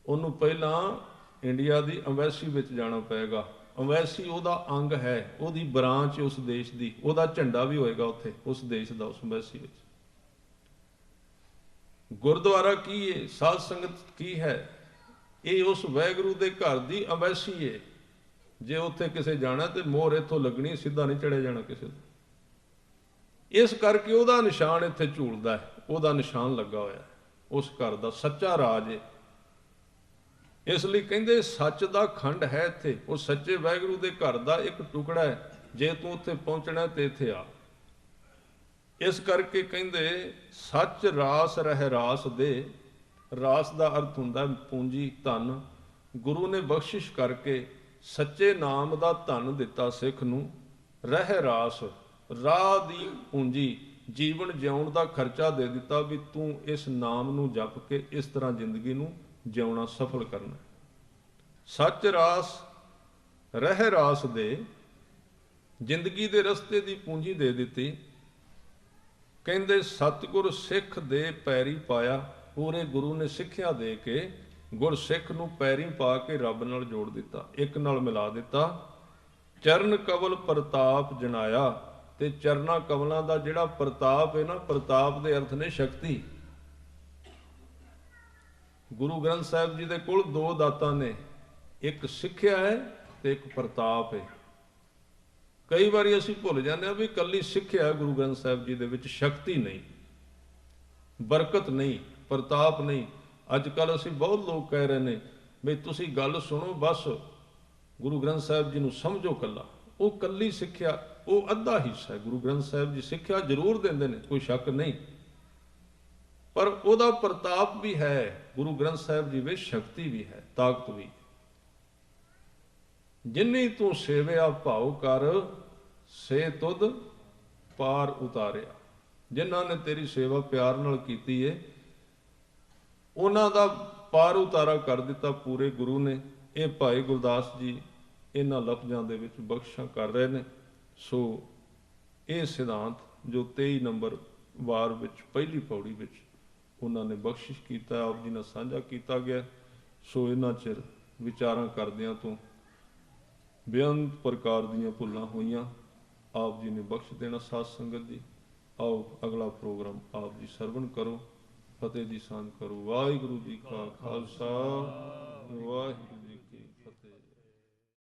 ਉਹਨੂੰ ਪਹਿਲਾਂ ਇੰਡੀਆ ਦੀ ਅੰਬੈਸੀ ਵਿੱਚ ਜਾਣਾ ਪਏਗਾ। ਅੰਬੈਸੀ ਉਹਦਾ ਅੰਗ ਹੈ, ਉਹਦੀ ਬ੍ਰਾਂਚ ਉਸ ਦੇਸ਼ ਦੀ, ਉਹਦਾ ਝੰਡਾ ਵੀ ਹੋਏਗਾ ਉੱਥੇ ਉਸ ਦੇਸ਼ ਦਾ, ਉਸ ਅੰਬੈਸੀ ਵਿੱਚ। ਗੁਰਦੁਆਰਾ ਕੀ ਹੈ? ਸਾਧ ਸੰਗਤ ਕੀ ਹੈ? ਇਹ ਉਸ ਵਾਹਿਗੁਰੂ ਦੇ ਘਰ ਦੀ ਅੰਬੈਸੀ ਹੈ, ਜੇ ਉੱਥੇ ਕਿਸੇ ਜਾਣਾ ਤੇ ਮੋਹਰ ਇੱਥੋਂ ਲੱਗਣੀ, ਸਿੱਧਾ ਨਹੀਂ ਚੜਿਆ ਜਾਣਾ ਕਿਸੇ ਤੋਂ। ਇਸ ਕਰਕੇ ਉਹਦਾ ਨਿਸ਼ਾਨ ਇੱਥੇ ਝੂਲਦਾ ਹੈ, ਉਹਦਾ ਨਿਸ਼ਾਨ ਲੱਗਾ ਹੋਇਆ ਹੈ, ਉਸ ਘਰ ਦਾ ਸੱਚਾ ਰਾਜ ਹੈ। ਇਸ ਲਈ ਕਹਿੰਦੇ ਸੱਚ ਦਾ ਖੰਡ ਹੈ ਇੱਥੇ, ਉਹ ਸੱਚੇ ਵਾਹਿਗੁਰੂ ਦੇ ਘਰ ਦਾ ਇੱਕ ਟੁਕੜਾ ਹੈ। ਜੇ ਤੂੰ ਉੱਥੇ ਪਹੁੰਚਣਾ ਤੇ ਇੱਥੇ ਆ। ਇਸ ਕਰਕੇ ਕਹਿੰਦੇ ਸੱਚ ਰਾਸ ਰਹਿ ਰਾਸ ਦੇ। ਰਾਸ ਦਾ ਅਰਥ ਹੁੰਦਾ ਪੂੰਜੀ, ਧਨ। ਗੁਰੂ ਨੇ ਬਖਸ਼ਿਸ਼ ਕਰਕੇ ਸੱਚੇ ਨਾਮ ਦਾ ਧਨ ਦਿੱਤਾ ਸਿੱਖ ਨੂੰ। ਰਹਿ ਰਾਸ, ਰਾਹ ਦੀ ਪੂੰਜੀ, ਜੀਵਨ ਜਿਉਣ ਦਾ ਖਰਚਾ ਦੇ ਦਿੱਤਾ ਵੀ ਤੂੰ ਇਸ ਨਾਮ ਨੂੰ ਜਪ ਕੇ ਇਸ ਤਰ੍ਹਾਂ ਜ਼ਿੰਦਗੀ ਨੂੰ ਜਿਉਣਾ ਸਫਲ ਕਰਨਾ। ਸੱਚ ਰਾਸ ਰਹਿ ਰਾਸ ਦੇ, ਜ਼ਿੰਦਗੀ ਦੇ ਰਸਤੇ ਦੀ ਪੂੰਜੀ ਦੇ ਦਿੱਤੀ। ਕਹਿੰਦੇ ਸਤਿਗੁਰ ਸਿੱਖ ਦੇ ਪੈਰੀ ਪਾਇਆ। ਪੂਰੇ ਗੁਰੂ ਨੇ ਸਿੱਖਿਆ ਦੇ ਕੇ ਗੁਰ ਸਿੱਖ ਨੂੰ ਪੈਰੀ ਪਾ ਕੇ ਰੱਬ ਨਾਲ ਜੋੜ ਦਿੱਤਾ, ਇੱਕ ਨਾਲ ਮਿਲਾ ਦਿੱਤਾ। ਚਰਨ ਕਵਲ ਪ੍ਰਤਾਪ ਜਨਾਇਆ। ਤੇ ਚਰਨਾ ਕਵਲਾਂ ਦਾ ਜਿਹੜਾ ਪ੍ਰਤਾਪ ਹੈ ਨਾ, ਪ੍ਰਤਾਪ ਦੇ ਅਰਥ ਨੇ ਸ਼ਕਤੀ। ਗੁਰੂ ਗ੍ਰੰਥ ਸਾਹਿਬ ਜੀ ਦੇ ਕੋਲ ਦੋ ਦਾਤਾਂ ਨੇ, ਇੱਕ ਸਿੱਖਿਆ ਹੈ ਤੇ ਇੱਕ ਪ੍ਰਤਾਪ ਹੈ। ਕਈ ਵਾਰੀ ਅਸੀਂ ਭੁੱਲ ਜਾਂਦੇ ਹਾਂ ਵੀ ਇਕੱਲੀ ਸਿੱਖਿਆ ਹੈ ਗੁਰੂ ਗ੍ਰੰਥ ਸਾਹਿਬ ਜੀ ਦੇ ਵਿੱਚ, ਸ਼ਕਤੀ ਨਹੀਂ, ਬਰਕਤ ਨਹੀਂ, ਪ੍ਰਤਾਪ ਨਹੀਂ। ਅੱਜ ਕੱਲ੍ਹ ਅਸੀਂ ਬਹੁਤ ਲੋਕ ਕਹਿ ਰਹੇ ਨੇ ਵੀ ਤੁਸੀਂ ਗੱਲ ਸੁਣੋ, ਬਸ ਗੁਰੂ ਗ੍ਰੰਥ ਸਾਹਿਬ ਜੀ ਨੂੰ ਸਮਝੋ ਕੱਲਾ। ਉਹ ਕੱਲੀ ਸਿੱਖਿਆ, ਉਹ ਅੱਧਾ ਹਿੱਸਾ ਹੈ। ਗੁਰੂ ਗ੍ਰੰਥ ਸਾਹਿਬ ਜੀ ਸਿੱਖਿਆ ਜ਼ਰੂਰ ਦਿੰਦੇ ਨੇ, ਕੋਈ ਸ਼ੱਕ ਨਹੀਂ, ਪਰ ਉਹਦਾ ਪ੍ਰਤਾਪ ਵੀ ਹੈ। ਗੁਰੂ ਗ੍ਰੰਥ ਸਾਹਿਬ ਜੀ ਵਿੱਚ ਸ਼ਕਤੀ ਵੀ ਹੈ, ਤਾਕਤ ਵੀ। ਜਿਨੀ ਤੂੰ ਸੇਵਿਆ ਭਾਉ ਕਰ, ਸੇ ਤੁਧ ਪਾਰ ਉਤਾਰਿਆ। ਜਿਨ੍ਹਾਂ ਨੇ ਤੇਰੀ ਸੇਵਾ ਪਿਆਰ ਨਾਲ ਕੀਤੀ ਏ, ਉਹਨਾਂ ਦਾ ਪਾਰ ਉਤਾਰਾ ਕਰ ਦਿੱਤਾ ਪੂਰੇ ਗੁਰੂ ਨੇ। ਇਹ ਭਾਈ ਗੁਰਦਾਸ ਜੀ ਇਹਨਾਂ ਲਫ਼ਜ਼ਾਂ ਦੇ ਵਿੱਚ ਬਖਸ਼ਿਸ਼ਾਂ ਕਰ ਰਹੇ ਨੇ। ਸੋ ਇਹ ਸਿਧਾਂਤ ਜੋ 23 ਨੰਬਰ ਵਾਰ ਵਿੱਚ ਪਹਿਲੀ ਪੌੜੀ ਵਿੱਚ ਉਹਨਾਂ ਨੇ ਬਖਸ਼ਿਸ਼ ਕੀਤਾ, ਆਪ ਜੀ ਨਾਲ ਸਾਂਝਾ ਕੀਤਾ ਗਿਆ। ਸੋ ਇਹਨਾਂ ਚਿਰ ਵਿਚਾਰਾਂ ਕਰਦਿਆਂ ਤੋਂ ਬੇਅੰਤ ਪ੍ਰਕਾਰ ਦੀਆਂ ਭੁੱਲਾਂ ਹੋਈਆਂ, ਆਪ ਜੀ ਨੇ ਬਖਸ਼ ਦੇਣਾ ਸਾਧ ਸੰਗਤ ਜੀ। ਆਓ ਅਗਲਾ ਪ੍ਰੋਗਰਾਮ ਆਪ ਜੀ ਸਰਵਣ ਕਰੋ, ਫਤਿਹ ਦੀ ਸਾਂਝ ਕਰੋ। ਵਾਹਿਗੁਰੂ ਜੀ ਕਾ ਖਾਲਸਾ, ਵਾਹਿਗੁਰੂ।